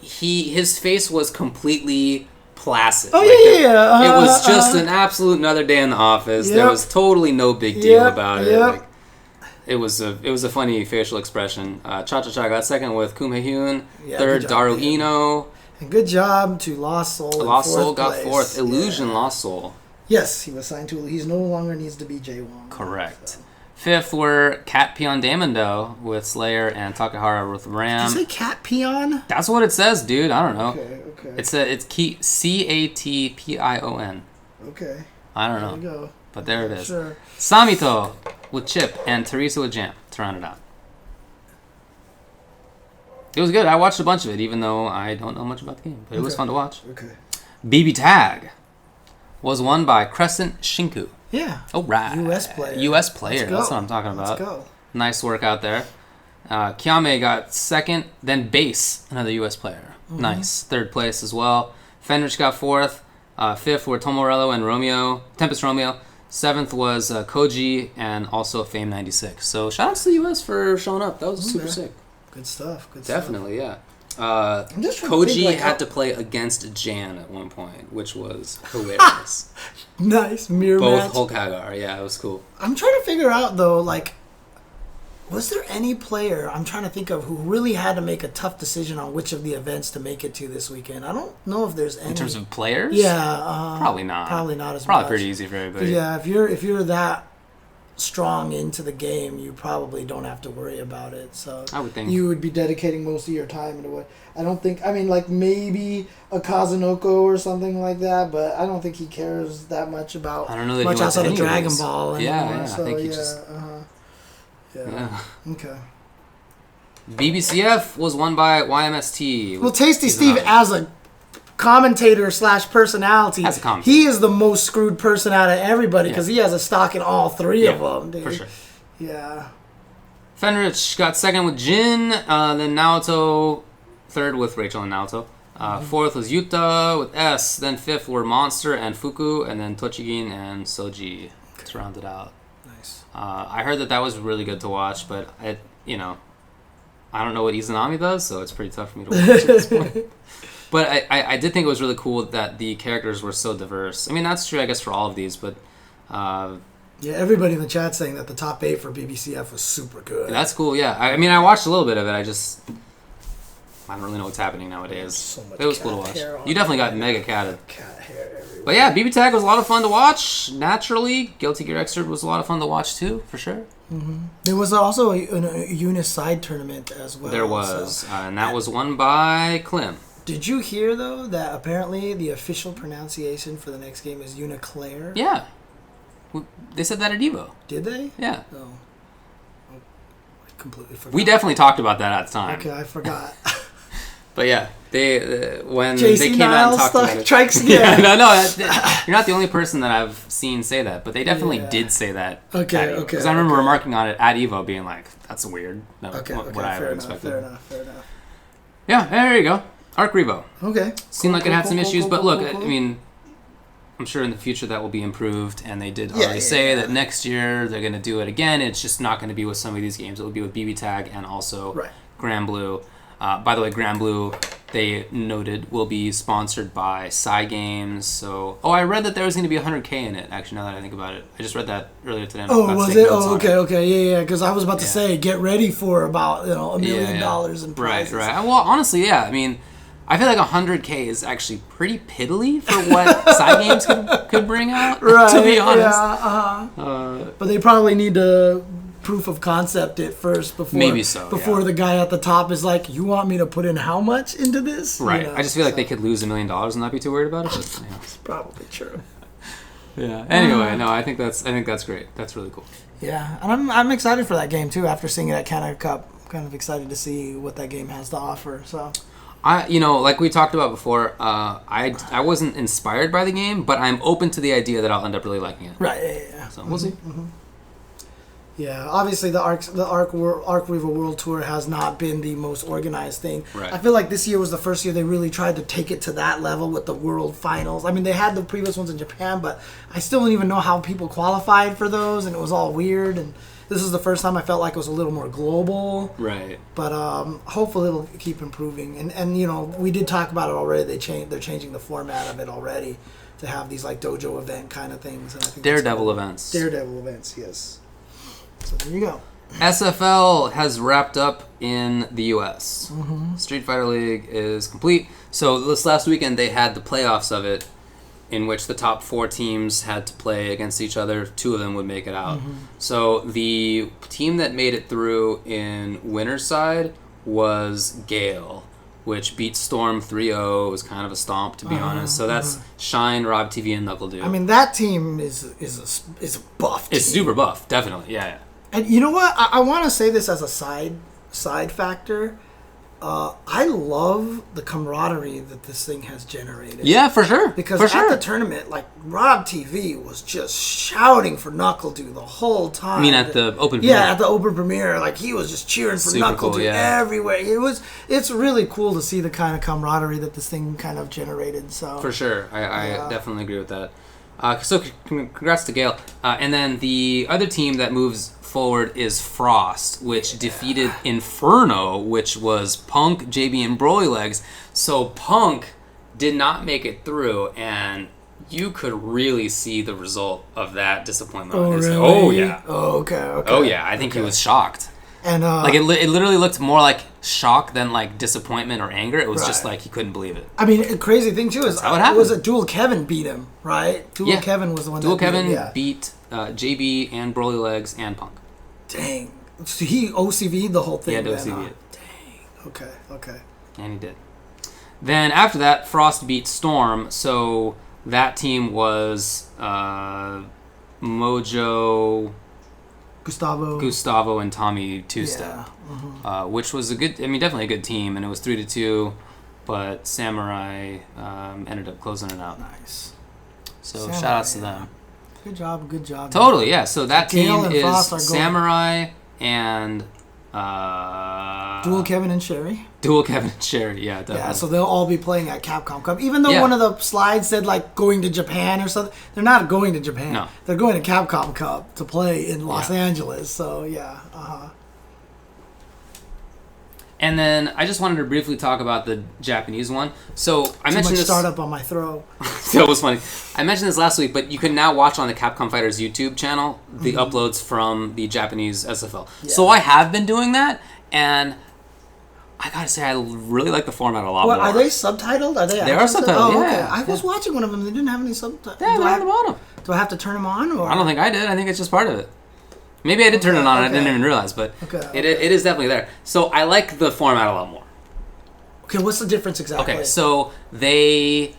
his face was completely placid. Oh yeah. It was just an absolute another day in the office. Yep. There was totally no big deal about it. It was a funny facial expression. Cha-Cha-Cha got second with Kume Hyun. Third, Daru Ino. And good job to Lost Soul. Lost Soul got fourth. Illusion Lost Soul. Yes, he was signed to. He's no longer needs to be J1. Correct. So. Fifth were Cat Peon Daimondo with Slayer and Takahara with Ram. Did you say Cat Peon? That's what it says, dude. I don't know. Okay. It's CATPION. Okay. I don't know. There you go. But there it is. Sure. Samito with Chip and Teresa with Jam to round it out. It was good. I watched a bunch of it, even though I don't know much about the game. But it was fun to watch. Okay. BB Tag was won by Crescent Shinku. Yeah. Oh, right. U.S. player. That's what I'm talking about. Let's go. Nice work out there. Kiame got second. Then Base, another U.S. player. Mm-hmm. Nice. Third place as well. Fenrich got fourth. Fifth were Tomorello and Tempest Romeo. Seventh was Koji and also Fame 96. So shout out to the U.S. for showing up. That was super sick. Good stuff. Definitely, yeah. Koji had to play against Jan at one point, which was hilarious. Nice mirror match. Both Hulk Hagar, yeah, it was cool. I'm trying to figure out though, was there any player I'm trying to think of who really had to make a tough decision on which of the events to make it to this weekend? I don't know if there's any. In terms of players? Yeah, probably not. Probably not as much. Probably pretty easy for everybody. Yeah, if you're that strong into the game, you probably don't have to worry about it. So I would think you would be dedicating most of your time into what I don't think. I mean, maybe a Kazunoko or something like that, but I don't think he cares that much about. I don't know that much he outside of Dragon anyways. Ball. Anymore. Yeah. So, I think he Yeah. Okay. BBCF was won by YMST. Well, Tasty Steve as a commentator / personality, he is the most screwed person out of everybody because he has a stock in all three of them, dude. For sure. Yeah. Fenrich got second with Jin, then Naoto third with Rachel and Naoto. Fourth was Yuta with S. Then fifth were Monster and Fuku, and then Tochigin and Soji to round it out. Nice. I heard that was really good to watch, but I don't know what Izanami does, so it's pretty tough for me to watch at this point. But I did think it was really cool that the characters were so diverse. I mean, that's true, I guess, for all of these, but... yeah, everybody in the chat saying that the top 8 for BBCF was super good. That's cool, yeah. I mean, I watched a little bit of it. I don't really know what's happening nowadays. So much it was cool to watch. You definitely got mega catted. Cat hair everywhere. But yeah, BB Tag was a lot of fun to watch. Naturally, Guilty Gear Xrd was a lot of fun to watch too, for sure. Mm-hmm. There was also a Uniside tournament as well. There was, and that was won by Klim. Did you hear, though, that apparently the official pronunciation for the next game is Uniclair? Yeah. They said that at EVO. Did they? Yeah. Oh. I completely forgot. We definitely talked about that at the time. Okay, I forgot. But yeah, when JC they came out and talked about it. Strikes again. Yeah, no, you're not the only person that I've seen say that, but they definitely did say that. Okay. Because I remember remarking on it at EVO, being like, "That's weird." What I fair ever enough, expected. Fair enough. Yeah, there you go. ArcRevo. Okay. Seemed like it had some issues, but look, I mean, I'm sure in the future that will be improved, and they did already say that next year they're going to do it again. It's just not going to be with some of these games. It will be with BB Tag and also Grand Blue. By the way, Grand Blue, they noted, will be sponsored by Psy Games. So, I read that there was going to be 100K in it, actually, now that I think about it. I just read that earlier today. Oh, was it? Oh, okay. Yeah. Because I was about to say, get ready for about $1 million in prizes. Right. Well, honestly, yeah. I mean, I feel like 100K is actually pretty piddly for what Psy Games could bring out, to be honest. Yeah, but they probably need to proof of concept it first before the guy at the top is like, you want me to put in how much into this? Right. I just feel like they could lose $1 million and not be too worried about it. But, it's probably true. Yeah. Anyway, no, I think that's great. That's really cool. Yeah, and I'm excited for that game too. After seeing it at Canada Cup, I'm kind of excited to see what that game has to offer. So. Like we talked about before, I wasn't inspired by the game, but I'm open to the idea that I'll end up really liking it. Right. Yeah. So we'll see. Mm-hmm. Yeah, obviously the ArcRevo World Tour has not been the most organized thing. Right. I feel like this year was the first year they really tried to take it to that level with the World Finals. I mean, they had the previous ones in Japan, but I still don't even know how people qualified for those, and it was all weird. And this is the first time I felt like it was a little more global. Right. But hopefully it'll keep improving. And we did talk about it already. They're changing the format of it already to have these like dojo event kind of things. And I think Daredevil events. Daredevil events, yes. So there you go. SFL has wrapped up in the U.S. Mm-hmm. Street Fighter League is complete. So this last weekend they had the playoffs of it, in which the top 4 teams had to play against each other. 2 of them would make it out. Mm-hmm. So the team that made it through in winner's side was Gill, which beat Storm 3-0. It was kind of a stomp, to be honest. So that's Shine, Rob TV, and Knuckle Dude. I mean, that team is a buff team. It's super buff, definitely. Yeah. And you know what? I want to say this as a side factor. I love the camaraderie that this thing has generated. Yeah, for sure. Because the tournament, like, Rob TV was just shouting for Knuckle Dude the whole time. I mean, at the open premiere? Yeah, at the open premiere. Like, he was just cheering for Knuckle Dude everywhere. It's really cool to see the kind of camaraderie that this thing kind of generated. So for sure. I definitely agree with that. So congrats to Gill. And then the other team that moves forward is Faust, which defeated Inferno, which was Punk, JB, and Broly Legs. So Punk did not make it through, and you could really see the result of that disappointment. Oh, really? Oh, yeah. Oh, okay. Oh, yeah. I think he was shocked. And like it literally looked more like shock than like disappointment or anger. It was just like he couldn't believe it. I mean, a crazy thing too is it was a Dual Kevin beat him, right? Dual Kevin was the one. Dual Kevin beat JB and Broly Legs and Punk. Dang, so he OCV'd the whole thing. Yeah, OCV it. Dang. Okay. And he did. Then after that, Frost beat Storm. So that team was Mojo, Gustavo, and Tommy Two-Step, which was definitely a good team, and it was 3-2, but Samurai ended up closing it out. Nice. So shout outs to them. Good job. Totally, yeah. So that team is Samurai and Dual Kevin and Sherry. Dual Kevin and Sherry, yeah, definitely. Yeah, so they'll all be playing at Capcom Cup. Even though Yeah. one of the slides said, like, going to Japan or something, they're not going to Japan. No. They're going to Capcom Cup to play in Los Angeles. So, yeah. And then I just wanted to briefly talk about the Japanese one. So I mentioned this startup on my throw. That was funny. I mentioned this last week, but you can now watch on the Capcom Fighters YouTube channel the uploads from the Japanese SFL. Yeah. So I have been doing that, and I gotta say I really like the format a lot more. Are they subtitled? They are subtitled. Oh, yeah. Okay. I was watching one of them. They didn't have any subtitles. Yeah, they're on the bottom. Do I have to turn them on? Or? I don't think I did. I think it's just part of it. Maybe I did turn it on and I didn't even realize, but it is definitely there. So I like the format a lot more. Okay, what's the difference exactly? Okay, so they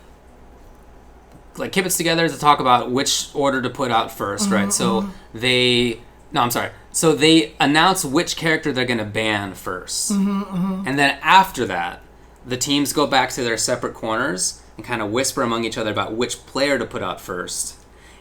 like kibitz together to talk about which order to put out first, right? So So they announce which character they're going to ban first. And then after that, the teams go back to their separate corners and kind of whisper among each other about which player to put out first.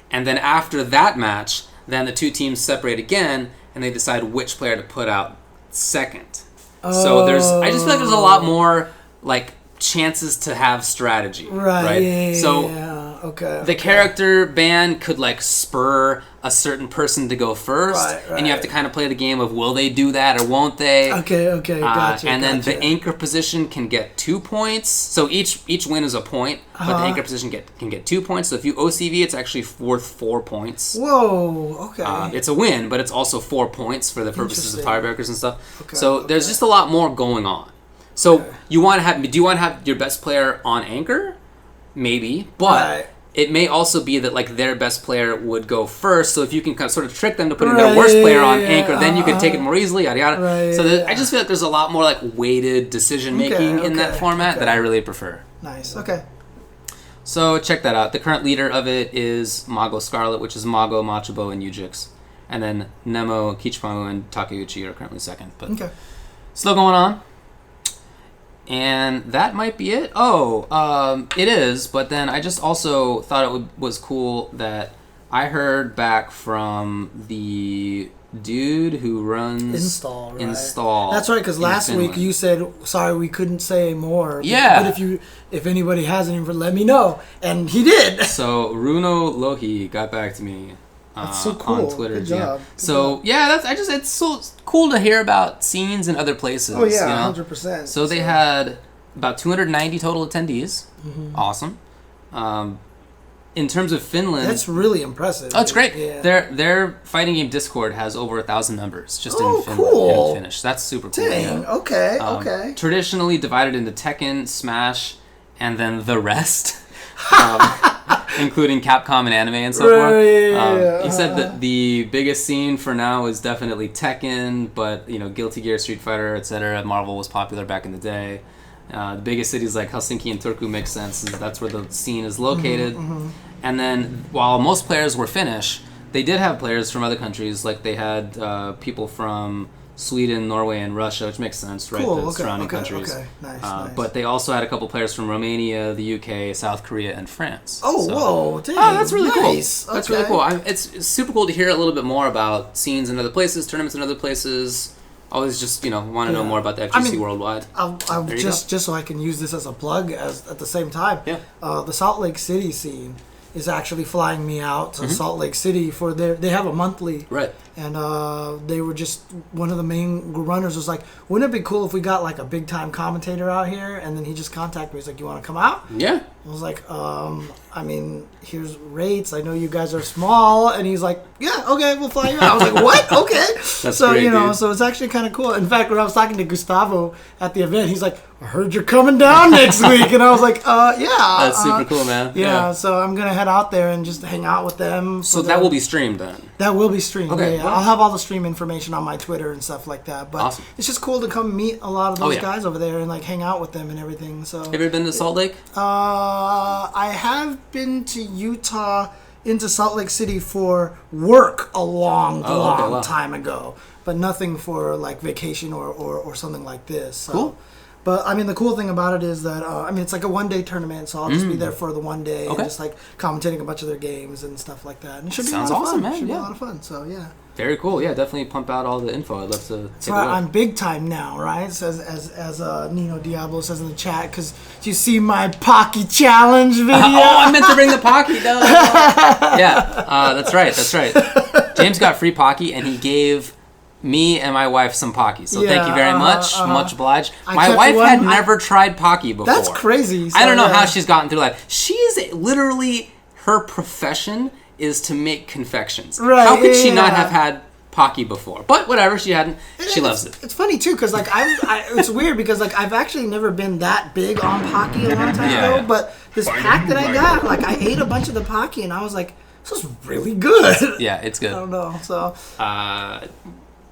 And then after that match, then the two teams separate again, and they decide which player to put out second. So I just feel like there's a lot more like chances to have strategy, right? The character ban could like spur a certain person to go first, and you have to kind of play the game of will they do that or won't they? Gotcha. And then the anchor position can get 2 points. So each win is a point, but the anchor position can get 2 points. So if you OCV, it's actually worth 4 points. Whoa, okay. It's a win, but it's also 4 points for the purposes of tiebreakers and stuff. So there's just a lot more going on. So do you want to have your best player on anchor? Maybe, but it may also be that like their best player would go first. So if you can kind of sort of trick them to putting their worst player on anchor, then you can take it more easily. Yada yada. I just feel like there's a lot more like weighted decision making in that format that I really prefer. Nice. Okay. So check that out. The current leader of it is Mago Scarlet, which is Mago, Machubo, and Ujix, and then Nemo, Kichimaru, and Takeuchi are currently second. But still going on. And that might be it. It is. But then I just also thought it was cool that I heard back from the dude who runs Install. That's right. Because last week you said sorry we couldn't say more. Yeah. But if anybody has any, let me know. And he did. So Runo Lohi got back to me. That's so cool. On Twitter. Good job. It's so cool to hear about scenes in other places. Oh yeah, 100%. So they had about 290 total attendees. Awesome. In terms of Finland, that's really impressive. Oh, it's great. Yeah. Their fighting game Discord has over 1,000 members just in Finland. Cool. And Finnish. That's super cool. Dang. Yeah. Okay. Traditionally divided into Tekken, Smash, and then the rest. Including Capcom and anime and so forth. He said that the biggest scene for now is definitely Tekken, but Guilty Gear, Street Fighter, etc. Marvel was popular back in the day. The biggest cities like Helsinki and Turku make sense. That's where the scene is located. And then while most players were Finnish, they did have players from other countries. Like they had people from Sweden, Norway, and Russia, which makes sense, right? The surrounding countries. Nice. But they also had a couple players from Romania, the UK, South Korea, and France. Whoa, dang. That's really cool. Okay. That's really cool. It's super cool to hear a little bit more about scenes in other places, tournaments in other places. Always just, want to know more about the FGC worldwide. Just so I can use this as a plug at the same time. Yeah. The Salt Lake City scene is actually flying me out to Salt Lake City for they have a monthly. Right. And they were just, one of the main runners was like, wouldn't it be cool if we got like a big time commentator out here? And then he just contacted me. He's like, you want to come out? Yeah. I was like, here's rates. I know you guys are small. And he's like, yeah, okay, we'll fly you out. I was like, what? Okay. That's great, dude. So it's actually kind of cool. In fact, when I was talking to Gustavo at the event, he's like, I heard you're coming down next week. And I was like, yeah. That's super cool, man. Yeah, so I'm going to head out there and just hang out with them. So that will be streamed then? That will be streamed. Okay. Yeah. I'll have all the stream information on my Twitter and stuff like that. But awesome. It's just cool to come meet a lot of those guys over there and like hang out with them and everything. So have you ever been to Salt Lake? I have been to Utah, into Salt Lake City for work a long time ago, but nothing for like vacation or something like this. So, cool. But I mean, the cool thing about it is that it's like a 1-day tournament, so I'll just be there for the 1 day and just like commentating a bunch of their games and stuff like that. And it should be Sounds a lot awesome, of fun. man. Should be a lot of fun. So yeah. Very cool. Yeah, definitely pump out all the info. I'd love to take a look. I'm big time now, right? So as Nino Diablo says in the chat, because you see my Pocky challenge video. I meant to bring the Pocky though. Yeah, that's right. James got free Pocky, and he gave me and my wife some Pocky. So thank you very much. Much obliged. My wife had never tried Pocky before. That's crazy. So, I don't know how she's gotten through life. She's literally, her profession is to make confections. Right, how could she not have had Pocky before? But whatever, she hadn't. She loves it. It's funny too, because like it's weird because like I've actually never been that big on Pocky a long time ago. But this pack that I got, like I ate a bunch of the Pocky and I was like, this is really good. Yeah, it's good. I don't know. So.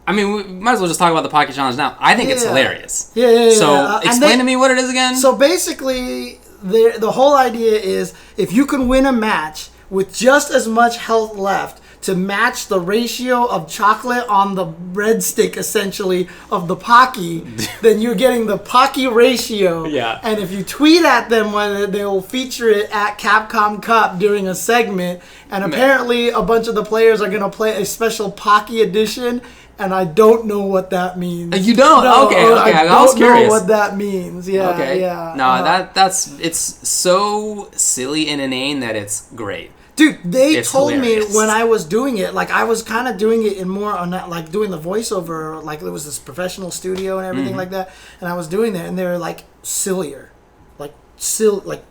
I mean, we might as well just talk about the Pocky Challenge now. I think it's hilarious. Yeah. So, explain to me what it is again. So, basically, the whole idea is if you can win a match with just as much health left to match the ratio of chocolate on the breadstick, essentially, of the Pocky, then you're getting the Pocky ratio. Yeah. And if you tweet at them, they'll feature it at Capcom Cup during a segment. And apparently, a bunch of the players are going to play a special Pocky edition. And I don't know what that means. You don't? No, okay. I was curious. I don't know what that means. Yeah, okay. Yeah. No, it's so silly and inane that it's great. Dude, they told hilarious. me when I was doing it, like I was kind of doing it in more on that, like doing the voiceover, like it was this professional studio and everything like that, and I was doing that, and they were like sillier, like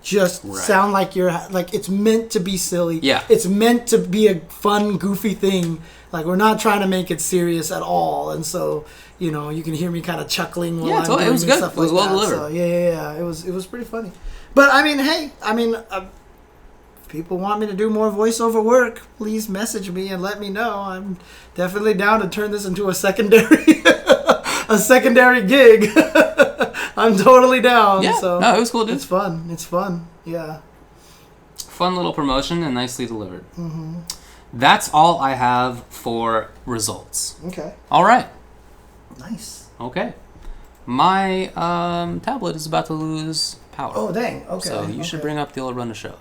just sound like you're like it's meant to be silly. Yeah, it's meant to be a fun, goofy thing. Like we're not trying to make it serious at all, and so you know you can hear me kind of chuckling while I'm doing it was good. Stuff it was like well that. delivered. So yeah, it was pretty funny. But I mean, hey, if people want me to do more voiceover work, please message me and let me know. I'm definitely down to turn this into a secondary gig. I'm totally down. Yeah, so no, it was cool, dude. It's fun. Yeah. Fun little promotion and nicely delivered. Mm-hmm. That's all I have for results. Okay. All right. Nice. Okay. My tablet is about to lose power. Oh, dang. Okay. So you should bring up the old run of show.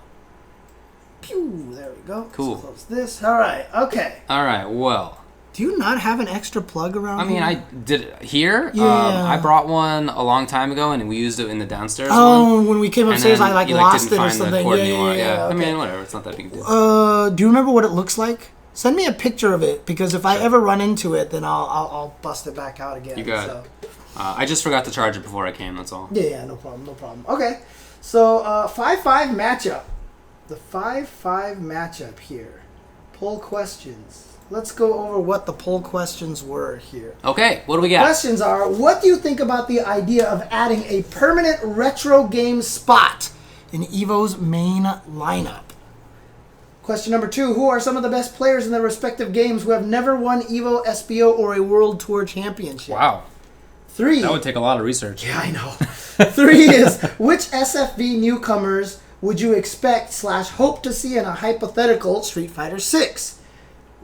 Pew. There we go. Cool. Let's close this. All right. Okay. All right. Well. Do you not have an extra plug around here? I mean, I did it here. Yeah. I brought one a long time ago, and we used it in the downstairs one. When we came upstairs, I lost it or something. Yeah. Okay. I mean, whatever. It's not that big a deal. Do you remember what it looks like? Send me a picture of it, because if I ever run into it, then I'll bust it back out again. You got it. I just forgot to charge it before I came, that's all. Yeah, no problem. Okay, so 5-5 matchup. The 5-5 matchup here. Poll questions. Let's go over what the poll questions were here. Okay, what do we got? Questions are, what do you think about the idea of adding a permanent retro game spot in EVO's main lineup? Question number 2, who are some of the best players in their respective games who have never won EVO, SBO, or a World Tour Championship? Wow. 3. That would take a lot of research. Yeah, I know. 3 is, which SFV newcomers would you expect/hope to see in a hypothetical Street Fighter 6?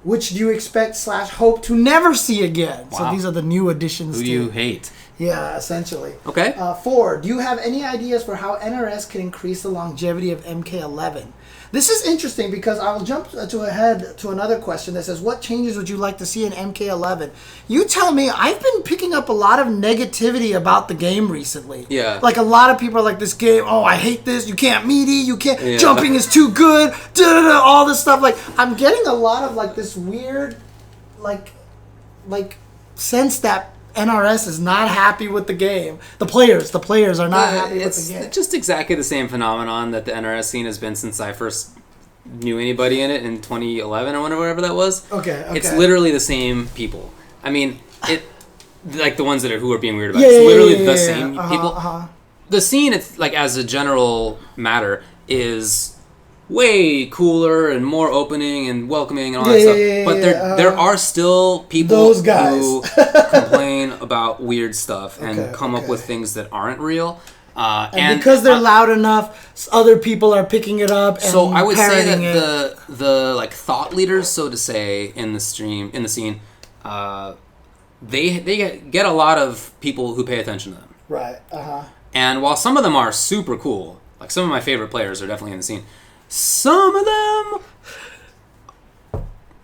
Which do you expect/hope to never see again? Wow. So these are the new additions. Who do you hate? Yeah, essentially. Okay. 4, do you have any ideas for how NRS can increase the longevity of MK11? This is interesting because I will jump ahead to another question that says, what changes would you like to see in MK11? You tell me. I've been picking up a lot of negativity about the game recently. Yeah. Like a lot of people are like, this game, oh, I hate this. You can't meaty. You can't. Jumping is too good. All this stuff. Like, I'm getting a lot of like this weird, like sense that NRS is not happy with the game. The players are not happy with the game. It's just exactly the same phenomenon that the NRS scene has been since I first knew anybody in it in 2011 or whatever that was. Okay. It's literally the same people. I mean, like the ones who are being weird about it. It's literally the same people. The scene, it's like as a general matter, is way cooler and more opening and welcoming and all that stuff. But there are still people who complain about weird stuff and come up with things that aren't real. And because they're loud enough, other people are picking it up and so I would say that it. the like thought leaders, so to say, in the scene, they get a lot of people who pay attention to them. Right. And while some of them are super cool, like some of my favorite players are definitely in the scene, some of them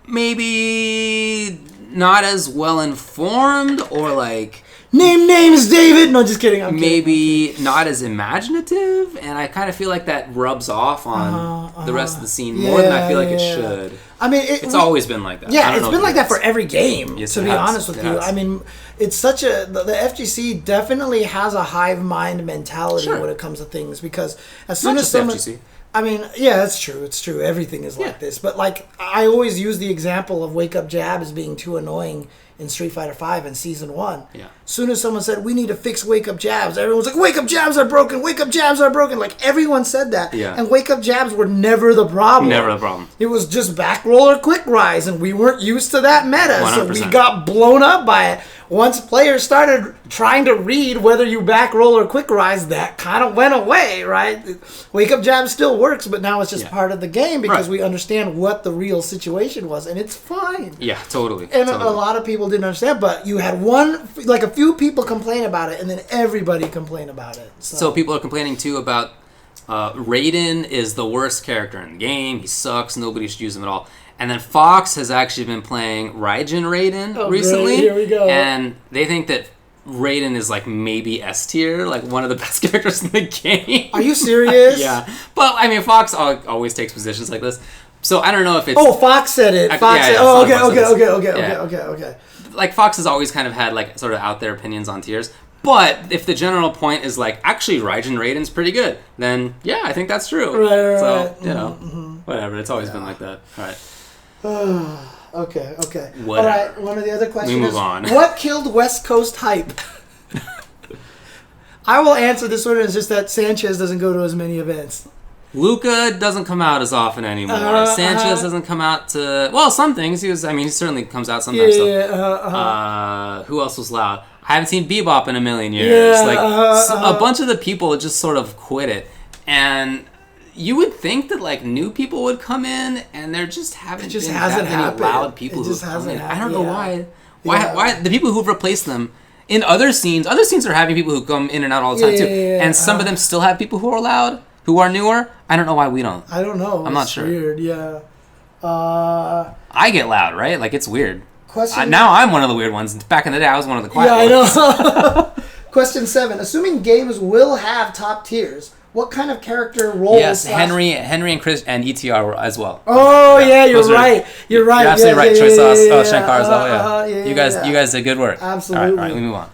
maybe not as well informed, or like name names, David. No, just kidding. Maybe not as imaginative, and I kind of feel like that rubs off on the rest of the scene more than I feel like it should. I mean, it's always been like that. Yeah, it's been like that for every game. Yes, to be honest with you, I mean, it's such a the FGC definitely has a hive mind mentality when it comes to things, because as soon as someone. FGC. I mean, yeah, that's true. It's true. Everything is like this. But, like, I always use the example of Wake Up Jab as being too annoying in Street Fighter V in Season 1. Yeah. As soon as someone said, we need to fix Wake Up Jabs, everyone's like, Wake Up Jabs are broken! Wake Up Jabs are broken! Like, everyone said that. Yeah. And Wake Up Jabs were never the problem. Never the problem. It was just back roll or quick rise, and we weren't used to that meta. 100%. So we got blown up by it. Once players started trying to read whether you back roll or quick rise, that kind of went away, right? Wake Up Jab still works, but now it's just part of the game because we understand what the real situation was, and it's fine. Yeah, totally. And a lot of people didn't understand, but you had a few people complain about it, and then everybody complained about it. So people are complaining too about Raiden is the worst character in the game. He sucks. Nobody should use him at all. And then Fox has actually been playing Raijin Raiden recently. Great. Here we go. And they think that Raiden is like maybe S tier, like one of the best characters in the game. Are you serious? Yeah. But I mean, Fox always takes positions like this. So I don't know if it's... Oh, Fox said it. Fox said okay. Like Fox has always kind of had like sort of out there opinions on tiers. But if the general point is like, actually, Raijin Raiden's pretty good, then yeah, I think that's true. Right. So, you know, whatever. It's always been like that. All right. Okay. Whatever. All right, one of the other questions we move on. What killed West Coast hype? I will answer this one. It's just that Sanchez doesn't go to as many events. Luca doesn't come out as often anymore. Sanchez doesn't come out to... Well, some things. He certainly comes out sometimes. Who else was loud? I haven't seen Bebop in a million years. A bunch of the people just sort of quit it. And... You would think that like new people would come in, and there just haven't been that many loud people who come in. I don't know why. Why the people who've replaced them in other scenes are having people who come in and out all the time too, and some of them still have people who are loud, who are newer. I don't know why we don't. I don't know. I'm not sure. Weird, yeah. I get loud, right? Like it's weird. Question. Now I'm one of the weird ones. Back in the day, I was one of the quiet ones. Yeah, I know. Question 7. Assuming games will have top tiers, what kind of character roles? Yes, Henry and Chris and ETR as well. Oh yeah, you're right. You're absolutely right. Choice sauce, Shankar as well. You guys did good work. Absolutely. All right, we move on.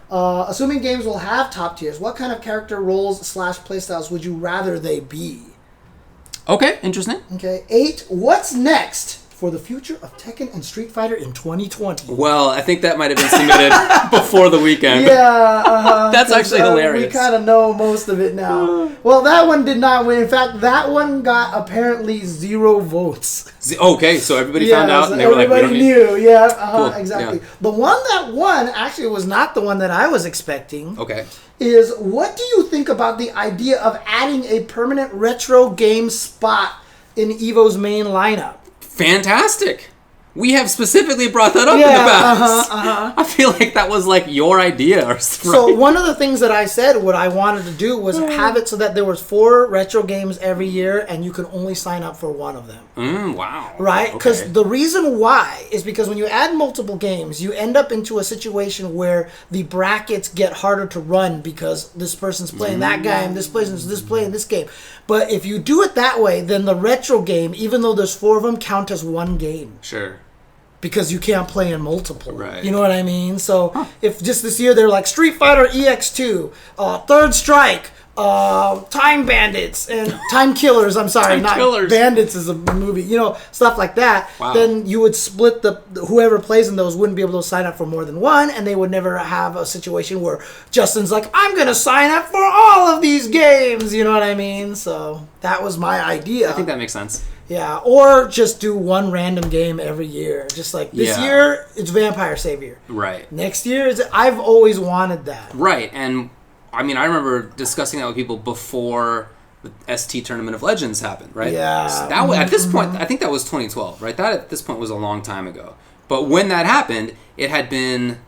Assuming games will have top tiers, what kind of character roles / playstyles would you rather they be? Okay, interesting. Okay, 8. What's next for the future of Tekken and Street Fighter in 2020? Well, I think that might have been submitted before the weekend. Yeah, that's actually hilarious. We kind of know most of it now. Well, that one did not win. In fact, that one got apparently 0 votes. Okay, so everybody found out, and they were like, "We don't knew." Yeah, cool. Exactly. Yeah. The one that won actually was not the one that I was expecting. Okay. Is what do you think about the idea of adding a permanent retro game spot in EVO's main lineup? Fantastic. We have specifically brought that up in the past. I feel like that was like your idea. Right? So one of the things that I said, what I wanted to do was have it so that there was 4 retro games every year, and you could only sign up for one of them. Wow. Right? Because the reason why is because when you add multiple games, you end up into a situation where the brackets get harder to run because this person's playing that game, this person's playing this game. But if you do it that way, then the retro game, even though there's 4 of them, count as one game. Sure. Because you can't play in multiple. Right. You know what I mean? So if just this year they're like Street Fighter EX2, Third Strike, Time Bandits, and Time Killers, I'm sorry, Killers. Bandits is a movie, you know, stuff like that, then you would split whoever plays in those wouldn't be able to sign up for more than one, and they would never have a situation where Justin's like, I'm going to sign up for all of these games, you know what I mean? So that was my idea. I think that makes sense. Yeah, or just do one random game every year. Just like this year, it's Vampire Savior. Right. Next year, I've always wanted that. Right, and I mean, I remember discussing that with people before the ST Tournament of Legends happened, right? Yeah. So that was, at this point, I think that was 2012, right? That at this point was a long time ago. But when that happened, it had been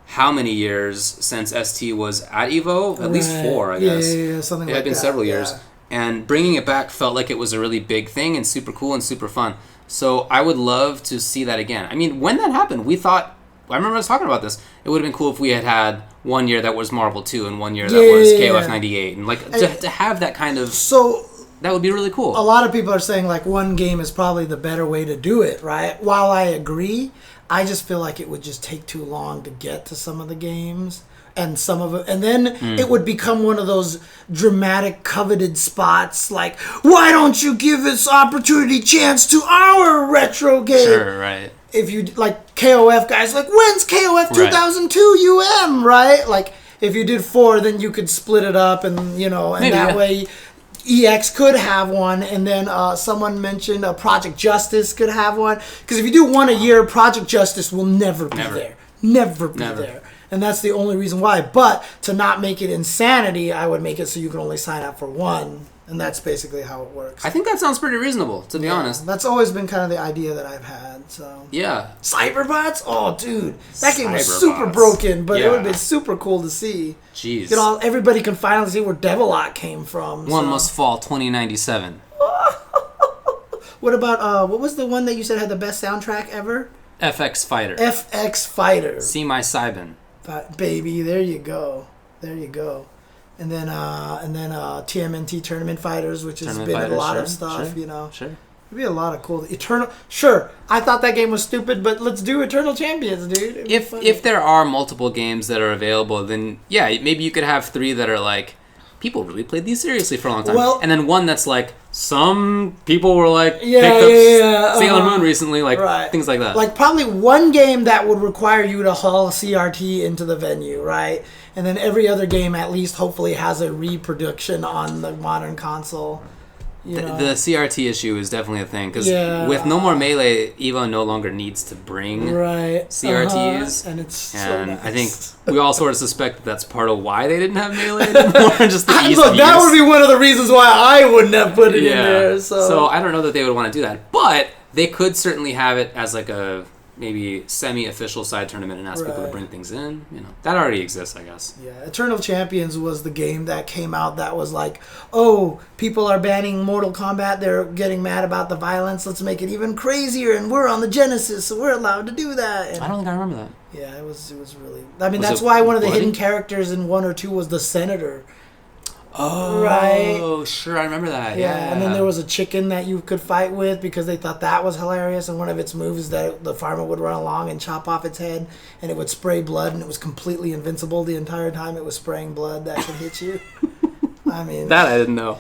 how many years since ST was at EVO? At least 4, I guess. Yeah, something like that. It had been several years. And bringing it back felt like it was a really big thing and super cool and super fun. So I would love to see that again. I mean, when that happened, I remember us talking about this. It would have been cool if we had 1 year that was Marvel 2 and 1 year that was KOF 98. And to have that kind of... So... That would be really cool. A lot of people are saying, one game is probably the better way to do it, right? While I agree, I just feel like it would just take too long to get to some of the games. And some of it, and then it would become one of those dramatic, coveted spots. Like, why don't you give this opportunity chance to our retro game? Sure, right. If you KOF guys, when's KOF 2002 UM, right? If you did 4, then you could split it up, and that way. EX could have one, and then someone mentioned Project Justice could have one. Because if you do one a year, Project Justice will never be there. Never be there. And that's the only reason why. But to not make it insanity, I would make it so you can only sign up for 1. And that's basically how it works. I think that sounds pretty reasonable, to be honest. That's always been kind of the idea that I've had. So yeah. Cyberbots? Oh, dude. That game was super broken, but it would have been super cool to see. Jeez. Everybody can finally see where Devilot came from. One must fall 2097. What about, what was the one that you said had the best soundtrack ever? FX Fighter. FX Fighter. See my Cybin. Baby, there you go. And then TMNT Tournament Fighters, which has been a lot of stuff, Sure. It'd be a lot of cool Eternal. Sure, I thought that game was stupid, but let's do Eternal Champions, dude. If there are multiple games that are available, then maybe you could have 3 that are people really played these seriously for a long time. Well, and then one that's some people were picked up Sailor Moon recently, things like that. Probably one game that would require you to haul CRT into the venue, right? And then every other game at least hopefully has a reproduction on the modern console. The CRT issue is definitely a thing, because with no more Melee, EVO no longer needs to bring CRTs. And it's so nice. I think we all sort of suspect that that's part of why they didn't have Melee anymore. Just the ease of use. That would be one of the reasons why I wouldn't have put it in there. So I don't know that they would want to do that. But they could certainly have it as a maybe semi-official side tournament and ask people to bring things in. That already exists, I guess. Yeah, Eternal Champions was the game that came out that was people are banning Mortal Kombat. They're getting mad about the violence. Let's make it even crazier. And we're on the Genesis, so we're allowed to do that. And I don't think I remember that. Yeah, it was really... that's why one of the hidden characters in 1 or 2 was the Senator. Oh, right. Sure, I remember that. Yeah, and then there was a chicken that you could fight with because they thought that was hilarious. And one of its moves is that the farmer would run along and chop off its head, and it would spray blood, and it was completely invincible the entire time it was spraying blood that could hit you. I mean... That I didn't know.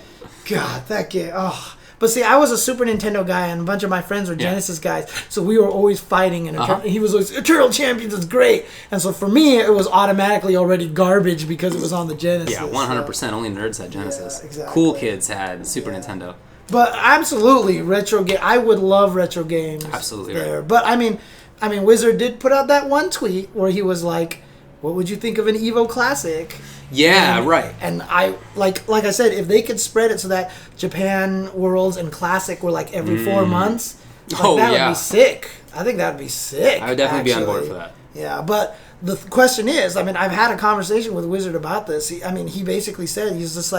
God, that game... Oh... But see, I was a Super Nintendo guy, and a bunch of my friends were Genesis guys, so we were always fighting, and he was always, Eternal Champions is great. And so for me, it was automatically already garbage because it was on the Genesis. Yeah, 100%. So. Only nerds had Genesis. Yeah, exactly. Cool kids had Super Nintendo. But absolutely, retro game. I would love retro games. Absolutely there. Right. But I mean, Wizard did put out that one tweet where he was like, what would you think of an EVO Classic? Yeah, right. And I like I said, if they could spread it so that Japan Worlds and Classic were every 4 months, that would be sick. I think that would be sick. I would definitely be on board for that. Yeah, but the question is, I've had a conversation with Wizard about this. He basically said he's just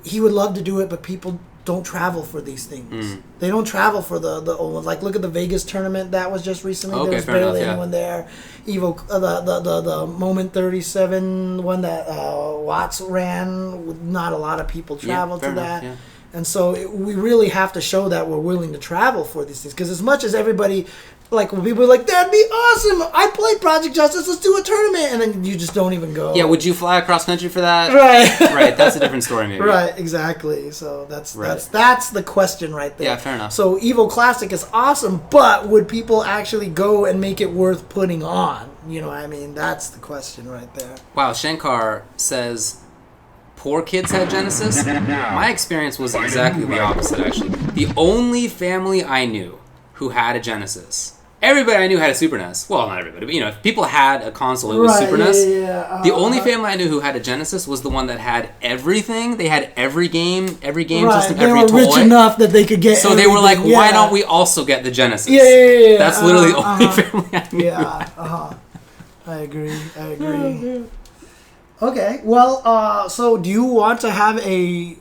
he would love to do it, but people don't travel for these things. They don't travel for the old ones. Look at the Vegas tournament that was just recently. There was barely anyone there. Evo, the Moment 37 one that Watts ran, not a lot of people traveled to that. Yeah. And so we really have to show that we're willing to travel for these things. Because as much as everybody, when people are like, that'd be awesome, I played Project Justice, let's do a tournament, and then you just don't even go. Yeah, would you fly across country for that? Right. Right, that's a different story maybe. Right, exactly. So that's the question right there. Yeah, fair enough. So EVO Classic is awesome, but would people actually go and make it worth putting on? You know what I mean? That's the question right there. Wow, Shankar says... Poor kids had Genesis. My experience was exactly the opposite, actually. The only family I knew who had a Genesis, everybody I knew had a Super NES. Well, not everybody, but if people had a console, it was Super NES. The only family I knew who had a Genesis was the one that had everything. They had every game system, every toy. They were rich enough that they could get. So they were like, why don't we also get the Genesis? Yeah. That's literally the only family I knew. I agree. Okay, well, so do you want to have a... do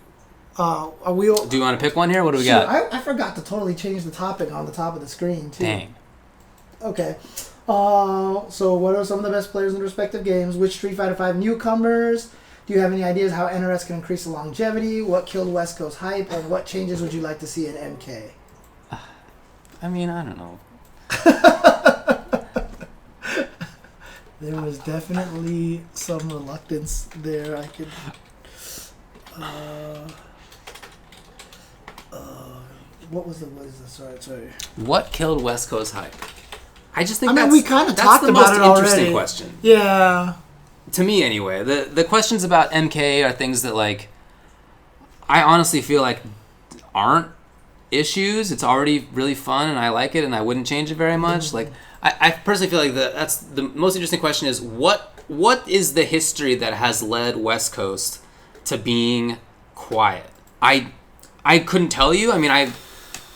you want to pick one here? What do we got? I forgot to totally change the topic on the top of the screen, too. Dang. Okay. So what are some of the best players in the respective games? Which Street Fighter V newcomers? Do you have any ideas how NRS can increase the longevity? What killed West Coast hype? And what changes would you like to see in MK? I mean, I don't know. There was definitely some reluctance there. I could... what is this? Sorry. What killed West Coast hype? I just think we kind of talked about it already. That's the most interesting question. Yeah. To me, anyway. The questions about MK are things that, like, I honestly feel like aren't issues. It's already really fun, and I like it, and I wouldn't change it very much. Mm-hmm. Like, I personally feel like that's the most interesting question is what is the history that has led West Coast to being quiet? I couldn't tell you. I mean, I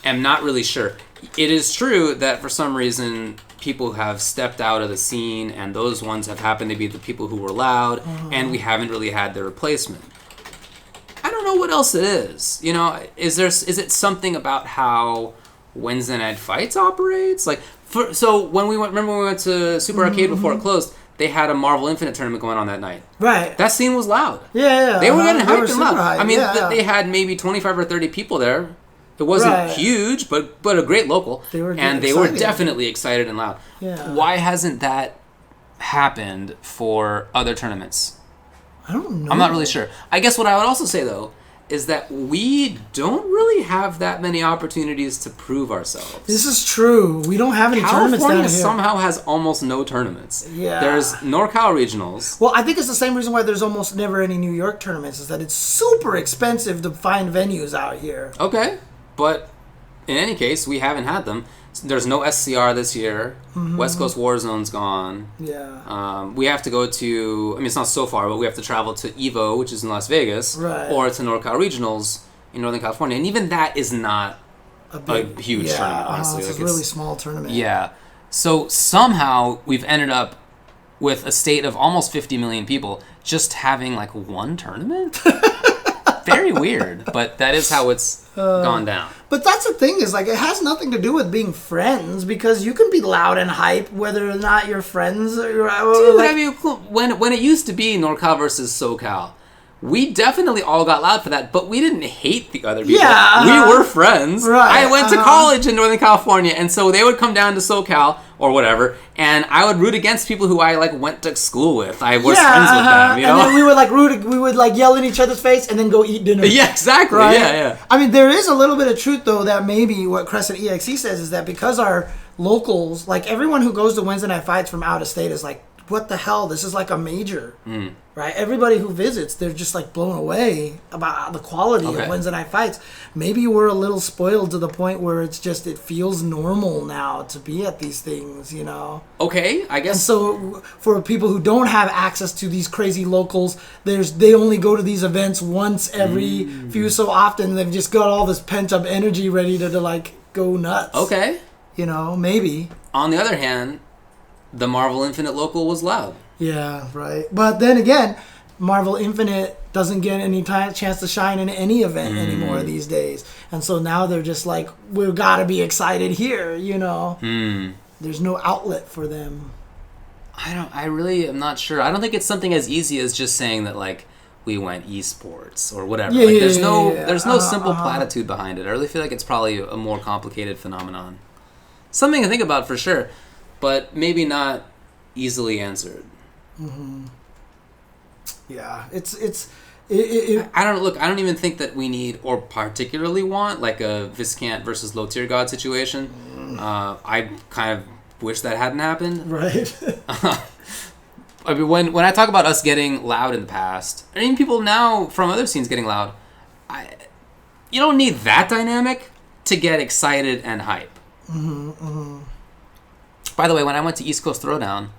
am not really sure. It is true that for some reason people have stepped out of the scene, and those ones have happened to be the people who were loud, and we haven't really had their replacement. I don't know what else it is. You know, is it something about how Wednesday Night Fights operates? Like, so when we went to Super Arcade before it closed, they had a Marvel Infinite tournament going on that night. Right. That scene was loud. Yeah. They were getting hyped and loud. I mean, they had maybe 25 or 30 people there. It wasn't huge, but a great local. They were definitely excited and loud. Yeah. Why hasn't that happened for other tournaments? I don't know. I'm not really sure. I guess what I would also say, though, is that we don't really have that many opportunities to prove ourselves. This is true. We don't have any tournaments down here. California somehow has almost no tournaments. Yeah. There's NorCal regionals. Well, I think it's the same reason why there's almost never any New York tournaments, is that it's super expensive to find venues out here. Okay. But in any case, we haven't had them. There's no SCR this year. Mm-hmm. West Coast Warzone's gone. Yeah. We have to go to... I mean, it's not so far, but we have to travel to EVO, which is in Las Vegas. Right. Or to NorCal Regionals in Northern California. And even that is not a huge tournament, honestly. It's a really small tournament. Yeah. So somehow we've ended up with a state of almost 50 million people just having like one tournament? Very weird, but that is how it's gone down. But that's the thing, is like it has nothing to do with being friends, because you can be loud and hype whether or not you're friends. Dude, I mean, when it used to be NorCal versus SoCal, we definitely all got loud for that, but we didn't hate the other people. Yeah, we were friends. Right. I went to college in Northern California, and so they would come down to SoCal or whatever, and I would root against people who I like went to school with. I was friends with them, you know. And then we would yell in each other's face and then go eat dinner. Yeah, exactly. Right? Yeah. I mean, there is a little bit of truth though that maybe what Crescent EXE says is that because our locals, like everyone who goes to Wednesday Night Fights from out of state, is like, what the hell? This is like a major, right? Everybody who visits, they're just like blown away about the quality of Wednesday Night Fights. Maybe we're a little spoiled to the point where it feels normal now to be at these things, you know? Okay, I guess. And so for people who don't have access to these crazy locals, they only go to these events once every few so often. They've just got all this pent up energy ready to like go nuts. Okay. You know, maybe. On the other hand, the Marvel Infinite local was loud. Yeah, right. But then again, Marvel Infinite doesn't get any chance to shine in any event anymore these days. And so now they're just like, we've got to be excited here, you know. There's no outlet for them. I really am not sure. I don't think it's something as easy as just saying that, like, we went esports or whatever. Yeah, like, there's no simple platitude behind it. I really feel like it's probably a more complicated phenomenon. Something to think about for sure, but maybe not easily answered. Yeah, I don't even think that we need or particularly want like a Viscant versus Low Tier God situation. I kind of wish that hadn't happened. Right. I mean, when I talk about us getting loud in the past, and even people now from other scenes getting loud, you don't need that dynamic to get excited and hype. By the way, when I went to East Coast Throwdown,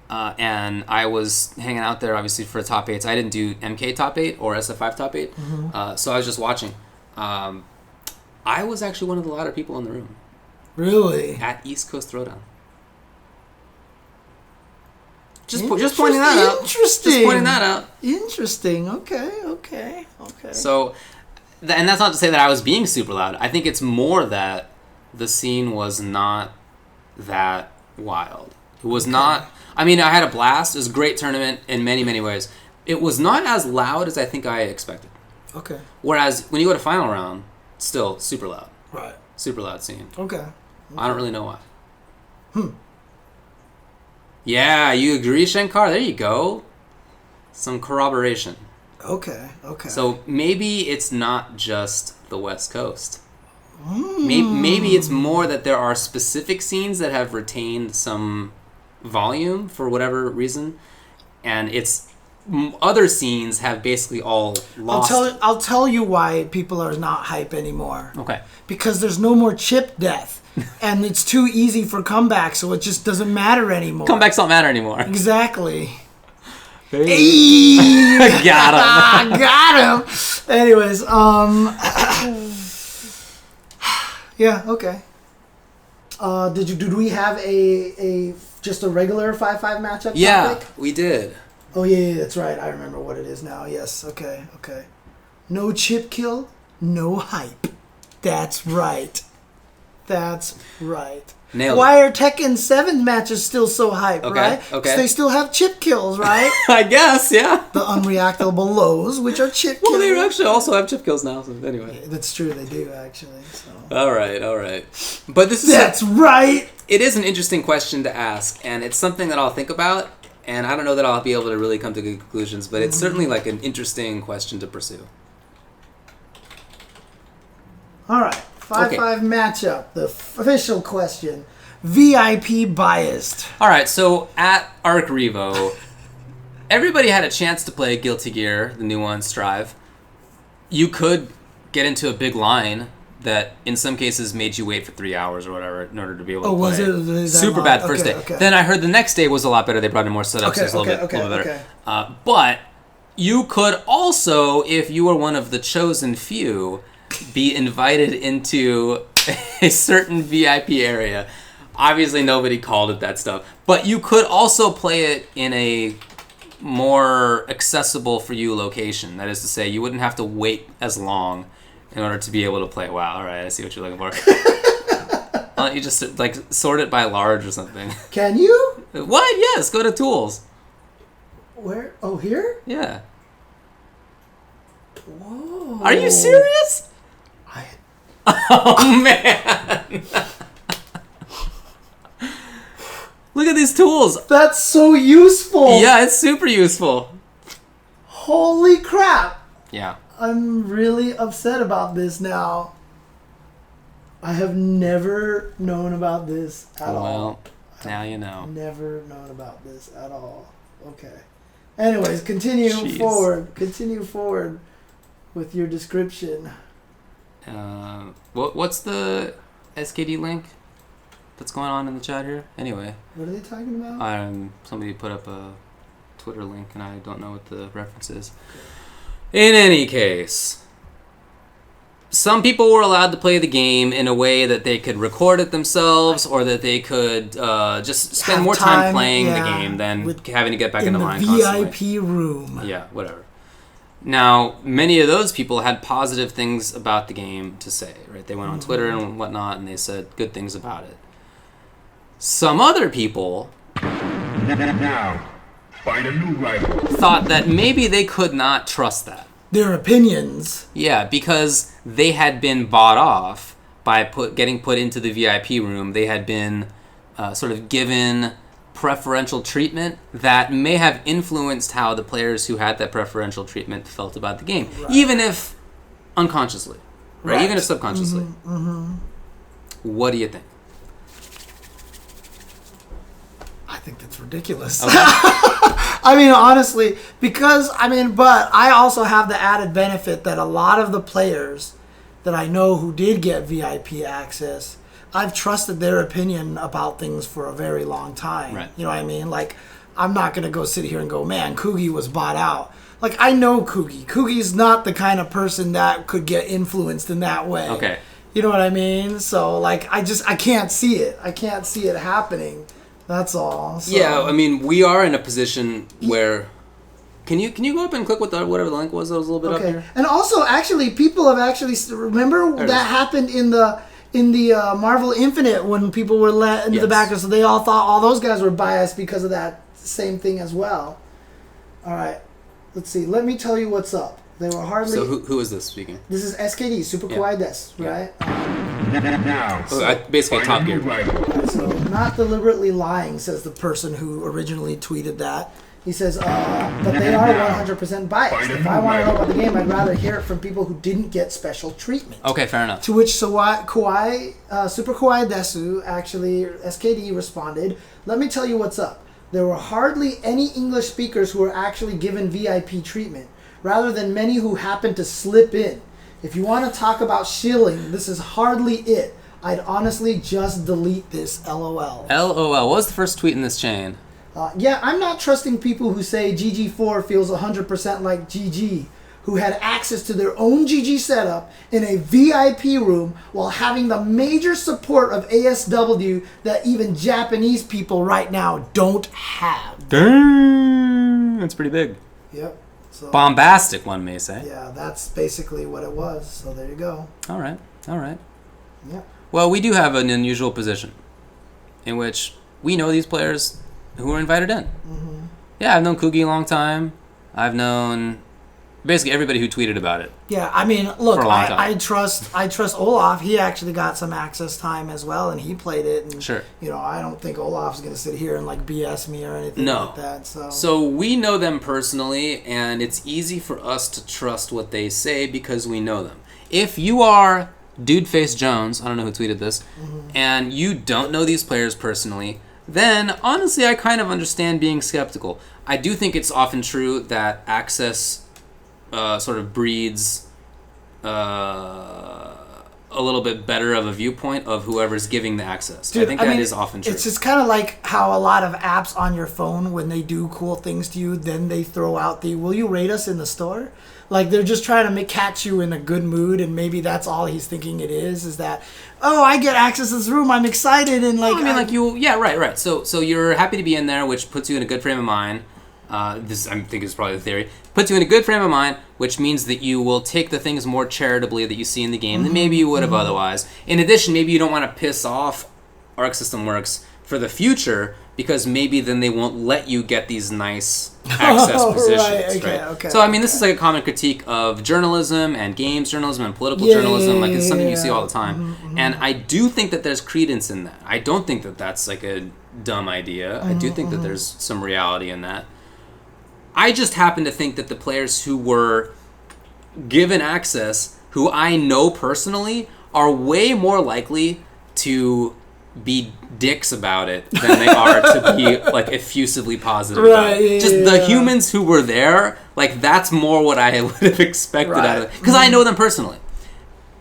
and I was hanging out there, obviously, for top 8s. I didn't do MK top 8 or SF5 top 8, so I was just watching. I was actually one of the louder people in the room. Really? At East Coast Throwdown. Just pointing that out. Interesting. Just pointing that out. Interesting. Okay. So, and that's not to say that I was being super loud. I think it's more that the scene was not that wild. It was not... I mean, I had a blast. It was a great tournament in many, many ways. It was not as loud as I think I expected. Okay. Whereas, when you go to final round, still super loud. Right. Super loud scene. Okay. I don't really know why. Yeah, you agree, Shankar? There you go. Some corroboration. Okay. So maybe it's not just the West Coast. Maybe it's more that there are specific scenes that have retained some volume for whatever reason, and it's other scenes have basically all lost. I'll tell you why people are not hype anymore. Okay. Because there's no more chip death. And it's too easy for comebacks, so it just doesn't matter anymore. Comebacks don't matter anymore. Exactly. Hey. Got him. Got him. Anyways, yeah, okay. Did we have a just a regular 5-5 matchup? Yeah, topic? we did. Oh yeah, that's right. I remember what it is now. Yes. Okay. No chip kill, no hype. That's right. Nailed Why are Tekken 7 matches still so hype, right? Okay. Because they still have chip kills, right? I guess, yeah. The unreactable lows, which are chip kills. Well, they actually also have chip kills now, so anyway. Yeah, that's true, they do, actually. So. All right. But this is... That's right! It is an interesting question to ask, and it's something that I'll think about, and I don't know that I'll be able to really come to good conclusions, but it's certainly like an interesting question to pursue. All right. 5-5 matchup. The official question. VIP biased. All right, so at ArcRevo, everybody had a chance to play Guilty Gear, the new one, Strive. You could get into a big line that in some cases made you wait for 3 hours or whatever in order to be able to play. Was it super bad the first day. Okay. Then I heard the next day was a lot better. They brought in more setups. So it's a little bit better. But you could also, if you were one of the chosen few, be invited into a certain VIP area. Obviously, nobody called it that stuff. But you could also play it in a more accessible for you location. That is to say, you wouldn't have to wait as long in order to be able to play. Wow, all right, I see what you're looking for. Why don't you just like sort it by large or something? Can you? What? Yes, go to tools. Where? Oh, here? Yeah. Whoa. Are you serious? Oh, man. Look at these tools. That's so useful. Yeah, it's super useful. Holy crap. Yeah. I'm really upset about this now. I have never known about this at all. Well, now you know. Never known about this at all. Okay. Anyways, continue forward. Continue forward with your description. What's the SKD link that's going on in the chat here? Anyway. What are they talking about? Somebody put up a Twitter link, and I don't know what the reference is. In any case, some people were allowed to play the game in a way that they could record it themselves, or that they could just spend more time playing the game than having to get back into line constantly. VIP room. Yeah, whatever. Now, many of those people had positive things about the game to say, right? They went on Twitter and whatnot, and they said good things about it. Some other people now find a new rival. Thought that maybe they could not trust that. Their opinions. Yeah, because they had been bought off by getting put into the VIP room. They had been sort of given preferential treatment that may have influenced how the players who had that preferential treatment felt about the game, even if unconsciously, right? Even if subconsciously. What do you think? I think that's ridiculous. Okay. I mean, honestly, because, but I also have the added benefit that a lot of the players that I know who did get VIP access, I've trusted their opinion about things for a very long time. Right. You know what I mean? Like, I'm not going to go sit here and go, man, Kugi was bought out. Like, I know Kugi. Kugi's not the kind of person that could get influenced in that way. Okay. You know what I mean? So, like, I can't see it. I can't see it happening. That's all. So. Yeah, I mean, we are in a position where... Can you go up and click whatever the link was that was a little bit up here? And also, actually, people have actually... Remember that happened in the Marvel Infinite when people were let into the background, so they all thought all those guys were biased because of that same thing as well. All right. Let's see. Let me tell you what's up. They were hardly... So who is this speaking? This is SKD, Super Kawaii Des, right? Basically Top Gear. So, not deliberately lying, says the person who originally tweeted that. He says, but they are 100% biased. If I want to know about the game, I'd rather hear it from people who didn't get special treatment. Okay, fair enough. To which Super Kawaii Desu, actually, SKD responded, let me tell you what's up. There were hardly any English speakers who were actually given VIP treatment, rather than many who happened to slip in. If you want to talk about shilling, this is hardly it. I'd honestly just delete this, LOL. LOL. What was the first tweet in this chain? Yeah, I'm not trusting people who say GG4 feels 100% like GG, who had access to their own GG setup in a VIP room while having the major support of ASW that even Japanese people right now don't have. Dang, that's pretty big. Yep. So, bombastic, one may say. Yeah, that's basically what it was. So there you go. All right. Yeah. Well, we do have an unusual position in which we know these players who were invited in. Mm-hmm. Yeah, I've known Kugi a long time. I've known basically everybody who tweeted about it. Yeah, I mean, look, I trust Olaf. He actually got some access time as well, and he played it. And, sure. You know, I don't think Olaf's going to sit here and like BS me or anything like that. So we know them personally, and it's easy for us to trust what they say because we know them. If you are Dudeface Jones, I don't know who tweeted this, and you don't know these players personally, then honestly, I kind of understand being skeptical. I do think it's often true that access sort of breeds a little bit better of a viewpoint of whoever's giving the access. Dude, I think that is often true. It's just kind of like how a lot of apps on your phone, when they do cool things to you, then they throw out the, will you rate us in the store? Like, they're just trying to catch you in a good mood, and maybe that's all he's thinking it is that, oh, I get access to this room, I'm excited, and like... Well, I mean, right. So you're happy to be in there, which puts you in a good frame of mind. This, I think, is probably the theory. Puts you in a good frame of mind, which means that you will take the things more charitably that you see in the game than maybe you would have otherwise. In addition, maybe you don't want to piss off Arc System Works for the future, because maybe then they won't let you get these nice access positions. Okay. So, I mean, this is like a common critique of journalism and games journalism and political journalism. Like, it's something you see all the time. And I do think that there's credence in that. I don't think that that's like a dumb idea. I do think that there's some reality in that. I just happen to think that the players who were given access, who I know personally, are way more likely to be dicks about it than they are to be like effusively positive about it. The humans who were there, like, that's more what I would have expected out of it, because I know them personally,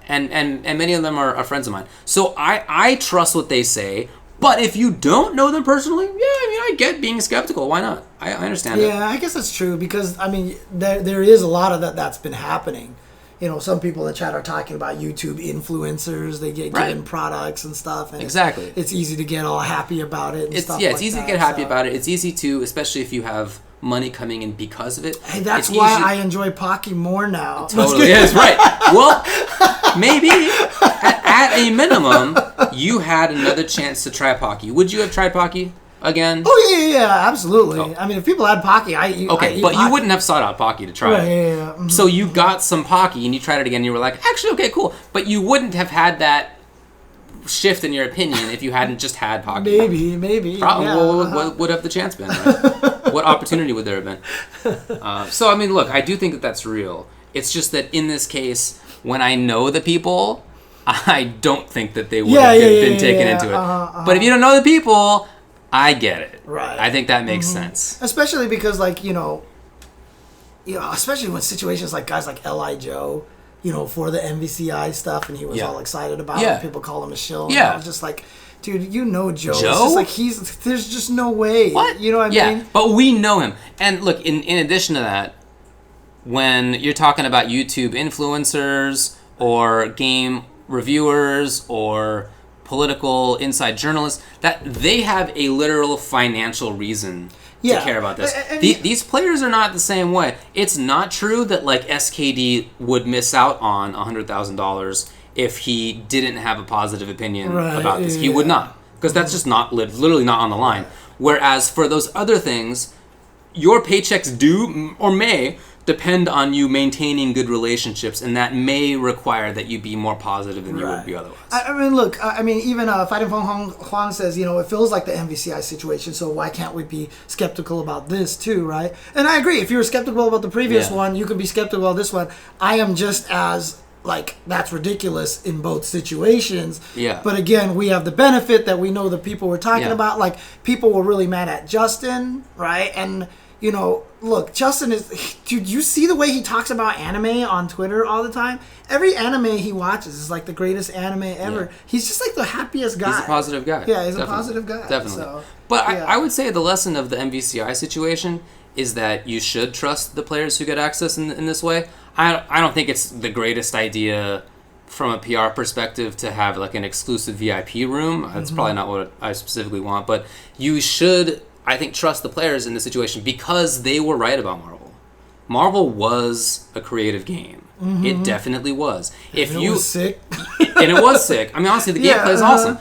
and many of them are friends of mine. So I trust what they say. But if you don't know them personally, I get being skeptical. Why not? I understand it. Yeah, I guess that's true, because, I mean, there is a lot of that's been happening. You know, some people in the chat are talking about YouTube influencers. They get given products and stuff. And exactly. It's easy to get all happy about it and stuff like that. Yeah, it's easy to get happy about it. It's ezy to, especially if you have money coming in because of it. Hey, that's why I enjoy Pocky more now. Totally is, right. Well, maybe at a minimum, you had another chance to try Pocky. Would you have tried Pocky again? Oh, yeah, absolutely. Oh. I mean, if people had Pocky, Okay, but you wouldn't have sought out Pocky to try it. Yeah. Mm-hmm. So you got some Pocky and you tried it again and you were like, actually, okay, cool. But you wouldn't have had that shift in your opinion if you hadn't just had Pocky. Maybe. Probably. Yeah. What would have the chance been, right? What opportunity would there have been? So, I mean, look, I do think that that's real. It's just that in this case, when I know the people, I don't think that they would have been taken into it. But if you don't know the people, I get it. Right. I think that makes sense. Especially because, like, you know, especially when situations like guys like L.I. Joe, for the MVCI stuff, and he was all excited about it. People call him a shill. And I was just like, dude, Joe. It's just like there's just no way. What? You know what I mean? Yeah, but we know him. And look, in addition to that, when you're talking about YouTube influencers or game reviewers or political inside journalists, that they have a literal financial reason to care about this. These players are not the same way. It's not true that like SKD would miss out on $100,000 if he didn't have a positive opinion about this. He would not, because that's just not literally not on the line. Whereas for those other things, your paychecks do or may depend on you maintaining good relationships, and that may require that you be more positive than you would be otherwise. I mean, look, even Fighting Feng Huang says, it feels like the MVCI situation, so why can't we be skeptical about this too, right? And I agree, if you were skeptical about the previous one, you could be skeptical about this one. I am just as, that's ridiculous in both situations. Yeah. But again, we have the benefit that we know the people we're talking about. Like, people were really mad at Justin, right? And look, Justin is... Dude, you see the way he talks about anime on Twitter all the time? Every anime he watches is like the greatest anime ever. Yeah. He's just like the happiest guy. He's a positive guy. Yeah, he's a positive guy. Definitely. So, but I would say the lesson of the MVCI situation is that you should trust the players who get access in this way. I don't think it's the greatest idea from a PR perspective to have like an exclusive VIP room. That's probably not what I specifically want. But you should... I think trust the players in this situation because they were right about Marvel. Marvel was a creative game. It definitely was. It was sick. And it was sick. I mean, honestly, the gameplay is awesome.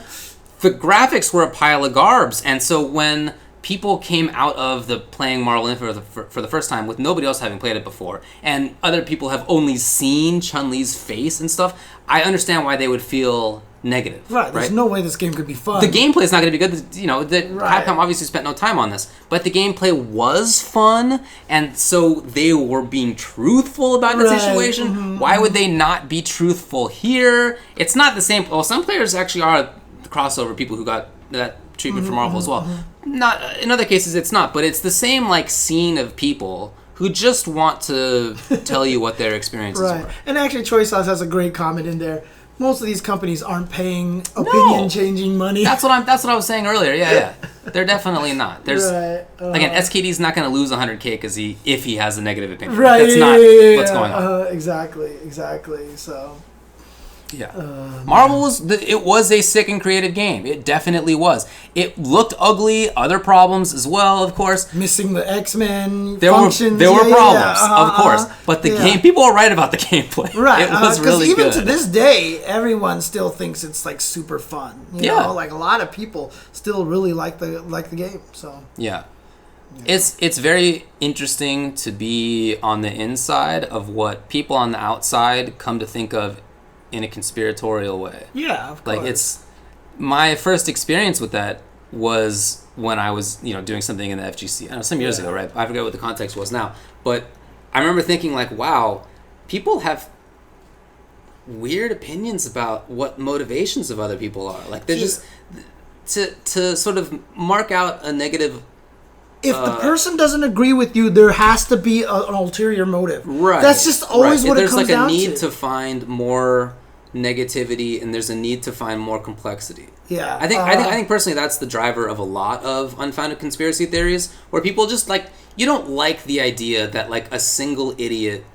The graphics were a pile of garbs, and so when people came out of the playing Marvel Infinite for the first time with nobody else having played it before, and other people have only seen Chun-Li's face and stuff, I understand why they would feel negative. Right, there's no way this game could be fun. The gameplay is not going to be good. Capcom obviously spent no time on this, but the gameplay was fun, and so they were being truthful about the situation. Why would they not be truthful here? It's not the same. Well, some players actually are the crossover people who got that treatment from Marvel as well. Not in other cases, it's not, but it's the same scene of people who just want to tell you what their experiences were. And actually, Choice Sauce has a great comment in there. Most of these companies aren't paying opinion-changing money. That's what I was saying earlier. Yeah. They're definitely not. There's again, SKD's not going to lose 100K if he has a negative opinion. That's not what's going on. Exactly. So. Yeah, Marvel was a sick and creative game. It definitely was. It looked ugly. Other problems as well, of course. Missing the X-Men there functions. There were problems, of course. But the game, people were right about the gameplay. Right, it was really even good. To this day, everyone still thinks it's super fun. You know? A lot of people still really like the game. So it's very interesting to be on the inside of what people on the outside come to think of in a conspiratorial way. Yeah, of course. It's my first experience with that was when I was, doing something in the FGC. I know some years ago, right? I forget what the context was now, but I remember thinking wow, people have weird opinions about what motivations of other people are. They're just to sort of mark out a negative. If the person doesn't agree with you, there has to be an ulterior motive. Right. That's just always what it comes down to. There's a need to find more negativity, and there's a need to find more complexity. Yeah. I think personally that's the driver of a lot of unfounded conspiracy theories, where people just you don't like the idea that a single idiot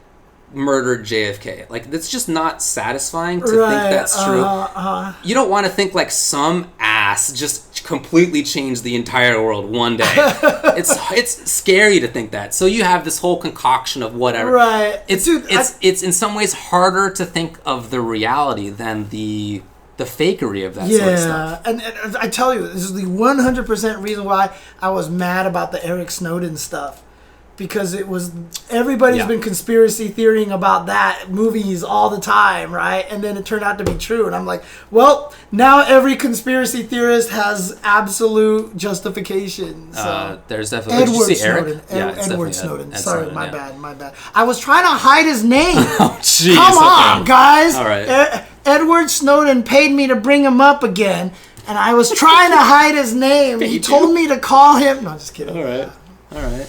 murdered JFK. That's just not satisfying to think that's true. You don't want to think some ass just completely changed the entire world one day. It's scary to think that. So you have this whole concoction of whatever. Right. It's in some ways harder to think of the reality than the fakery of that sort of stuff. And I tell you, this is the 100% reason why I was mad about the Eric Snowden stuff. Because everybody's been conspiracy theorying about that movies all the time, right? And then it turned out to be true. And I'm like, well, now every conspiracy theorist has absolute justification. So there's definitely... Edward Snowden. Edward Snowden. Sorry, my bad. I was trying to hide his name. Oh, jeez. Come on, guys. All right. Edward Snowden paid me to bring him up again. And I was trying to hide his name. He told me to call him... No, just kidding. All right.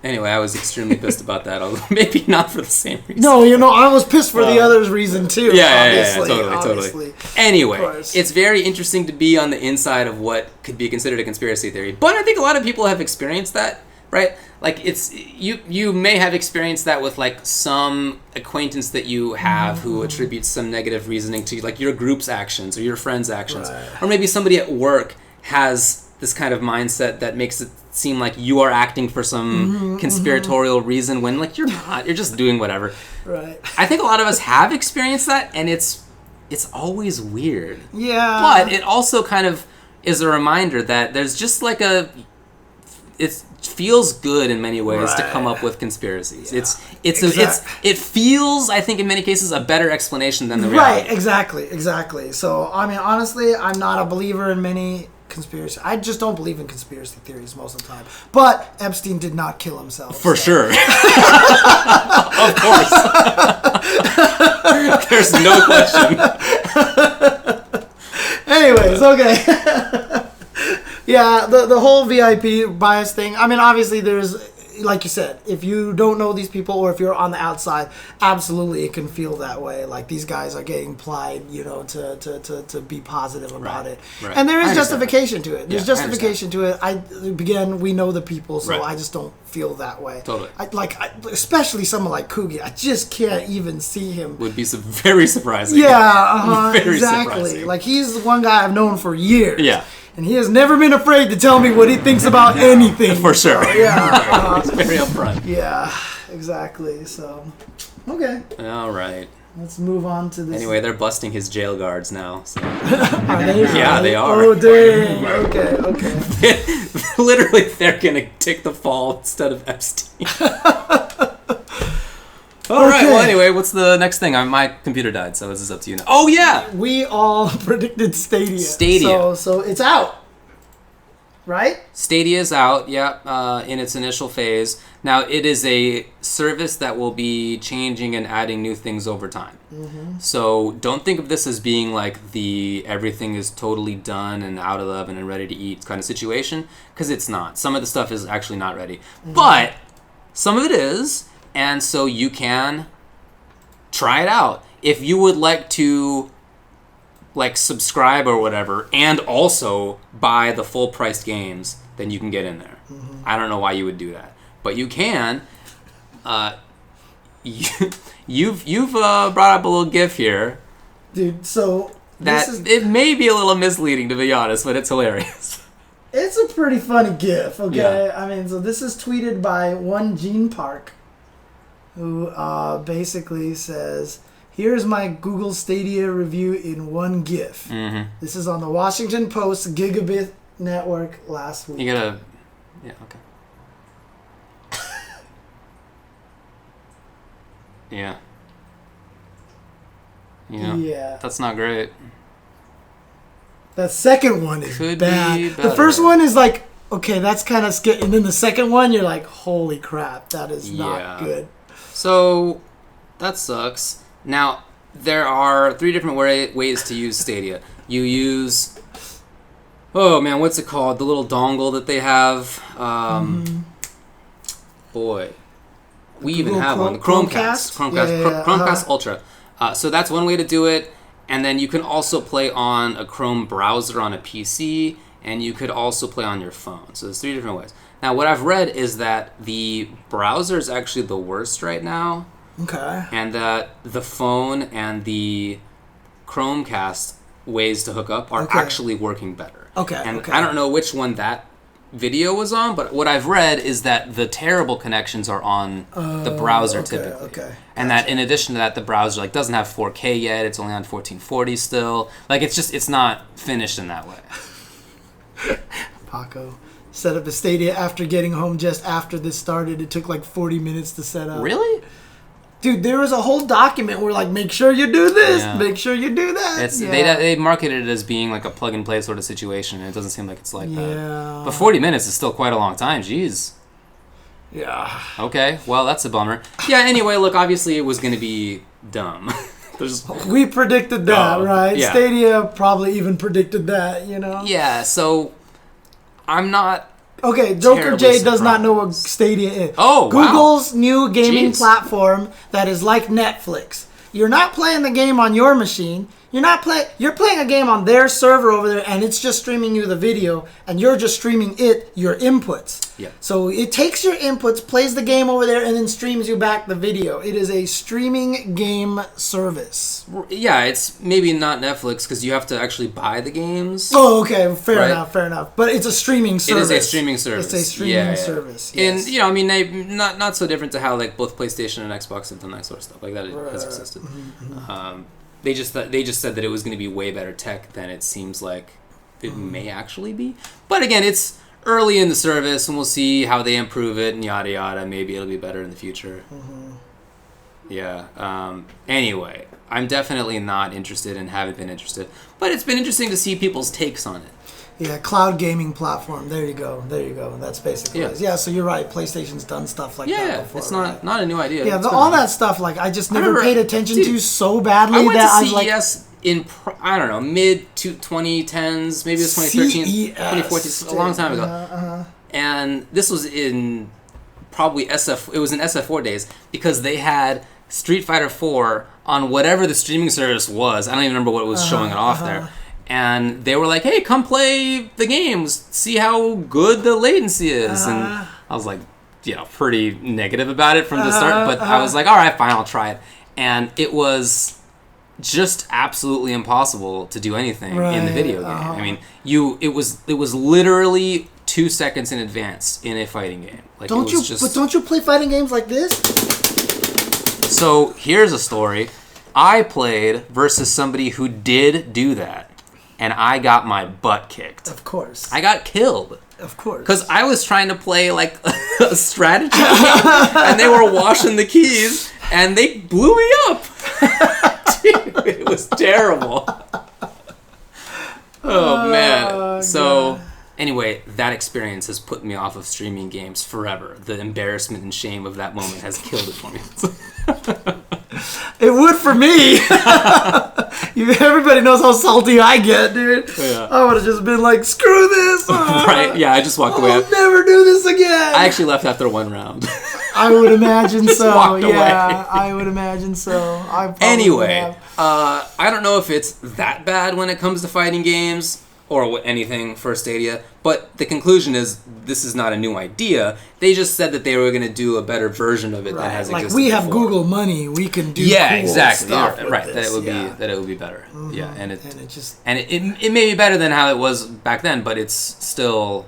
Anyway, I was extremely pissed about that, although maybe not for the same reason. No, I was pissed for the other reason too. Yeah, totally. Anyway, it's very interesting to be on the inside of what could be considered a conspiracy theory. But I think a lot of people have experienced that right? Like it's you may have experienced that with like some acquaintance that you have who attributes some negative reasoning to like your group's actions or your friend's actions, or maybe somebody at work has this kind of mindset that makes it seem like you are acting for some conspiratorial reason when like you're not. You're just doing whatever. Right. I think a lot of us have experienced that, and it's always weird. Yeah. But it also kind of is a reminder that there's just like it feels good in many ways to come up with conspiracies. Yeah. It feels, I think in many cases, a better explanation than the reality. Right, exactly. So, I mean, honestly, I'm not a believer in many conspiracy. I just don't believe in conspiracy theories most of the time. But Epstein did not kill himself. For sure. Of course. There's no question. Anyways, okay. Yeah, the whole VIP bias thing. I mean, obviously there's, like you said, if you don't know these people or if you're on the outside, absolutely it can feel that way. Like these guys are getting plied, to be positive about it. Right. And there is justification to it. There's justification to it. Again, we know the people, so I just don't feel that way. Totally. Especially someone like Kugi. I just can't even see him. Would be very surprising. Yeah, very exactly. Surprising. Like he's one guy I've known for years. Yeah. And he has never been afraid to tell me what he thinks about anything. For sure. So, yeah. He's very upfront. Yeah, exactly. So, okay. All right. Let's move on to this. Anyway, they're busting his jail guards now. So. Are they? Yeah, they are. Oh, dang. Okay. Literally, they're going to take the fall instead of Epstein. All right. Well, anyway, what's the next thing? My computer died, so this is up to you now. Oh, yeah. We all predicted Stadia. So it's out, right? Stadia is out, in its initial phase. Now, it is a service that will be changing and adding new things over time. Mm-hmm. So don't think of this as being like the everything is totally done and out of the oven and ready to eat kind of situation, because it's not. Some of the stuff is actually not ready. Mm-hmm. But some of it is. And so you can try it out. If you would like to subscribe or whatever and also buy the full priced games, then you can get in there. Mm-hmm. I don't know why you would do that, but you can. You've brought up a little GIF here. Dude, so it may be a little misleading, to be honest, but it's hilarious. It's a pretty funny GIF, okay? Yeah. I mean, so this is tweeted by one Gene Park, who basically says, here's my Google Stadia review in one GIF. Mm-hmm. This is on the Washington Post Gigabit Network last week. You gotta... Yeah, okay. Yeah. Yeah. That's not great. That second one is Could bad. Be better. The first one is like, okay, that's kind of scary. And then the second one, you're like, holy crap, that is not good. So, that sucks. Now, there are 3 different ways to use Stadia. You use... Oh, man, what's it called? The little dongle that they have. Boy. We even have one. The Chromecast. Chromecast Ultra. So that's one way to do it. And then you can also play on a Chrome browser on a PC. And you could also play on your phone. So there's 3 different ways. Now, what I've read is that the browser is actually the worst right now. Okay. And that the phone and the Chromecast ways to hook up are actually working better. Okay. And I don't know which one that video was on, but what I've read is that the terrible connections are on the browser typically. Okay. And that in addition to that, the browser doesn't have 4K yet. It's only on 1440 still. It's not finished in that way. Paco set up a Stadia after getting home just after this started. It took 40 minutes to set up. Really? Dude, there was a whole document where make sure you do this, make sure you do that. They marketed it as being a plug and play sort of situation, and it doesn't seem like it's like that. But 40 minutes is still quite a long time. Jeez. Yeah. Okay, well, that's a bummer. Yeah, anyway, look, obviously it was going to be dumb. We predicted that, right? Yeah. Stadia probably even predicted that, Yeah, so I'm not... Okay, Joker J does not know what Stadia is. Oh, Google's new gaming platform that is like Netflix. You're not playing the game on your machine. You're playing a game on their server over there, and it's just streaming you the video, and you're just streaming your inputs. Yeah. So it takes your inputs, plays the game over there, and then streams you back the video. It is a streaming game service. Yeah, it's maybe not Netflix because you have to actually buy the games. Oh, okay, fair enough. But it's a streaming service. It is a streaming service. It's a streaming service. Yes. And I mean, not so different to how like both PlayStation and Xbox have done that sort of stuff. Like that has existed. Mm-hmm. They just said that it was going to be way better tech than it seems like it may actually be. But again, it's early in the service, and we'll see how they improve it and yada yada. Maybe it'll be better in the future. Mm-hmm. Yeah. Anyway, I'm definitely not interested and haven't been interested. But it's been interesting to see people's takes on it. Yeah, cloud gaming platform. There you go. That's basically it. Yeah, so you're right. PlayStation's done stuff like that before. Yeah, it's not a new idea. Yeah, all that stuff, like, I just never paid attention to so badly. I went that to CES in, I don't know, mid-2010s, maybe it was 2013, CES, 2014, a long time ago. And this was in probably it was in SF4 days, because they had Street Fighter 4 on whatever the streaming service was. I don't even remember what was showing it off there. And they were like, hey, come play the games, see how good the latency is. And I was like, pretty negative about it from the start. But I was like, all right, fine, I'll try it. And it was just absolutely impossible to do anything in the video game. I mean, it was literally 2 seconds in advance in a fighting game. Like, don't you play fighting games like this? So here's a story. I played versus somebody who did do that. And I got my butt kicked. Of course. I got killed. Of course. Because I was trying to play, like, a strategy game, and they were washing the keys, and they blew me up. Dude, it was terrible. Oh, man. So, anyway, that experience has put me off of streaming games forever. The embarrassment and shame of that moment has killed it for me. It would for me. Everybody knows how salty I get, dude. Yeah. I would have just been like, screw this. Right? Yeah, I just walked away. I'll never do this again. I actually left after one round. I would imagine so. Walked away. I would imagine so. Anyway, I don't know if it's that bad when it comes to fighting games or anything for Stadia, but the conclusion is this is not a new idea. They just said that they were going to do a better version of it that has existed. Like, we have before. Google money, we can do exactly. stuff Right. With that this. it would be better. Mm-hmm. Yeah, and it it may be better than how it was back then, but it's still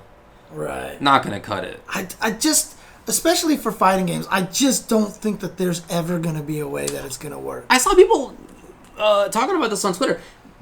not going to cut it. I just, especially for fighting games, I just don't think that there's ever going to be a way that it's going to work. I saw people talking about this on Twitter.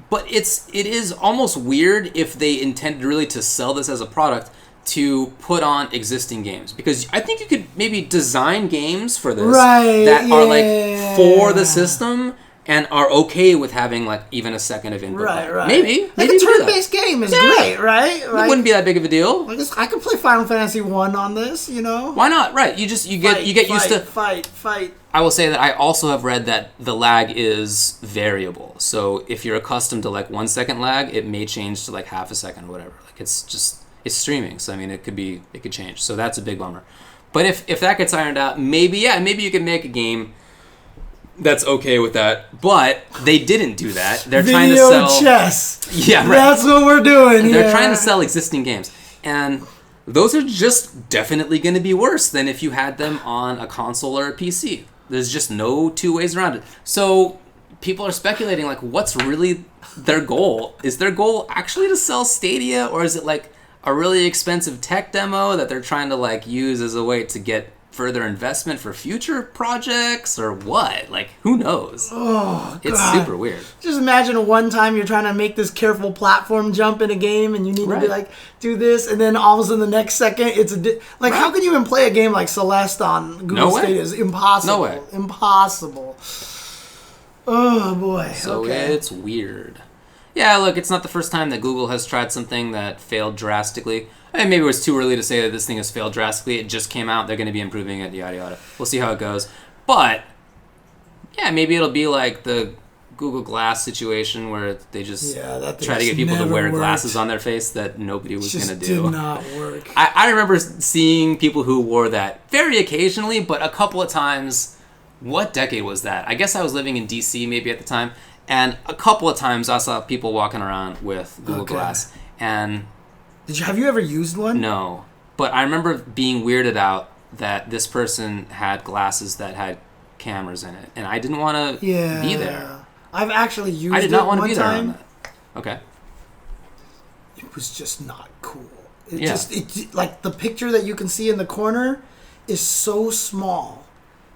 But it is almost weird if they intended really to sell this as a product to put on existing games. Because I think you could maybe design games for this that are like for the system and are okay with having like even a second of input. Right. Maybe a turn-based game is great, right? It wouldn't be that big of a deal. I could play Final Fantasy 1 on this, Why not? Right. You get used to fight. I will say that I also have read that the lag is variable. So if you're accustomed to like 1 second lag, it may change to like half a second or whatever. Like it's streaming, so I mean it could change. So that's a big bummer. But if that gets ironed out, maybe you could make a game that's okay with that. But they didn't do that. They're trying to sell chess. Yeah, right. That's what we're doing. They're trying to sell existing games. And those are just definitely going to be worse than if you had them on a console or a PC. There's just no two ways around it. So people are speculating, like, what's really their goal? Is their goal actually to sell Stadia, or is it like a really expensive tech demo that they're trying to like use as a way to get further investment for future projects, or what? Like, who knows? Oh, God. It's super weird. Just imagine one time you're trying to make this careful platform jump in a game, and you need to be like, do this, and then all of a sudden the next second it's how can you even play a game like Celeste on Google Stadia? It's impossible. No way. Impossible. Oh boy. So it's weird. Yeah, look, it's not the first time that Google has tried something that failed drastically. And maybe it was too early to say that this thing has failed drastically. It just came out. They're going to be improving it, yada, yada. We'll see how it goes. But, yeah, maybe it'll be like the Google Glass situation where they just try to get people to wear glasses on their face that nobody was going to do. It did not work. I remember seeing people who wore that very occasionally, but a couple of times. What decade was that? I guess I was living in D.C. maybe at the time. And a couple of times I saw people walking around with Google Glass. And have you ever used one? No. But I remember being weirded out that this person had glasses that had cameras in it. And I didn't want to be there. I've actually used it. I did not want to be there time. on that. Okay. It was just not cool. It like the picture that you can see in the corner is so small.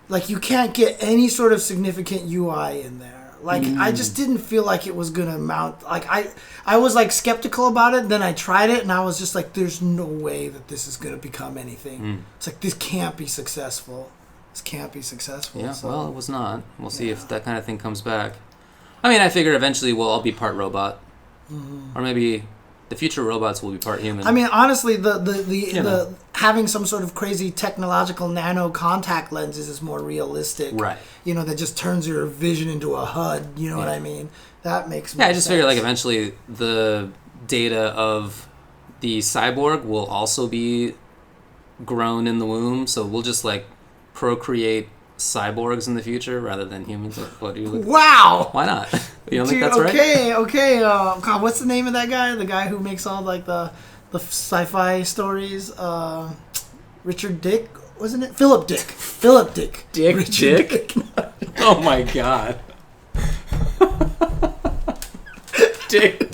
Like you can't get any sort of significant UI in there. Like I just didn't feel like it was gonna mount. Like I was like skeptical about it. Then I tried it and I was just like, there's no way that this is gonna become anything. It's like this can't be successful. This can't be successful. Yeah, so. Well, it was not. We'll see if that kind of thing comes back. I mean, I figure eventually we'll all be part robot, or maybe the future robots will be part human. I mean, honestly, the having some sort of crazy technological nano contact lenses is more realistic. Right. That just turns your vision into a HUD. You know what I mean? That makes more sense. I just figure like eventually the data of the cyborg will also be grown in the womb, so we'll just like procreate cyborgs in the future rather than humans. What do you look? Wow. Why not? You don't think that's right? Okay. God, what's the name of that guy? The guy who makes all like the sci-fi stories. Richard Dick, wasn't it? Philip Dick. Richard Dick. Oh my God. Dick.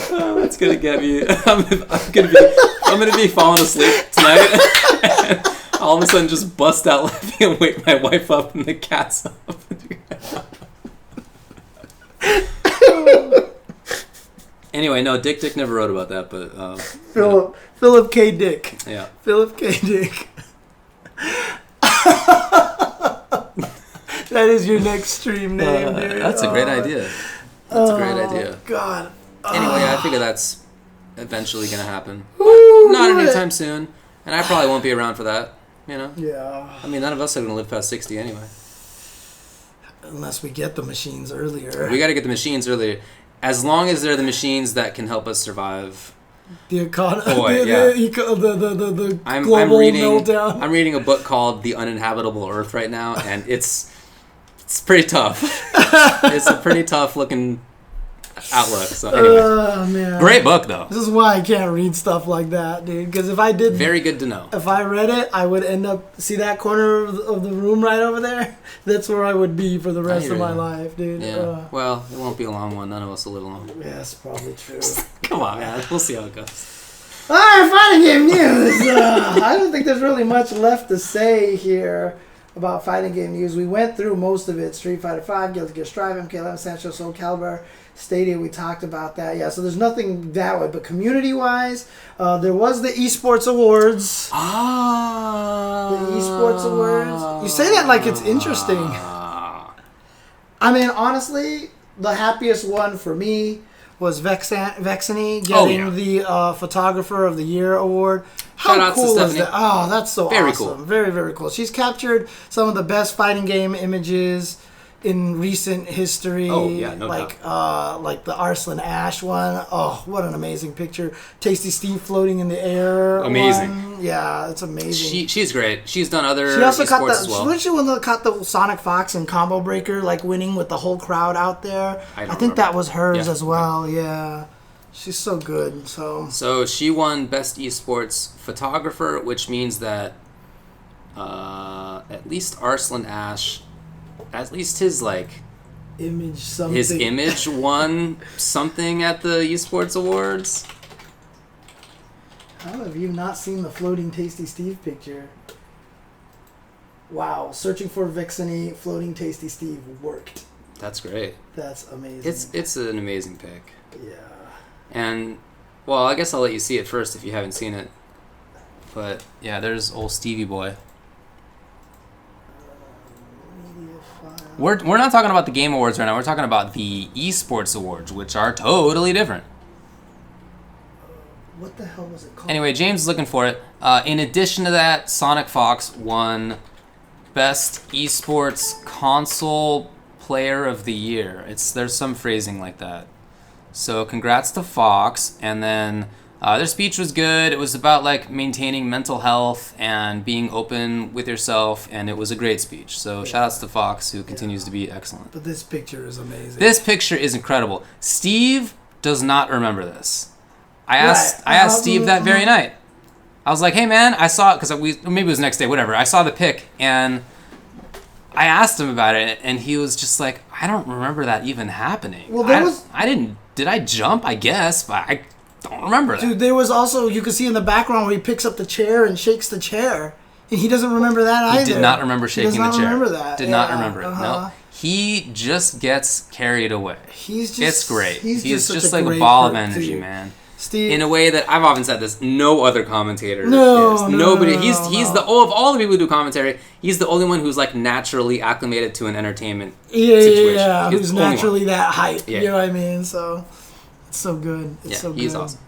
Oh, that's gonna get me. I'm gonna be falling asleep tonight. All of a sudden, just bust out laughing and wake my wife up and the cat's up. Anyway, no, Dick never wrote about that, but Philip K. Dick. Yeah. Philip K. Dick. That is your next stream name, dude. That's a great idea. That's a great idea. God. Anyway, I figure that's eventually gonna happen. Woo, Not anytime soon, and I probably won't be around for that. Yeah. I mean, none of us are gonna live past 60 anyway. Unless we get the machines earlier. We got to get the machines earlier. As long as they're the machines that can help us survive. The economy. The global meltdown. I'm reading a book called The Uninhabitable Earth right now, and it's pretty tough. It's a pretty tough looking outlook. So anyway, man. Great book though. This is why I can't read stuff like that, dude. Because if I did, very good to know. If I read it, I would end up that corner of the room right over there. That's where I would be for the rest of my life, dude. Yeah. Well, it won't be a long one. None of us will live long. Yeah, that's probably true. Come on, man. We'll see how it goes. All right, fighting game news. I don't think there's really much left to say here about fighting game news. We went through most of it. Street Fighter V, Guilty Gear Strive, MK11, Sancho, Soul Calibur, Stadia, we talked about that. Yeah, so there's nothing that way. But community-wise, there was the Esports Awards. The Esports Awards. You say that like it's interesting. I mean, honestly, the happiest one for me was Vexany getting the Photographer of the Year award. How cool is that? Oh, that's so very awesome. Cool. Very, very cool. She's captured some of the best fighting game images in recent history. Oh, yeah, no doubt. Like the Arslan Ash one. Oh, what an amazing picture. Tasty Steve floating in the air. Amazing. One. Yeah, it's amazing. She's great. She's done other She also esports as well. Wasn't she one that caught the Sonic Fox and Combo Breaker, like winning with the whole crowd out there? I think that was hers as well, yeah. She's so good. So she won Best Esports Photographer, which means that at least Arslan Ash, at least his image won something at the Esports Awards. How have you not seen the floating Tasty Steve picture? Wow, searching for Vexany floating Tasty Steve worked. That's great. That's amazing. It's an amazing pick. Yeah. And well, I guess I'll let you see it first if you haven't seen it. But yeah, there's old Stevie boy. We're not talking about the Game Awards right now. We're talking about the Esports Awards, which are totally different. What the hell was it called? Anyway, James is looking for it. In addition to that, Sonic Fox won Best Esports Console Player of the Year. There's some phrasing like that. So congrats to Fox, and then Their speech was good. It was about like maintaining mental health and being open with yourself, and it was a great speech. So shout outs to Fox, who continues to be excellent. But this picture is amazing. This picture is incredible. Steve does not remember this. I asked Steve that very night. I was like, hey man, I saw it, because maybe it was the next day, whatever. I saw the pic, and I asked him about it, and he was just like, I don't remember that even happening. Well, did I jump? I guess, but I don't remember that. Dude, there was also, you can see in the background where he picks up the chair and shakes the chair. And he doesn't remember that either. He did not remember shaking the chair. He does not remember that. Did not remember it. No. He just gets carried away. It's great. He's just like a ball of energy, man. Steve, in a way that I've often said this, no other commentator is. Nobody. He's the of all the people who do commentary, he's the only one who's like naturally acclimated to an entertainment situation. Yeah, who's naturally that hype. Yeah. You know what I mean? So it's so good. It's so good. He's awesome.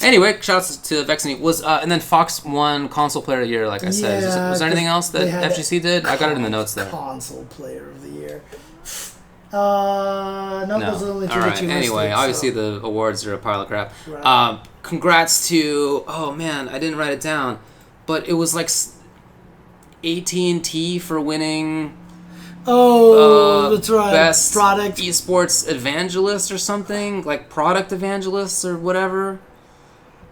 Anyway, shouts to Vexany. And then Fox won Console Player of the Year, like I said. Was there anything else that FGC did? I got it in the notes there. Console Player of the Year. No, those are the only two that you listed. Anyway, obviously the awards are a pile of crap. Right. Congrats to, oh man, I didn't write it down, but it was like AT&T for winning. That's right. Best product esports evangelist or something, like product evangelists or whatever.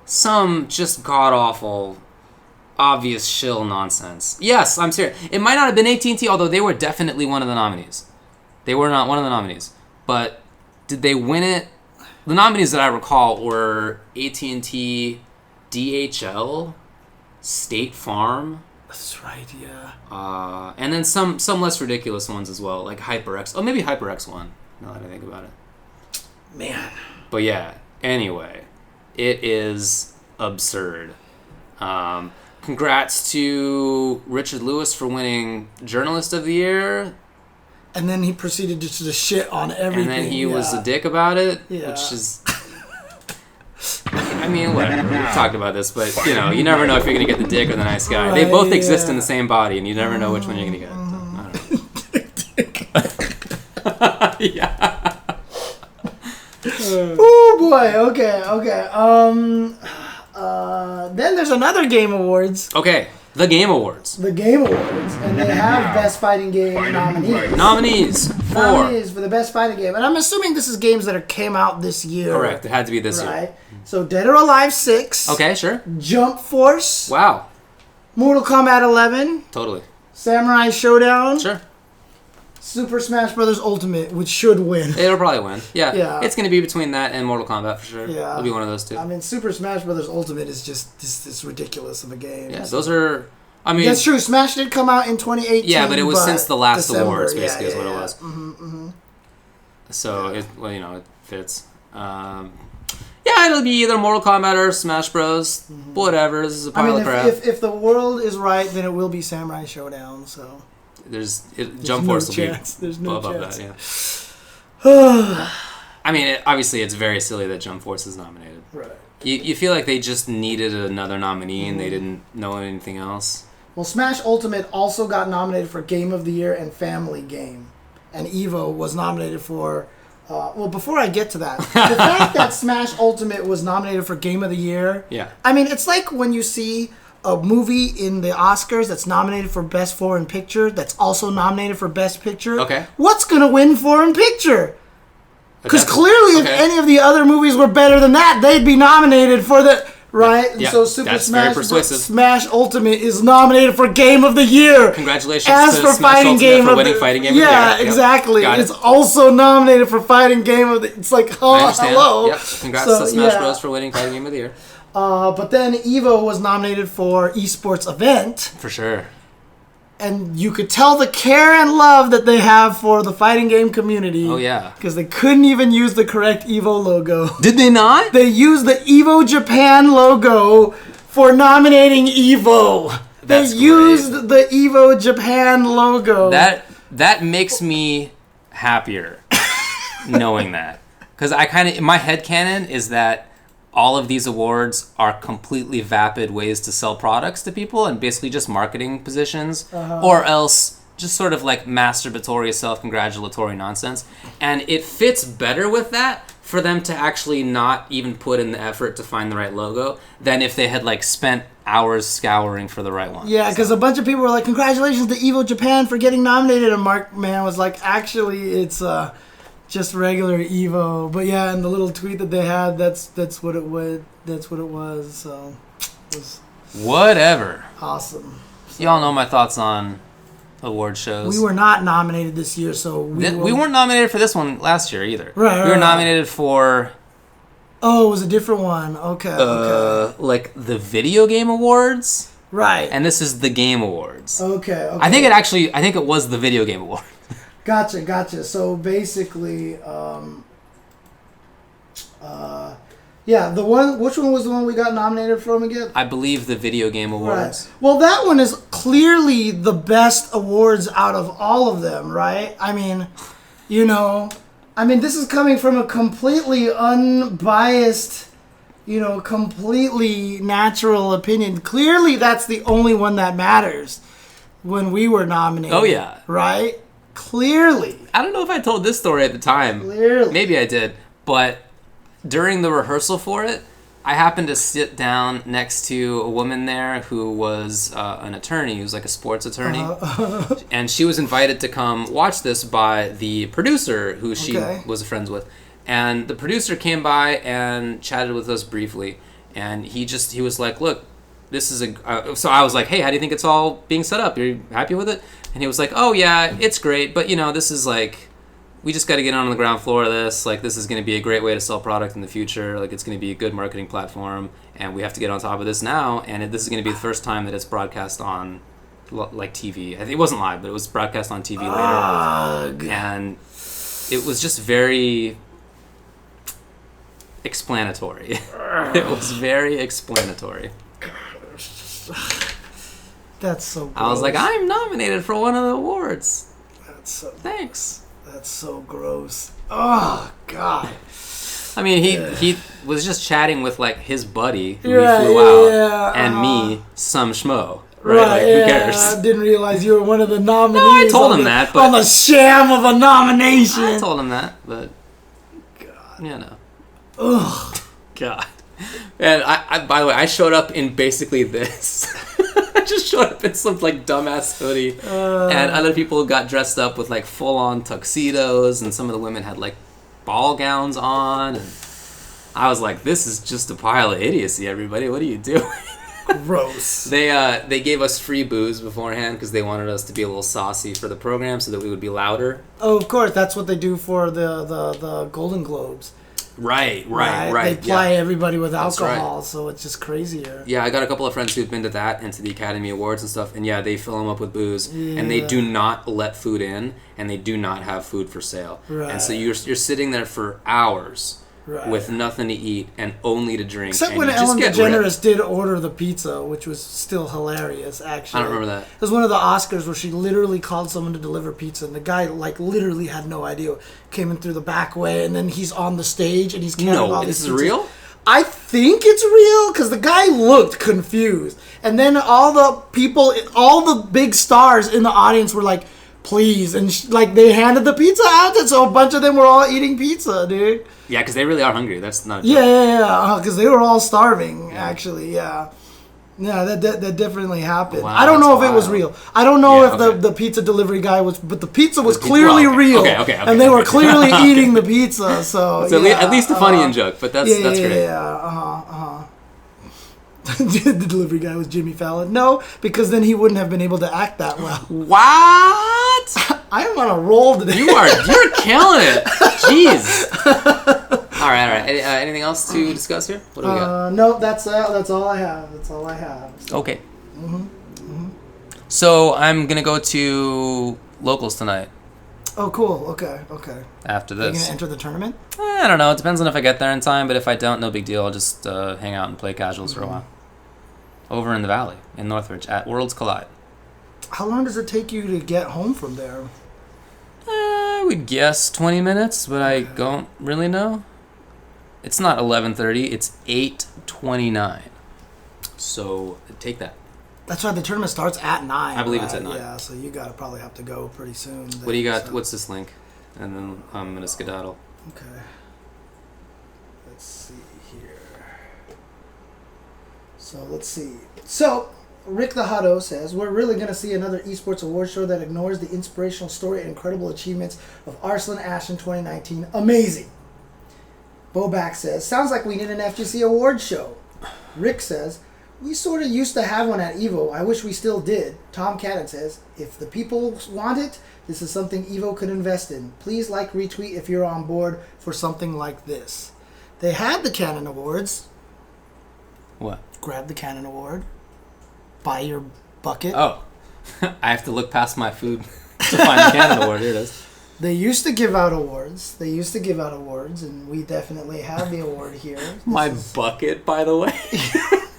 Some just god awful, obvious shill nonsense. Yes, I'm serious. It might not have been AT&T, although they were definitely one of the nominees. They were not one of the nominees, but did they win it? The nominees that I recall were AT&T, DHL, State Farm. That's right, yeah. And then some less ridiculous ones as well, like HyperX. Oh, maybe HyperX won, now that I think about it. Man. But yeah, anyway, it is absurd. Congrats to Richard Lewis for winning Journalist of the Year. And then he proceeded to just shit on everything. And then he was a dick about it, which is... I mean, whatever. We've talked about this, but, you never know if you're going to get the dick or the nice guy. Right, they both exist in the same body, and you never know which one you're going to get. So, I don't know. Yeah. Oh, boy. Okay. Then there's another Game Awards. Okay. The Game Awards. And they have Best Fighting Game Nominees for the Best Fighting Game. And I'm assuming this is games that came out this year. Correct. It had to be this year. Right. So Dead or Alive 6. Okay, sure. Jump Force. Wow. Mortal Kombat 11. Totally. Samurai Shodown. Sure. Super Smash Bros. Ultimate, which should win. It'll probably win. Yeah. It's going to be between that and Mortal Kombat for sure. Yeah. It'll be one of those two. I mean, Super Smash Bros. Ultimate is just this ridiculous of a game. Yeah, those are... I mean... That's true. Smash did come out in 2018. Yeah, but it was since the last December, awards, basically, is what it was. Mm-hmm. So, it fits. Yeah, it'll be either Mortal Kombat or Smash Bros. Mm-hmm. Whatever. This is a pile of crap. If the world is right, then it will be Samurai Showdown, so... There's Jump Force will be There's no above chance. That, yeah. I mean, obviously, it's very silly that Jump Force is nominated. Right. You feel like they just needed another nominee and they didn't know anything else. Well, Smash Ultimate also got nominated for Game of the Year and Family Game. And Evo was nominated for... before I get to that, the fact that Smash Ultimate was nominated for Game of the Year... Yeah. I mean, it's like when you see a movie in the Oscars that's nominated for Best Foreign Picture that's also nominated for Best Picture. Okay. What's going to win Foreign Picture? Because clearly if any of the other movies were better than that, they'd be nominated for the... Right? Yeah, so Super Smash Ultimate is nominated for Game of the Year. Congratulations as to for Smash Fighting Ultimate Game for of winning the, Fighting Game of the Year. Yeah, exactly. It's also nominated for Fighting Game of the... It's like, hello. Yep. Congrats to Smash Bros. For winning Fighting Game of the Year. But then Evo was nominated for Esports Event. For sure. And you could tell the care and love that they have for the fighting game community. Oh, yeah. Because they couldn't even use the correct Evo logo. Did they not? They used the Evo Japan logo for nominating Evo. They used the Evo Japan logo. That makes me happier knowing that. Because my headcanon is that all of these awards are completely vapid ways to sell products to people and basically just marketing positions, or else just sort of like masturbatory, self-congratulatory nonsense. And it fits better with that for them to actually not even put in the effort to find the right logo than if they had like spent hours scouring for the right one. Yeah, because a bunch of people were like, congratulations to Evo Japan for getting nominated, and Mark Man was like, actually it's just regular Evo. But yeah, and the little tweet that they had, that's what it was. So it was whatever. Awesome. So, y'all know my thoughts on award shows. We were not nominated this year, so we weren't nominated for this one last year either. Right, we were nominated for... Oh, it was a different one. Okay. Like the Video Game Awards. Right. And this is the Game Awards. Okay. I think it was the Video Game Award. Gotcha. So basically, yeah, which one was the one we got nominated from again? I believe the Video Game Awards. Right. Well, that one is clearly the best awards out of all of them, right? I mean, this is coming from a completely unbiased, completely natural opinion. Clearly, that's the only one that matters when we were nominated. Oh, yeah. Right? Clearly. I don't know if I told this story at the time. Clearly. Maybe I did. But during the rehearsal for it, I happened to sit down next to a woman there who was an attorney, who was like a sports attorney. And she was invited to come watch this by the producer, who she was friends with. And the producer came by and chatted with us briefly. And he was like, look, this is so I was like, hey, how do you think it's all being set up? Are you happy with it? And he was like, oh, yeah, it's great. But, this is like... We just got to get on the ground floor of this. Like, this is going to be a great way to sell product in the future. Like, it's going to be a good marketing platform, and we have to get on top of this now. And this is going to be the first time that it's broadcast on, like, TV. I think it wasn't live, but it was broadcast on TV later. And it was just very explanatory. It was very explanatory. That's so gross. I was like, I'm nominated for one of the awards. Thanks. That's so gross. Oh, God. I mean, he was just chatting with, like, his buddy who he flew out, and me, some schmo. Right? Who cares? I didn't realize you were one of the nominees. No, I told him that, but... On the sham of a nomination. I told him that, but... God. Ugh. God. And, I by the way, I showed up in basically this... I just showed up in some like dumbass hoodie, and other people got dressed up with like full-on tuxedos, and some of the women had like ball gowns on, and I was like, "This is just a pile of idiocy, everybody. What are you doing?" Gross. They gave us free booze beforehand because they wanted us to be a little saucy for the program, so that we would be louder. Oh, of course, that's what they do for the Golden Globes. Right. They ply everybody with alcohol, so it's just crazier. Yeah, I got a couple of friends who've been to that and to the Academy Awards and stuff, and they fill them up with booze, and they do not let food in, and they do not have food for sale. Right. And so you're sitting there for hours with nothing to eat and only to drink. Except when Ellen DeGeneres did order the pizza, which was still hilarious, actually. I don't remember that. It was one of the Oscars where she literally called someone to deliver pizza, and the guy, like, literally had no idea. Came in through the back way, and then he's on the stage, and he's carrying all these pizzas. This is real? I think it's real, because the guy looked confused. And then all the big stars in the audience were like, please. And they handed the pizza out, and so a bunch of them were all eating pizza, dude. Yeah, because they really are hungry. That's not a joke. Yeah, because they were all starving, actually, yeah. Yeah, that definitely happened. Wow, I don't know if it was real. I don't know if the pizza delivery guy was, but the pizza was clearly real. Okay, and they were clearly eating the pizza, so at least a funny and joke, but that's great. The delivery guy was Jimmy Fallon. No, because then he wouldn't have been able to act that well. What? I am on a roll today. You're killing it. Jeez. All right. Anything else to discuss here? What do we got? No, that's all I have. So. Okay. Mm-hmm. So I'm gonna go to locals tonight. Oh, cool. Okay. After this. Are you gonna enter the tournament? I don't know. It depends on if I get there in time, but if I don't, no big deal. I'll just hang out and play casuals for a while. Over in the valley, in Northridge, at Worlds Collide. How long does it take you to get home from there? I would guess 20 minutes, but I don't really know. It's not 11:30. It's 8:29. So take that. That's right. The tournament starts at 9. I believe it's at 9. Yeah, so you gotta probably have to go pretty soon. Then, What do you got? So. What's this link? And then I'm gonna skedaddle. Okay. Let's see here. So let's see. So Rick the Hotto says, we're really going to see another esports award show that ignores the inspirational story and incredible achievements of Arslan Ash in 2019. Amazing. Boback says, sounds like we need an FGC award show. Rick says, we sort of used to have one at EVO. I wish we still did. Tom Cannon says, if the people want it, this is something EVO could invest in. Please like, retweet if you're on board for something like this. They had the Cannon Awards. What? Grab the Cannon Award. Buy your bucket. Oh. I have to look past my food to find the Cannon Award. Here it is. They used to give out awards. And we definitely have the award here. Bucket, by the way.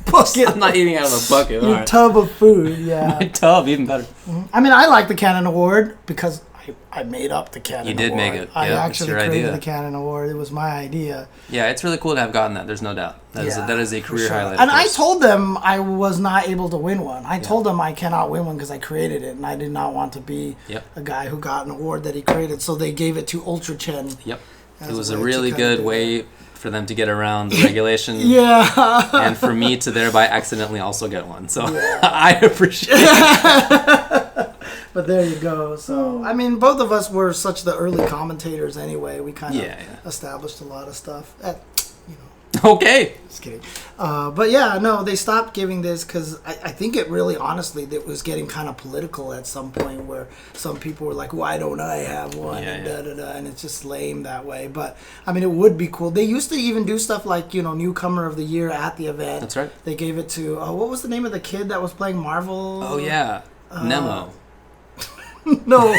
Bucket. I'm not eating out of a bucket. Your tub of food, yeah. My tub, even better. I mean, I like the Cannon Award because I made up the Cannon Award. You did make it. I yep, actually created the Cannon Award. It was my idea. Yeah, it's really cool to have gotten that. There's no doubt. That is a career highlight. And I told them I was not able to win one. I told them I cannot win one because I created it, and I did not want to be a guy who got an award that he created. So they gave it to UltraChen. Yep. It was a really good way for them to get around the regulation. And for me to thereby accidentally also get one. So I appreciate it. But there you go. So, I mean, both of us were such the early commentators anyway. We kind of established a lot of stuff. Okay. Just kidding. But yeah, no, they stopped giving this because I think it really, honestly, it was getting kind of political at some point where some people were like, why don't I have one? And it's just lame that way. But, I mean, it would be cool. They used to even do stuff like, Newcomer of the Year at the event. That's right. They gave it to, what was the name of the kid that was playing Marvel? Oh, yeah. Nemo. No.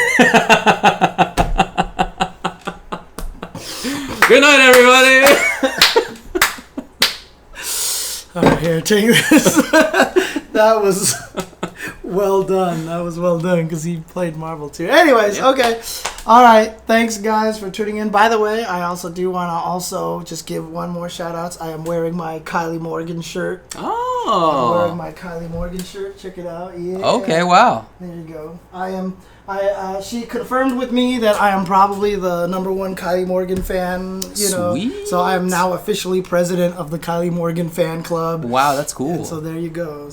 Good night, everybody. All right, here, take this. That was well done. Because he played Marvel too. Anyways, okay. All right. Thanks, guys, for tuning in. By the way, I also do want to just give one more shout outs. I am wearing my Kylie Morgan shirt. Oh. I'm wearing my Kylie Morgan shirt. Check it out. Yeah. Okay, wow. There you go. She confirmed with me that I am probably the #1 Kylie Morgan fan, Sweet. So I am now officially president of the Kylie Morgan fan club. Wow, that's cool. And so there you go.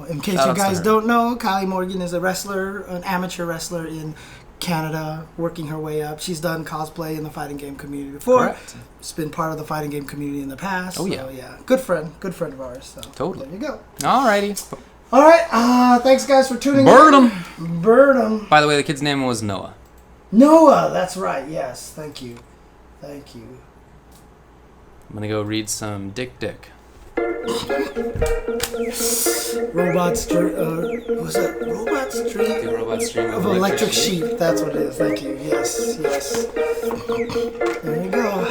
In case you guys don't know, Kylie Morgan is a wrestler, an amateur wrestler in Canada, working her way up. She's done cosplay in the fighting game community before. Correct. She's been part of the fighting game community in the past. Oh, yeah. Good friend of ours. So totally. There you go. Alrighty. All right. Thanks, guys, for tuning in. Bird 'em. By the way, the kid's name was Noah. Noah, that's right. Yes. Thank you. I'm going to go read some Dick. Robot stream. Was that Robot stream? The robot stream of electric sheep. That's what it is. Thank you. Yes. There you go.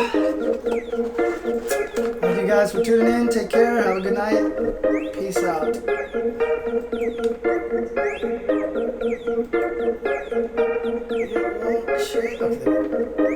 Thank you guys for tuning in. Take care. Have a good night. Peace out. Okay.